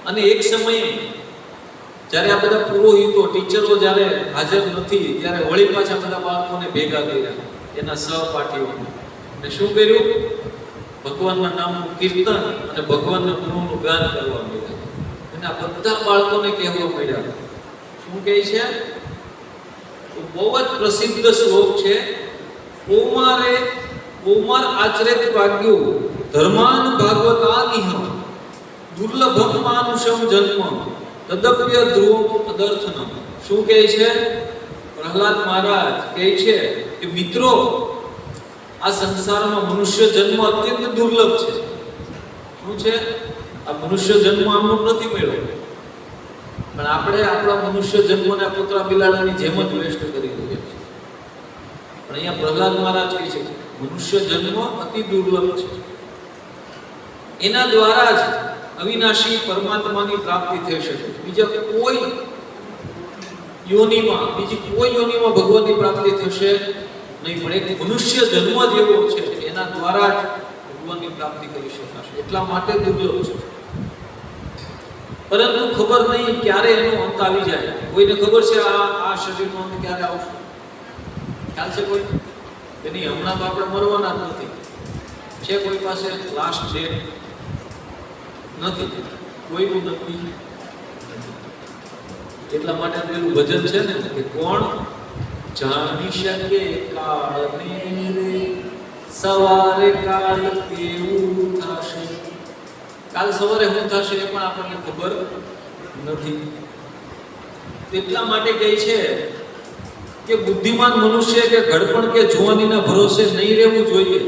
અને એક સમયે જ્યારે આ બધા પુરોહિતો, ટીચરો જ્યારે હાજર નથી ત્યારે વળી પાછા બધા બાળકોને ભેગા કર્યા, એના સહપાઠીઓને. અને શું કર્યું? ભગવાનના નામનું કીર્તન અને ભગવાનના ગુણોનું ગાન કરવા માંડ્યા. અને આ બધા બાળકોને કહેવા માંડ્યા. શું કહે છે? તો બહુ જ પ્રસિદ્ધ શ્લોક છે. કૌમાર આચરેત ભાગ્યો ધર્માન ભાગવતાનિહ દુર્લભમ માનુષમ જન્મ તદપ્ય ધ્રુવમ પદર્થનમ. શું કહે છે? પ્રહલાદ મહારાજ કહે છે કે મિત્રો, આ સંસારમાં મનુષ્ય જન્મ અત્યંત દુર્લભ છે. શું છે? આ મનુષ્ય જન્મ આમનો નથી મળ્યો, પણ આપણે આપણા મનુષ્ય જન્મને પુત્રા બિલાડાની જેમ જ વેસ્ટ કરી દઈએ છીએ. પણ અહીંયા પ્રહલાદ મહારાજ કહે છે મનુષ્ય જન્મ અતિ દુર્લભ છે. એના દ્વારા જ અવિનાશી પરમાત્માની પ્રાપ્તિ થઈ શકે. બીજી કોઈ યોનિમાં ભગવાનની પ્રાપ્તિ થશે નહીં. પણ એક મનુષ્ય જન્મ જેવો છે એના દ્વારા જ ભગવાનની પ્રાપ્તિ કરી શકાશે. એટલા માટે દુર્લભ છે. પરંતુ ખબર નહીં ક્યારે એનો અંત આવી જાય. કોઈને ખબર છે આ શરીરનો અંત ક્યારે આવશે? ખ્યાલ છે કોઈ? કે નહીં, હમણાં તો આપણે મરવાના જ નથી. છે કોઈ પાસે લાસ્ટ ડેટ? નથી, કોઈનું નથી. એટલા માટે પેલું ભજન છે ને કે કોણ જાણી શકે કાળને રે, સવારે કાળ કેવું થશે. કાલ સવારે શું થશે એ પણ આપણને ખબર નથી. એટલા માટે કહે છે કે બુદ્ધિમાન મનુષ્ય કે ઘડપણ કે જુવાનીના ભરોસે નહીં રહેવું જોઈએ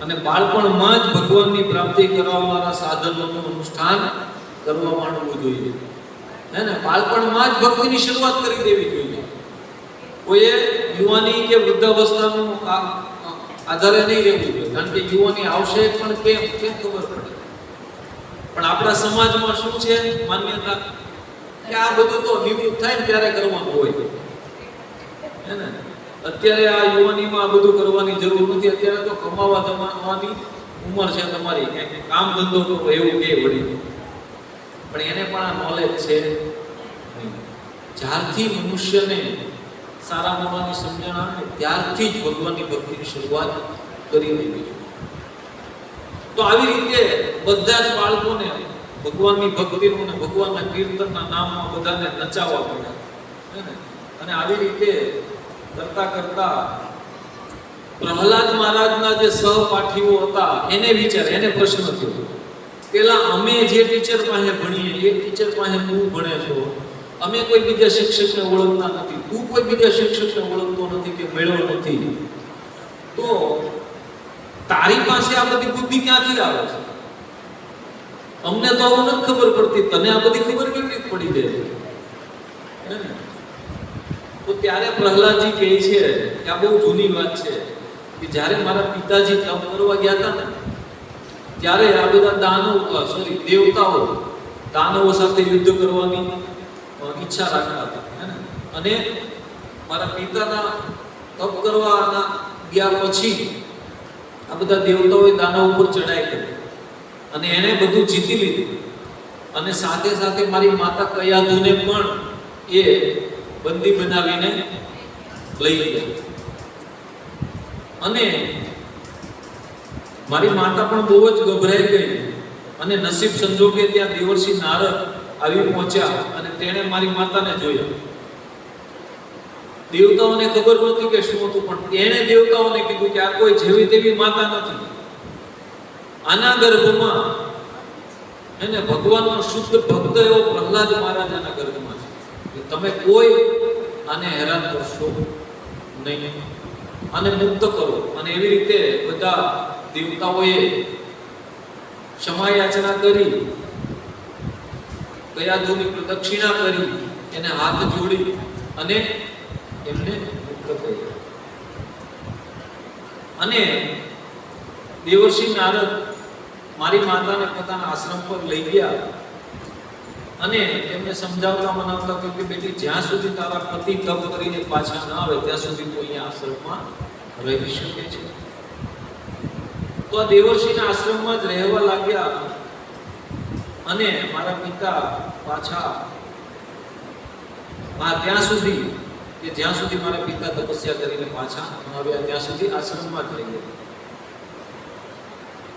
અને બાળપણમાં જ ભગવાનની પ્રાપ્તિ કરાવનારા સાધનોનું અનુષ્ઠાન કરવા માંડવું જોઈએ. હે ને? બાળપણમાં જ ભક્તિની શરૂઆત કરી દેવી જોઈએ. કોઈએ યુવાની કે વૃદ્ધાવસ્થાનું આધારે નહીં રહેવું જોઈએ, કારણ કે યુવાની આવશે પણ કેમ ખબર પડે. પણ આપણા સમાજમાં શું છે માન્યતા કે આ બધું તો નિવૃત્ત થાય ને ત્યારે કરવાનું હોય, હે ને? અત્યારે આ યુવાનીમાં આ બધું કરવાની જરૂર નથી. અત્યારે તો કમાવા ધમાવાની ઉંમર છે તમારી, કે કામ ધંધો કરો એવું કે વળી, પણ એને પણ આ નોલેજ છે નહીં. જ્યારથી મનુષ્યને સારા મોડાની સમજણ આવે ત્યારથી જ ભગવાનની ભક્તિની શરૂઆત કરી દેવી જોઈએ. તો આવી રીતે બધા જ બાળકોને ભગવાનની ભક્તિનું અને ભગવાનના કીર્તનના નામમાં બધાને નચાવવા પડ્યા, હે ને? અને આવી રીતે કરતા કરતા પ્રહલાદ મહારાજના જે સહપાઠીઓ હતા એને પ્રશ્ન થયો, પેલા અમે જે ટીચર પાસે ભણીએ એ ટીચર પાસે તું ભણે છો, અમે કોઈ બીજા શિક્ષકને ઓળખતા નથી, તું કોઈ બીજા શિક્ષકને ઓળખતો નથી કે મેળવો નથી, તો તારી પાસે આ બધી બુદ્ધિ ક્યાંથી આવે છે? અમને તો આવું નથી ખબર પડતી, તને આ બધી ખબર કેવી રીતે પડી જાય? તો ત્યારે પ્રહલાદજી કહે છે કે આ બહુ જૂની વાત છે કે જ્યારે મારા પિતાજી તપ કરવા ગયા હતા ને ત્યારે આ બધા દાનવો સાથે યુદ્ધ કરવાની ઈચ્છા રાખતા હતા, અને મારા પિતાના તપ કરવાના ગયા પછી આ બધા દેવતાઓએ દાનવ ઉપર ચડાઈ કરી અને એને બધું જીતી લીધું, અને સાથે સાથે મારી માતા કયાધુને પણ એ બંદી બનાવીને લઈ ગયા. અને મારી માતા પણ બહુ જ ગભરાઈ ગઈ, અને નસીબ સંજોગે ત્યાં દેવર્ષિ નારદ આવી પહોંચ્યા અને તેણે મારી માતાને જોયા. દેવતાઓને ખબર નહોતી કે શું હતું, પણ તેણે દેવતાઓને કીધું કે આ કોઈ જેવી તેવી માતા નથી, આના ગર્ભમાં એને ભગવાનનો શુદ્ધ ભક્ત એવો પ્રહલાદ મહારાજાના ગર્ભમાં છે, તમે કોઈ આને હેરાન કરશો નહીં, આને મુક્ત કરો. અને એવી રીતે બધા દેવતાઓએ ક્ષમા યાચના કરી, કયાધુની પ્રદક્ષિણા કરી, એને હાથ જોડી અને એમને મુક્ત કર્યા. અને દેવર્ષિ નારદ મારી માતાને પોતાના આશ્રમ પર લઈ ગયા અને એમને સમજાવતા મનાવતા કે બેટી, જ્યાં સુધી તારા પતિ તપ કરીને પાછા ન આવે ત્યાં સુધી તું અહીંયા આશ્રમમાં રહી શકે છે. તો આ દેવર્ષિના આશ્રમમાં જ રહેવા લાગ્યા, અને મારા પિતા પાછા ત્યાં સુધી કે જ્યાં સુધી મારા પિતા તપસ્યા કરીને પાછા ન આવ્યા ત્યાં સુધી આશ્રમમાં જ રહી ગયા.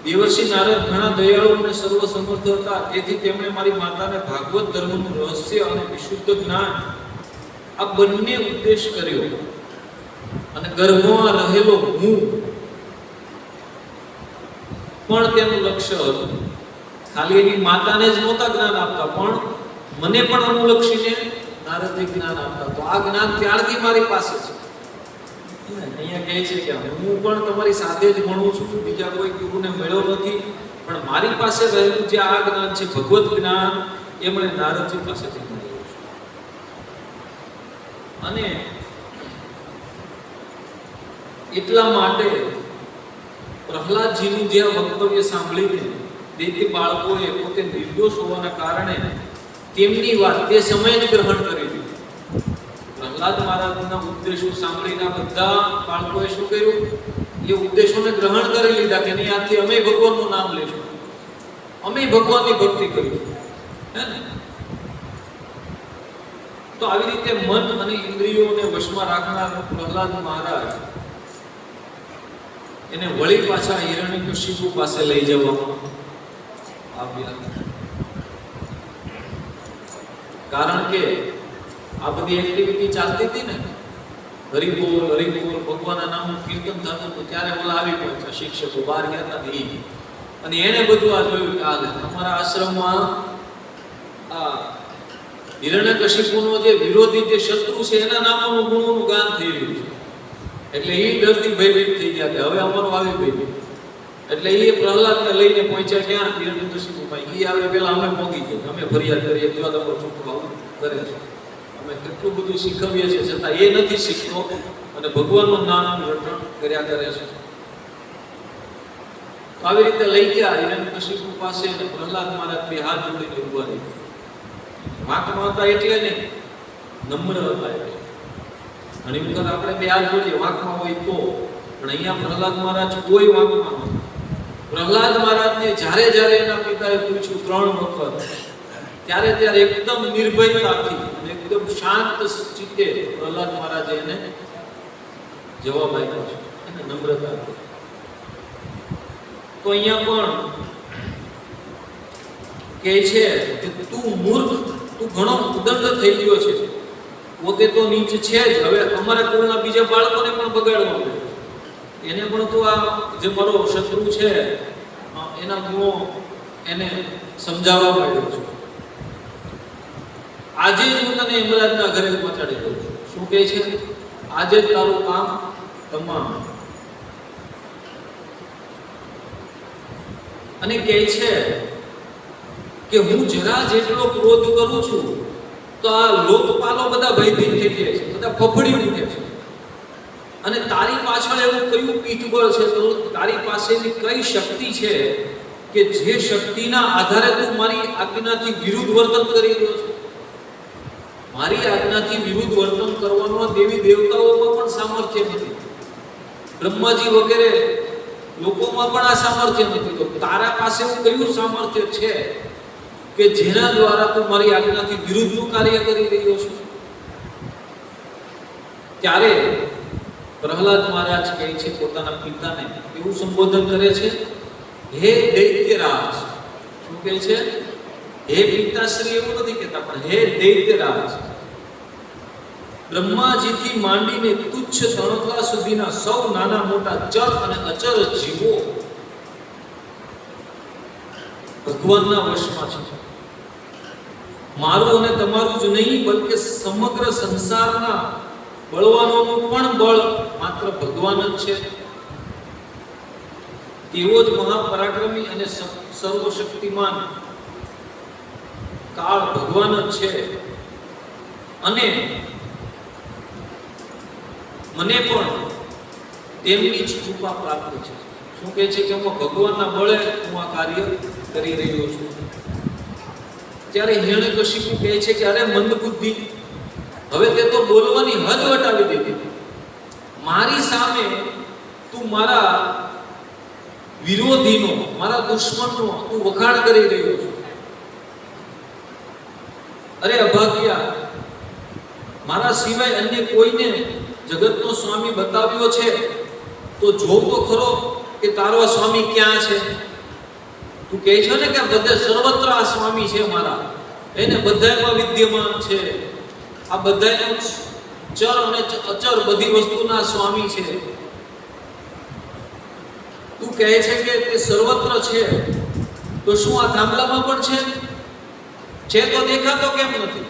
દેવર્ષિ નારદ ઘણા દયાળુ અને સર્વસમર્થ હતા, તેથી તેમણે મારી માતાને ભાગવત ધર્મનું રહસ્ય અને વિશુદ્ધ જ્ઞાન આ બંને ઉપદેશ કર્યો. અને ગર્ભમાં રહેલો હું પણ તેનું લક્ષ્ય હતું. ખાલી એની માતાને જ નહોતા જ્ઞાન આપતા, પણ મને પણ અનુલક્ષીને નારદજી જ્ઞાન આપતા. તો આ જ્ઞાન ત્યારથી મારી પાસે છે. અહીંયા કહે છે કે હું પણ તમારી સાથે જ ભણું છું, બીજા કોઈ ગુરુને મળ્યો નથી, પણ મારી પાસે રહેલું જે આ જ્ઞાન છે ભગવત જ્ઞાન એ મને નારદજી પાસેથી મળ્યું છે. અને એટલા માટે પ્રહલાદજીનું જે વક્તવ્ય સાંભળીને દૈત્ય બાળકોએ પોતે નિર્દોષ હોવાના કારણે તેમની વાત તે સમયે જ ગ્રહણ કરી લીધી. પ્રહલાદ મહારાજના ઉપદેશો સાંભળીને બધા બાળકોએ શું કર્યું? એ ઉપદેશોને ગ્રહણ કરી લીધા કે નહીં, આજથી અમે ભગવાનનું નામ લઈશું, અમે ભગવાનની ભક્તિ કરીશું, હે ને? તો આવી રીતે મન અને ઇન્દ્રિયોને વશમાં રાખનાર પ્રહલાદ મહારાજ એને વળી પાછા હિરણ્યકશિપુ પાસે લઈ જવામાં આવ્યા. કારણ કે આ બધી એક્ટિવિટી ચાલતી હતી ને, હરિબોલ ભગવાનના નામનું કીર્તન થતું હતું, ત્યારે ઓલા આવી પહોંચ્યા શિક્ષકો, બહાર ગયા હતા એ, અને એને બધું આ જોયું કે અમારા આશ્રમમાં આ હિરણ્યકશિપુનો જે વિરોધી જે શત્રુ છે એના નામનું ગુણોનું ગાન થઈ રહ્યું છે. એટલે એ ડરથી ભયભીત થઈ ગયા કે હવે અમારો આવી ગયો. એટલે એ પ્રહલાદને લઈને પહોંચ્યા ક્યાં? હિરણ્યકશિપુમાં. એ આવે પેલા અમે પોગી ગયા, અમે ફરિયાદ કરીએ, જો તમારો છોકરો આવું કરે છે, અમે કેટલું બધું શીખવીએ છીએ છતાં એ નથી શીખતો અને ભગવાનનું નામ રટણ કર્યા કરે છે. તો આવી રીતે લઈ ગયા હિરણ્યકશિપુ પાસે અને પ્રહલાદ મહારાજ બે હાથ જોડીને ઊભા રહી. વાંકમાં હતા એટલે નહીં, નમ્ર હતા એટલે. ઘણી વખત આપણે બે હાથ જોડીએ વાંકમાં હોય તો, પણ અહીંયા પ્રહલાદ મહારાજ કોઈ વાંકમાં નહોતા. પ્રહલાદ મહારાજને જ્યારે જ્યારે એના પિતાએ પૂછ્યું 3 વખત, ત્યારે એકદમ નિર્ભયતાથી અને એકદમ શાંત ચિત્તે પ્રહલાદ મહારાજે એને જવાબ આપ્યો છે અને નમ્રતાથી. તો અહીંયા પણ કહે છે કે તું મૂર્ખ, તું ઘણો ઉદંડ થઈ ગયો છે, પોતે તો નીચ છે જ, હવે અમારા કુળના બીજા બાળકોને પણ બગાડવા માંડ્યો, એને પણ તું આ જે મારો શત્રુ છે એના ગુણો એને સમજાવવા માંડ્યો છું. આજે જ હું તને યમરાજના ઘરે પહોંચાડી દઉં છું. શું કહે છે? આજે જ તારું કામ તમામ. અને કહે છે કે હું જરા જેટલો ક્રોધ કરું છું તો આ લોકપાલો બધા ભયભીત થઈ જાય છે, બધા ફફડી ઉઠે છે. અને તારી પાછળ એવું કયું પીઠબળ છે, તો તારી પાસેની કઈ શક્તિ છે કે જે શક્તિના આધારે તું મારી આજ્ઞાથી વિરુદ્ધ વર્તન કરી રહ્યો છે? મારી આજ્ઞાથી વિરુદ્ધ વર્તન કરવાનો દેવી દેવતાઓમાં પણ સામર્થ્ય નથી, બ્રહ્માજી વગેરે લોકોમાં પણ આ સામર્થ્ય નથી. તો તારા પાસે એવું કયું સામર્થ્ય છે કે જેના દ્વારા તું મારી આજ્ઞાથી વિરુદ્ધનું કાર્ય કરી રહ્યો છે? ત્યારે પ્રહલાદ મહારાજ કહે છે પોતાના પિતાને, એવું સંબોધન કરે છે, હે દૈત્યરાજ. શું કહે છે? હે પિતાશ્રી એવું નથી કહેતા, પણ હે દૈત્યરાજ. બ્રહ્માજીથી માંડીને તુચ્છ તણખલા સુધીના સૌ નાના મોટા ચર અને અચર જીવો ભગવાનના વશમાં છે. મારું અને તમારું જ નહીં, બલકે સમગ્ર સંસારના બળવાનોનું પણ બળ માત્ર ભગવાન જ છે. તેવો જ મહાપરાક્રમી અને સર્વશક્તિમાન કાળ ભગવાન જ છે. અને મને પણ તેમની જ કૃપા પ્રાપ્ત છે. શું કહે છે કે હું ભગવાનના બળે હું આ કાર્ય કરી રહ્યો છું. ત્યારે હિરણ્યકશિપુ કહે છે કે અરે મંદબુદ્ધિ, હવે તે તો બોલવાની હદ વટાવી દીધી. મારી સામે તું મારા વિરોધીનો, મારા દુશ્મનનો તું વખાણ કરી રહ્યો છું. અરે અભાગ્યા, મારા સિવાય અન્ય કોઈને જગતનો સ્વામી બતાવ્યો છે તો જોવ તો ખરો કે તારો સ્વામી ક્યાં છે. તું કહે છે ને કે બધે સર્વત્ર આ સ્વામી છે મારા, એને બધામાં વિદ્યમાન છે, આ બધાનો ચર અને અચર બધી વસ્તુના સ્વામી છે. તું કહે છે કે તે સર્વત્ર છે, તો શું આ થાંભલામાં પણ છે તો દેખાતો કેમ નથી?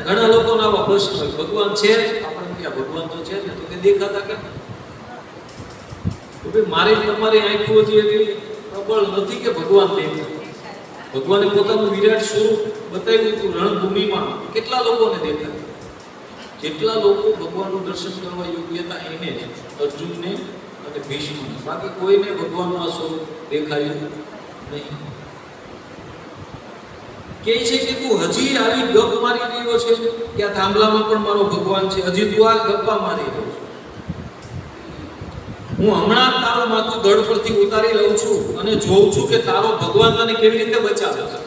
ઘણા લોકોના આવા પ્રશ્ન હોય, ભગવાન છે, આપણે ત્યાં ભગવાન તો છે ને, તો તે દેખાતા કેમ? તો મારી તમારી આંખો જે એટલી પ્રબળ નથી કે ભગવાન દેખાય. ભગવાને પોતાનું વિરાટ સ્વરૂપ બતાવ્યું હતું રણભૂમિમાં, કેટલા લોકોને દેખાય? જેટલા લોકો ભગવાનનું દર્શન કરવા યોગ્ય હતા એને જ, અર્જુનને અને ભીષ્મને, બાકી કોઈને ભગવાનનું આ સ્વરૂપ દેખાયું નહીં. કહે છે કે તું હજી આવી ગપ મારી રહ્યો છે કે આ થાંભલામાં પણ મારો ભગવાન છે, હજી તું આ ગપ્પા મારી રહ્યો છે. હું હમણાં તારું માથું ધડ પરથી ઉતારી લઉં છું અને જોઉં છું કે તારો ભગવાન તને કેવી રીતે બચાવે છે.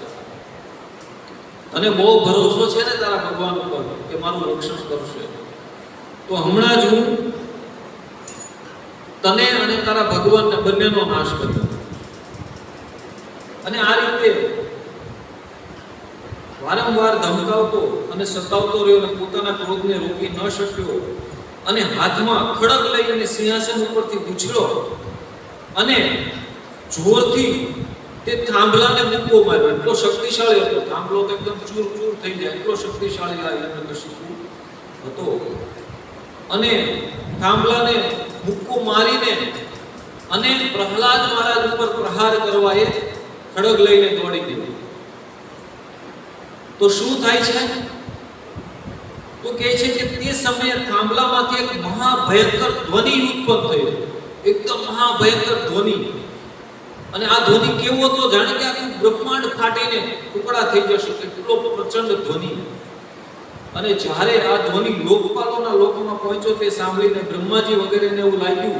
અને બહુ ભરોસો છે ને તારા ભગવાન ઉપર કે મારું રક્ષણ કરશે, તો હમણાં જ હું તને અને તારા ભગવાનને બંનેનો નાશ કર્યો. અને આ રીતે વારંવાર ધમકાવતો અને સતાવતો રહ્યો અને પોતાના ક્રોધને રોકી ન શક્યો અને હાથમાં ખડગ લઈ અને સિંહાસન ઉપરથી ઉછળ્યો અને જોરથી તે થાંભલાને મૂકો માર્યો. એટલો શક્તિશાળી હતો થાંભલો, તો એકદમ ચૂર ચૂર થઈ જાય એટલો શક્તિશાળી આ હિરણ્યકશિપુ હતો. અને થાંભલાને મુક્કો મારીને અને પ્રહલાદ મહારાજ ઉપર પ્રહાર કરવા એ ખડગ લઈને દોડી દીધી. તો શું થાય છે? તો કહે છે કે તે સમયે થાંભલામાંથી એક મહાભયંકર ધ્વનિ ઉત્પન્ન થયો, એકદમ મહાભયંકર ધ્વનિ. અને આ ધ્વનિ કેવો હતો જાણે કે આખું બ્રહ્માંડ ફાટીને ટુકડા થઈ જશે, કેટલો પ્રચંડ ધ્વનિ. અને જ્યારે આ ધ્વનિ લોકપાલોના લોકોમાં પહોંચ્યો તે સાંભળીને બ્રહ્માજી વગેરેને એવું લાગ્યું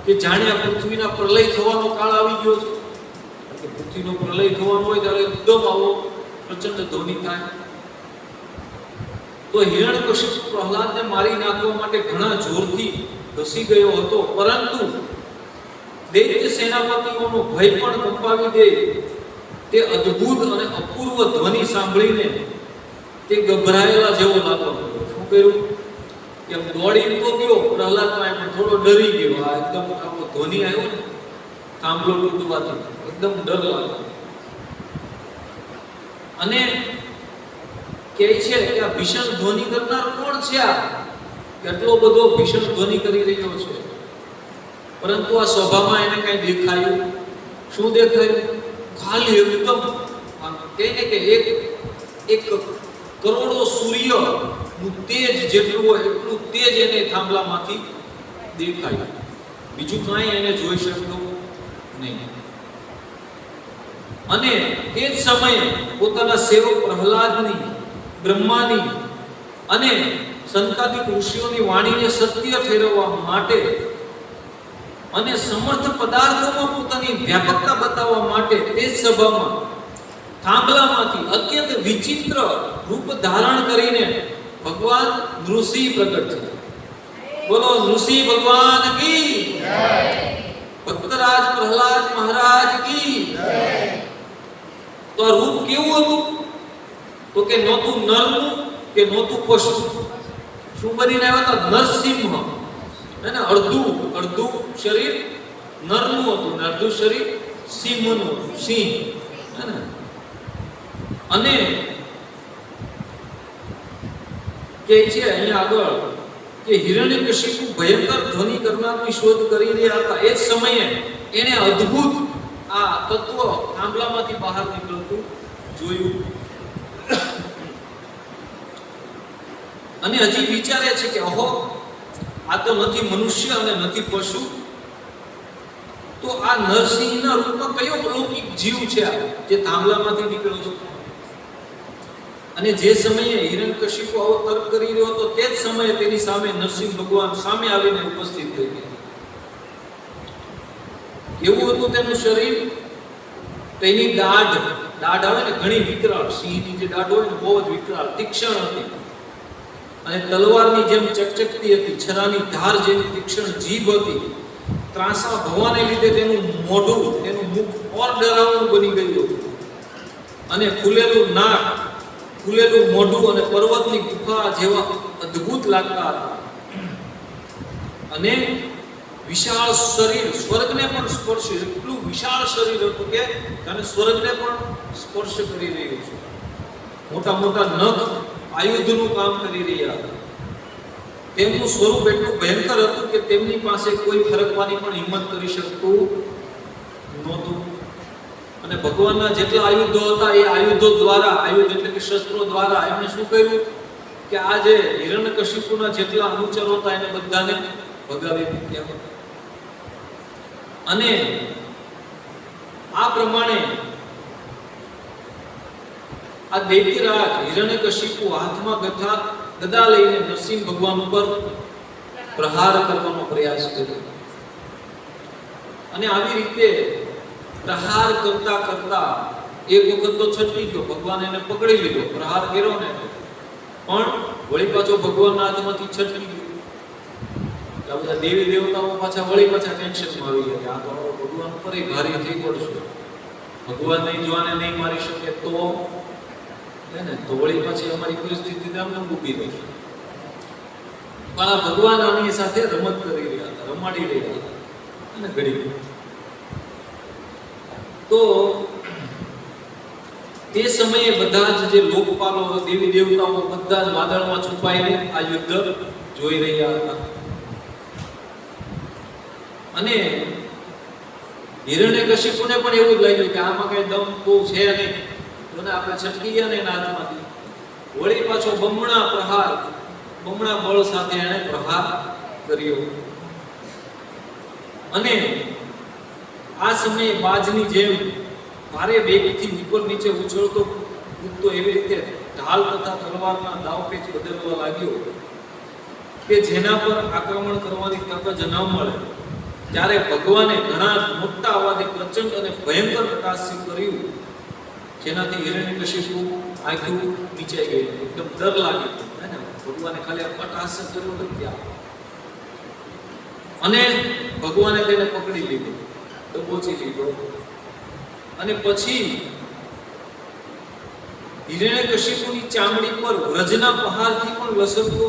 કે જાણે આ પૃથ્વીના પ્રલય થવાનો કાળ આવી ગયો છે. કે પૃથ્વીનો પ્રલય થવાનો હોય ત્યારે એકદમ આવો પ્રચંડ ધ્વનિ થાય. તો હિરણ્યકશિપુ પ્રહલાદને મારી નાખવા માટે ઘણા જોરથી ઘસી ગયો હતો, પરંતુ દૈત્ય સેનાપતિઓનો ભય પણ કંપાવી દે તે અદ્ભુત અને અપૂર્વ ધ્વનિ સાંભળીને તે ગભરાયેલા જેવો લાગતો. શું કર્યું કે દોડી તો ગયો પ્રહલાદ પાસે, પણ થોડો ડરી ગયો. આ એકદમ આવો ધ્વનિ આવ્યો ને થાંભલો તૂટવાથી એકદમ ડર લાગ્યો. અને કહે છે કે આ ભીષણ ધ્વનિ કરનાર કોણ છે? આ કેટલો બધો ભીષણ ધ્વનિ કરી રહ્યો છે. પરંતુ આ સભામાં એને કઈ દેખાયું? શું દેખાયું? ખાલી એકદમ કહે ને કે એક કરોડો સૂર્ય નું તેજ જેટલું હોય એટલું તેજ એને થાંભલામાંથી દેખાયું. બીજું કાંઈ એને જોઈ શકતો નહીં. અને તે જ સમયે પોતાના સેવક પ્રહલાદની, બ્રહ્માની અને સંતાદિક ઋષિઓની વાણીને સત્ય ઠેરવવા માટે અને સમર્થ પદાર્થોમાં પોતાની વ્યાપકતા બતાવવા માટે તે સભામાં થાંભલામાંથી અત્યંત વિચિત્ર રૂપ ધારણ કરીને ભગવાન નૃસિંહ પ્રગટ થયા. બોલો નૃસિંહ ભગવાન કી જય. ભક્તરાજ પ્રહલાદ મહારાજ કી જય. તો આ રૂપ કેવું હતું? તો કે નહોતું નરનું કે નહોતું પશુ. શું બનીને આવ્યા હતા? નરસિંહ. અને અડધું શરીર નરનું હતું ને અડધું શરીર સિંહનું હતું. સિંહ. અને કે છે અહીંયા આગળ કે હિરણ્યકશિપુ ભયંકર ધ્વનિ કરનારની શોધ કરી રહ્યા હતા. એ જ સમયે એને અદ્ભુત આ તત્વ થાંભલામાંથી બહાર નીકળતું જોયું. અને હજી વિચારે છે કે ઓહો, આ તો નથી મનુષ્ય અને નથી પશુ, તો આ નરસિંહના રૂપમાં કયો અલૌકિક જીવ છે જે થાંભલામાંથી નીકળ્યો છે? અને જે સમયે હિરણ્યકશિપુ આવો તર્ક કરી રહ્યો હતો તે જ સમયે તેની સામે નરસિંહ ભગવાન સામે આવીને ઉપસ્થિત થઈ ગયા. કેવું હતું તેનું શરીર? તેની દાઢ આવે ને ઘણી વિકરાળ, સિંહની જે દાઢ હોય ને બહુ જ વિકરાળ, તીક્ષ્ણ હતી અને તલવારની જેમ ચકચકતી હતી. છરાની ધાર જેવી તીક્ષ્ણ જીભ હતી. ત્રાસા ભવાને લીધે તેનું મોઢું, તેનું મુખ ઓર ડરાવનું બની ગયું હતું. અને ખુલેલું નાક, ખુલેલું મોઢું અને પર્વતની ગુફા જેવા અદ્ભુત લાગતા હતા. અને વિશાળ શરીર, સ્વર્ગને પણ સ્પર્શે એટલું વિશાળ શરીર હતું કે જાણે સ્વર્ગને પણ સ્પર્શ કરી રહ્યું છે. મોટા મોટા નખ આયુધનું કામ કરી રહ્યા હતા. તેમનું સ્વરૂપ એટલું ભયંકર હતું કે તેમની પાસે કોઈ ફરકવાની પણ હિંમત કરી શકતું નહોતું. અને ભગવાનના જેટલા આયુધો હતા એ આયુધો દ્વારા, આયુધ એટલે કે શસ્ત્રો દ્વારા એમણે શું કર્યું કે આ જે હિરણ્યકશિપુના જેટલા અનુચરો હતા એને બધાને ભગાવી મૂક્યા. અને આ પ્રમાણે આ દૈત્યરાજ હિરણ્યકશિપુ હાથમાં ગદા લઈને નરસિંહ ભગવાન ઉપર પ્રહાર કરવાનો પ્રયાસ કર્યો. અને આવી રીતે પ્રહાર કરતા કરતા એક વખત તો છટકી ગયો, ભગવાન એને પકડી લીધો. પ્રહાર કર્યો ને પણ વળી પાછો ભગવાનના હાથમાંથી છટકી ગયો. આ બધા દેવી દેવતાઓ વળી પાછા ટેન્શનમાં આવી ગયા. આ તો ભગવાન ઉપર ભારી થઈ પડશે, ભગવાન નહીં જોવાને નહીં મારી શકે તો વળી પાછી અમારી પરિસ્થિતિ અમને ઊભી થશે. પણ આ ભગવાન આની સાથે રમત કરી રહ્યા હતા, રમાડી રહ્યા હતા. અને ઘડી તો તે સમયે બધા જ જે લોકપાલો, દેવી દેવતાઓ બધા જ વાદળમાં છુપાઈને આ યુદ્ધ જોઈ રહ્યા હતા. અને હિરણ્યકશિપુને પણ એવું જ લાગ્યું કે આમાં કઈ દમ બહુ છે નહીં, અને આપણે છટકી ગયા ને એના હાથમાંથી. વળી પાછો બમણા બળ સાથે એને પ્રહાર કર્યો. અને આ સમયે બાજની જેમ ભારે વેગથી ઉપર નીચે ઉછળતો કૂદતો એવી રીતે ઢાલ તથા તલવારના દાવપેચ બદલવા લાગ્યો કે જેના પર આક્રમણ કરવાની તક જ ન મળે. ત્યારે ભગવાને ઘણા મોટા અવાજે પ્રચંડ અને ભયંકર પ્રકાશિત કર્યું, જેનાથી હિરણ્યકશિપુ આંખું નીચાઈ ગઈ, એકદમ ડર લાગ્યો. ભગવાને ખાલી અટ્ટહાસ્ય કર્યું તો ક્યાં, અને ભગવાને તેને પકડી લીધો, દબોચી લીધો. અને પછી હિરણ્યકશિપુની ચામડી પર વ્રજના પહાડથી પણ લસરતો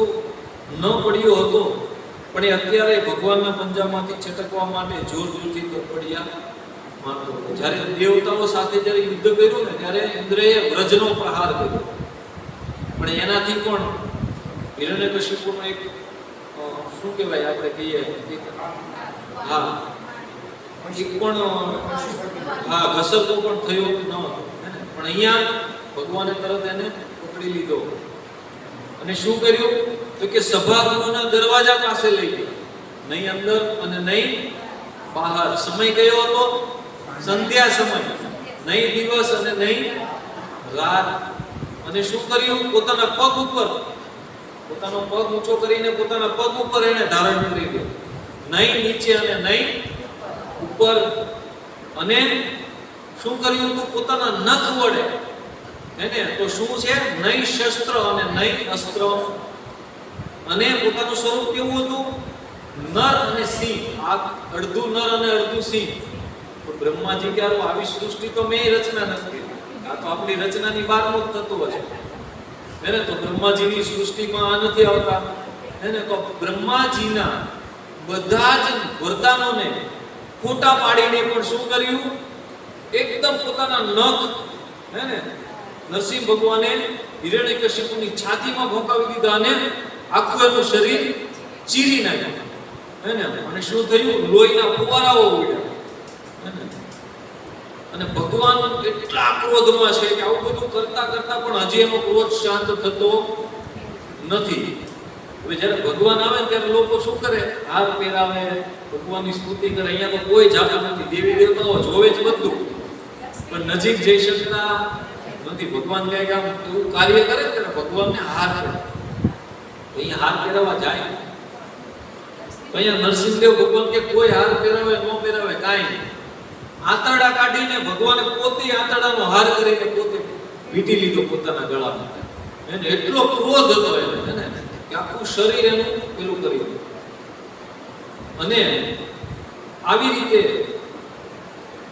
ન પડ્યો હતો, પણ એ અત્યારે ભગવાનના પંજામાંથી છટકવા માટે જોર જોરથી તડપડિયા મારતો હતો. જ્યારે દેવતાઓ સાથે જ્યારે યુદ્ધ કર્યું ને ત્યારે ઇન્દ્રએ વ્રજનો પ્રહાર કર્યો, પણ એનાથી પણ હિરણ્યકશિપુનો એક શું કહેવાય આપણે કહીએ હા એક પણ હા ઘસરતો પણ થયો ન હતો. પણ અહીંયા ભગવાને તરત એને પકડી લીધો અને શું કર્યું તો કે સભાગૃહના દરવાજા પાસે લઈ ગયો, નહીં અંદર અને નહીં બહાર. સમય કયો હતો? સંધ્યા સમય, નહીં દિવસ અને નહીં રાત. અને શું કર્યું? પોતાનો પગ ઊંચો કરીને પોતાના પગ ઉપર એને ધારણ કરી લીધો, નહીં નીચે અને નહીં ઉપર. અને શું કર્યું? તો પોતાના નખ વડે એને તો શું છે? નહીં શસ્ત્ર અને નહીં અસ્ત્ર. અને પોતાનું સ્વરૂપ કેવું હતું? નર અને સિંહ. આ અડધું નર અને અડધું સિંહ. તો બ્રહ્માજી ક્યારે આવી સૃષ્ટિ તો મેં રચના નથી, આ તો આપણી રચનાની બહારનું જ તત્વ છે. એને તો બ્રહ્માજીની સૃષ્ટિમાં આ નથી આવતા. એને તો બ્રહ્માજીના બધા જ વરદાનોને ખોટા પાડીને પણ શું કર્યું? એકદમ પોતાના નખ હે નરસિંહ ભગવાને હિરણ્યકશિપુની છાતીમાં ભોંકાવી દીધા અને આખું એનું શરીર ચીરી નાખ્યું. અને શું થયું? લોહીના ફુવારાઓ ઉડ્યા. અને ભગવાન એટલા ક્રોધમાં છે કે આવું બધું કરતા કરતા પણ હજી એનો ક્રોધ શાંત થતો નથી. હવે જ્યારે ભગવાન આવે ને ત્યારે લોકો શું કરે? હાર પહેરાવે, ભગવાનની સ્તુતિ કરે. અહીંયા તો કોઈ જાતું નથી, દેવી દેવતાઓ જોવે જ બધું, પણ નજીક જઈ શકતા નથી. ભગવાન કઈ કામ એવું કાર્ય કરે ત્યારે ભગવાનને હાર કરે. અહીંયા હાર પહેરાવા જાય, અહીંયા નરસિંહદેવ ભગવાન કે કોઈ હાર પહેરાવે ન પહેરાવે કાંઈ નહીં. આંતરડા કાઢીને ભગવાને પોતે આંતરડાનો હાર કરીને પોતે વીંટી લીધો પોતાના ગળામાં. એને એટલો ક્રોધ હતો એને કે આખું શરીર એનું પેલું કરી દીધું. અને આવી રીતે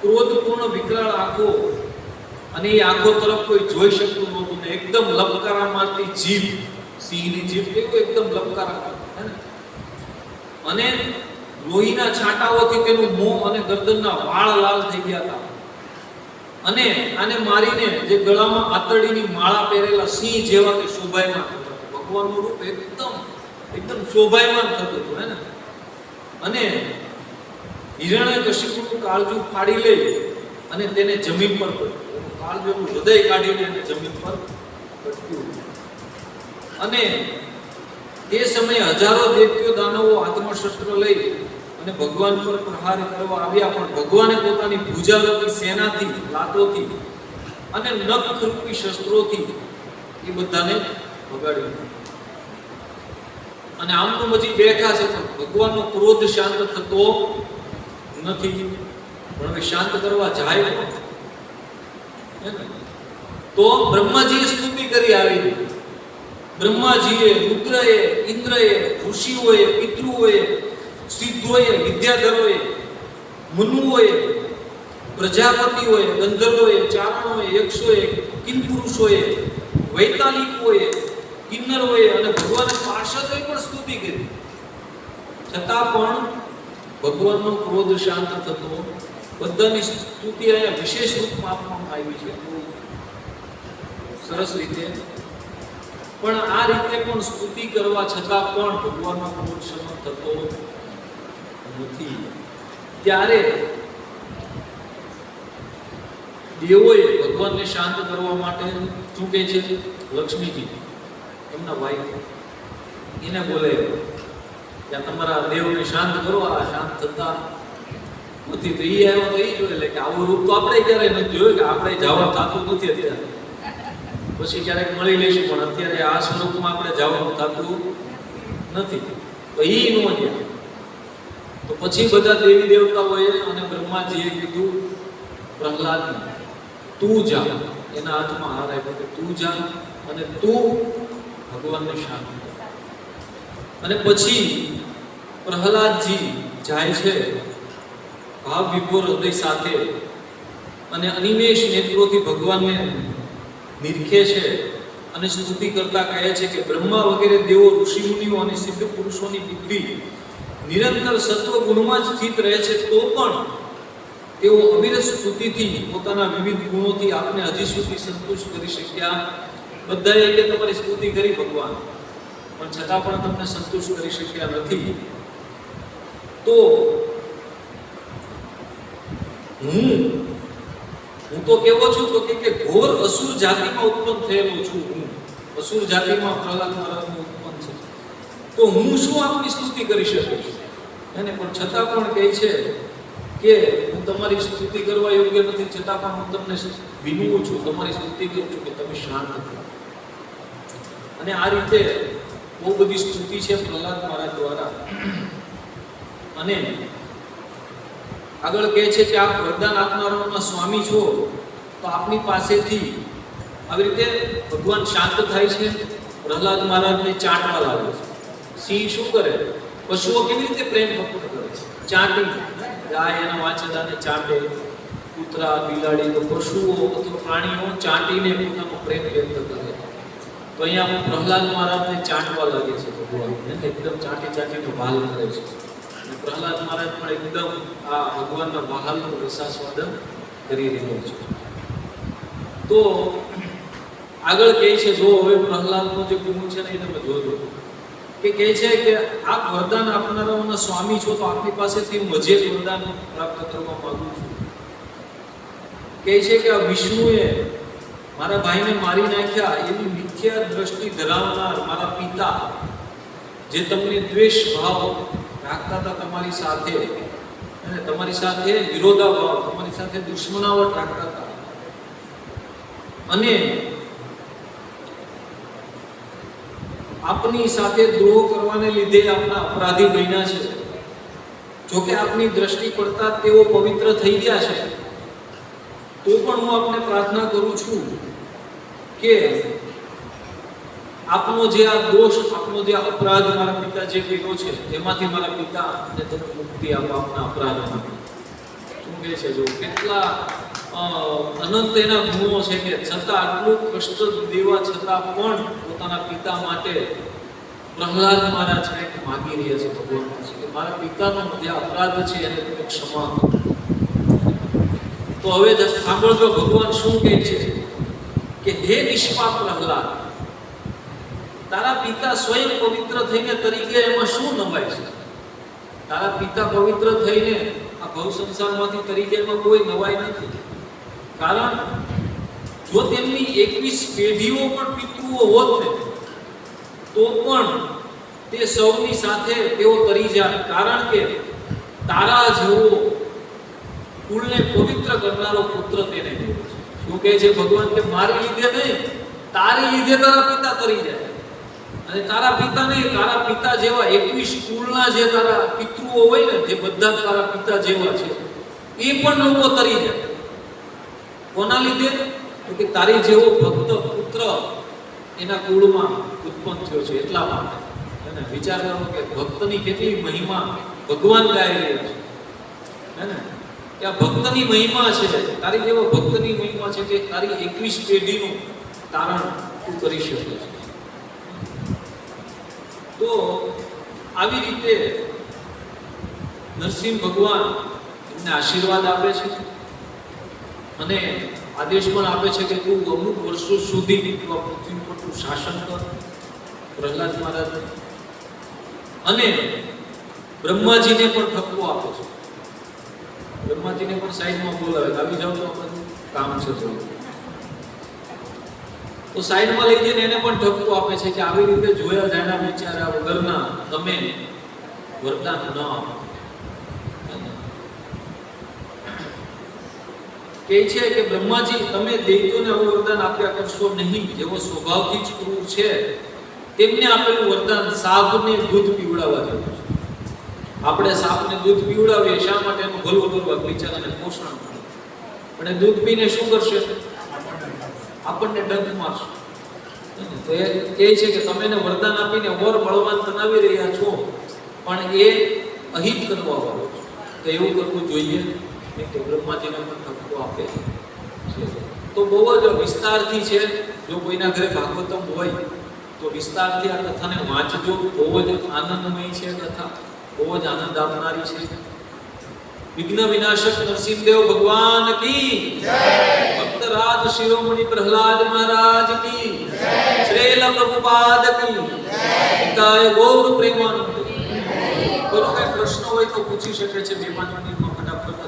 ક્રોધપૂર્ણ વિકરાળ આંખો, અને એ આંખો તરફ કોઈ જોઈ શકતું નહોતું ને એકદમ લપકારા મારતી જીભ, સિંહની જીભ કેવું એકદમ લપકારા હે ને. અને લોહીના છાંટાઓથી તેનું મોં અને ગરદનના વાળ લાલ થઈ ગયા હતા. અને આને મારીને જે ગળામાં આતરડીની માળા પહેરેલા સિંહ જેવા કે શોભાયમાન થતા. ભગવાનનું રૂપ એકદમ શોભાયમાન થતું હતું હે ને. અને હિરણ્યકશિપુનું કાળજું ફાડી લે અને તેને જમીન પર પડ્યું. કાળજુનું હૃદય કાઢીને એને જમીન પર પટક્યું. અને તે સમયે હજારો દૈત્યો દાનવો હાથમાં શસ્ત્ર લઈ અને ભગવાન પર પ્રહાર કરવા આવ્યા, પણ ભગવાને પોતાની ભુજારૂપી સેનાથી, લાતોથી અને નખરૂપી શસ્ત્રોથી એ બધાને ભગાડ્યું. અને આમ તો હજી બેઠા છે, પણ ભગવાનનો ક્રોધ શાંત થતો નથી. પણ હવે શાંત કરવા જાય તો બ્રહ્માજીએ સ્તુતિ કરી આવી. બ્રહ્માજીએ, રુદ્રએ, ઇન્દ્રએ, ઋષિઓએ, પિતૃઓએ, સિદ્ધોએ, વિદ્યાધરોએ, મુનુઓએ, પ્રજાપતિઓએ, ગંધર્વોએ, ચારણોએ, યક્ષોએ, કિન્પુરુષોએ, વૈતાલિકોએ, કિન્નરોએ અને ભગવાન પાર્ષદોએ પણ સ્તુતિ કરી. છતાં પણ ભગવાનનો ક્રોધ શાંત થતો. બધાની સ્તુતિ અહીંયા વિશેષ રૂપમાં આપવામાં આવી છે સરસ રીતે. પણ આ રીતે પણ સ્તુતિ કરવા છતાં પણ ભગવાનનો ક્રોધ શાંત થતો નથી. ત્યારે દેવોએ ભગવાનને શાંત કરવા માટે શું કહે છે? લક્ષ્મીજી એમના ભાઈ એને બોલે કે તમારા દેવને શાંત કરો, આ શાંત થતા નથી તો ઈ આવ્યો તો ઈ જોઈ લે કે આવું રૂપ તો આપણે ક્યારેય નથી જોયું, કે આપણે જવાનું થતું નથી અત્યારે, પછી ક્યારેક મળી લઈશું, પણ અત્યારે આ સ્વરૂપમાં આપણે જવાનું થતું નથી, તો ઈ નો ગયા. તો પછી બધા દેવી દેવતાઓએ અને બ્રહ્માજીએ કીધું પ્રહલાદને, તું જા, એના હાથમાં હાર આપ્યો કે તું જા અને તું ભગવાનને શાંત કર. અને પછી પ્રહલાદજી જાય છે ભાવ વિભોર હૃદય સાથે અને અનિમેષ નેત્રોથી ભગવાનને નિરખે છે અને સ્તુતિ કરતા કહે છે કે બ્રહ્મા વગેરે દેવો, ઋષિમુનિઓ અને સિદ્ધ પુરુષોની બુદ્ધિ નિરંતર સત્વ ગુણમાં જ સ્થિત રહે છે, તો પણ તેઓ અવિરત સ્તુતિથી પોતાના વિવિધ ગુણોથી આપને હજી સુધી સંતુષ્ટ કરી શક્યા. બધાએ કે તમારી સ્તુતિ કરી ભગવાન, પણ છતાં પણ તમને સંતુષ્ટ કરી શક્યા નથી. તો હું તો કેવો છું તો કે ઘોર અસુર જાતિમાં ઉત્પન્ન થયેલો છું. હું અસુર જાતિમાં પ્રહલાદ મહારાજનો ઉત્પન્ન છે, તો હું શું આપની સ્તુતિ કરી શકું છું? એને પણ છતાં પણ કહે છે કે હું તમારી સ્તુતિ કરવા યોગ્ય નથી, છતાં પણ હું તમને વિનવું છું, તમારી સ્તુતિ કરું છું કે તમે શાંત થો. અને આ રીતે બહુ બધી સ્તુતિ છે પ્રહલાદ મહારાજ દ્વારા. અને આગળ કહે છે કે આપ વરદાન આપનારાઓના સ્વામી છો, તો આપની પાસેથી આવી રીતે ભગવાન શાંત થાય છે. પ્રહલાદ મહારાજને ચાટવા લાગે છે. સિંહ શું કરે? પશુઓ કેવી રીતે પ્રેમ ભક્ત કરે છે? ચાટી, ગાય એના વાછરડાને ચાટે, કૂતરા, બિલાડી, તો પશુઓ અથવા પ્રાણીઓ ચાટીને પોતાનો પ્રેમ વ્યક્ત કરે. તો અહીંયા પ્રહલાદ મહારાજને ચાટવા લાગે છે ભગવાન, એકદમ ચાટી ચાટીનો ભાલ કરે છે. પ્રહલાદ મહારાજ પણ એકદમ આ ભગવાનના વહાલનું રસાસ્વાદન કરી રહ્યો છે. તો આગળ કહે છે, જો હવે પ્રહલાદનો જે ગુણ છે ને એ તમે જોજો, કે કહે છે કે આપ વરદાન આપનારાઓના સ્વામી છો, તો આપની પાસેથી હું હજી એક વરદાન પ્રાપ્ત કરવા માંગુ છું. કહે છે કે આ વિષ્ણુએ મારા ભાઈને મારી નાખ્યા એવી મિથ્યા દ્રષ્ટિ ધરાવનાર મારા પિતા, જે તમને દ્વેષ ભાવ રાખતા હતા તમારી સાથે, અને તમારી સાથે વિરોધાભાવ, તમારી સાથે દુશ્મનાવટ રાખતા હતા, અને આપની સાથે દ્રોહ કરવાને લીધે આપના અપરાધી બન્યા છે. જોકે આપની દ્રષ્ટિ પડતા તેઓ પવિત્ર થઈ ગયા છે, તો પણ હું આપને પ્રાર્થના કરું છું કે આપનો જે આ દોષ, આપનો જે અપરાધ મારા પિતા જે કર્યો છે, એમાંથી મારા પિતાને તમે મુક્તિ આપો આપના અપરાધમાંથી. શું કહે છે? જો કેટલા અનંત એના ગુણો છે, કે છતાં આટલું કષ્ટ દેવા છતાં પણ પોતાના પિતા માટે પ્રહલાદ મહારાજ કંઈક માગી રહ્યા છે ભગવાન પાસે, કે મારા પિતાનો જે અપરાધ છે એને તમે ક્ષમા કરો. તો હવે સાંભળજો ભગવાન શું કહે છે કે હે નિષ્પાપ પ્રહલાદ, તારા પિતા સ્વયં પવિત્ર થઈને તરીકે એમાં શું નવાય છે? તારા પિતા પવિત્ર થઈને આ ભવ સંસારમાંથી તરીકે એમાં કોઈ નવાઈ નથી. કારણ જો તેમની 21 પેઢીઓ પણ પિતૃઓ હોત ને, તો પણ તે સૌની સાથે તેઓ તરી જાય. કારણ કે તારા જેવો કુળને પવિત્ર કરનારો પુત્ર તેને મળ્યો છે. શું કહે છે ભગવાન? કે મારી લીધે નહીં, તારી લીધે તારા પિતા તરી જાય. અને તારા પિતા નહીં, તારા પિતા જેવા 21 કુળના જે તારા પિતૃઓ હોય ને, જે બધા તારા પિતા જેવા છે, એ પણ લોકો તરી જાય. કોના લીધે? તો કે તારી જેવો ભક્ત પુત્ર એના કુળમાં ઉત્પન્ન થયો છે, એટલા માટે. અને વિચાર કરો કે ભક્તની કેટલી મહિમા ભગવાન ગાઈ રહ્યા છે, હે ને? કે આ ભક્તની મહિમા છે, તારી જેવો ભક્તની મહિમા છે કે તારી 21 પેઢીનું તારણ તું કરી શકે છે. તો આવી રીતે નરસિંહ ભગવાન એમને આશીર્વાદ આપે છે અને આદેશ પણ આપે છે કે તું અમુક વર્ષો સુધી પૃથ્વી પર તું શાસન કર, પ્રહલાદ મહારાજ. અને બ્રહ્માજીને પણ ઠપકો આપે છે. બ્રહ્માજીને પણ સાઈડમાં બોલાવે, આવી જાવ તો બધું કામ છે થોડું. તો સાઈડમાં લઈ જઈને એને પણ ઠપકો આપે છે કે આવી રીતે જોયા જાણ્યા વિચાર્યા વગરના તમે વરદાન ન આપો. કહે છે કે બ્રહ્માજી તમે દૈત્યોને આવું વરદાન આપ્યા કરશો નહીં, જેવો સ્વભાવથી જ ક્રૂર છે તેમને આપેલું વરદાન સાપને દૂધ પીવડાવવા જેવું છે. આપણે સાપને દૂધ પીવડાવીએ શા માટે? એનું ભલું કરવા, બિચારાને પોષણ મળે. પણ એ દૂધ પીને શું કરશે? આપણને ડંખ મારશે. તો એ કહે છે કે તમે એને વરદાન આપીને ઓર બળવાન બનાવી રહ્યા છો, પણ એ અહિત કરવા વાળો છે. તો એવું કરવું જોઈએ નહીં. તો બ્રહ્માજીને પણ ઠપકો આપે છે. તો બહુ જ વિસ્તારથી છે. જો કોઈના ઘરે ભાગવતમ હોય તો વિસ્તારથી આ કથાને વાંચજો. બહુ જ આનંદમય છે કથા, બહુ જ આનંદ આપનારી છે. વિઘ્ન વિનાશક નરસિંહદેવ ભગવાન કી જય. ભક્તરાજ શિરોમણિ પ્રહલાદ મહારાજ કી જય. શ્રીલ પ્રભુપાદ કી જય. પિતાય ગૌર પ્રેમાનંદ. કોઈ પ્રશ્ન હોય તો પૂછી શકે છે. 2-5 મિનિટમાં ફટાફટ.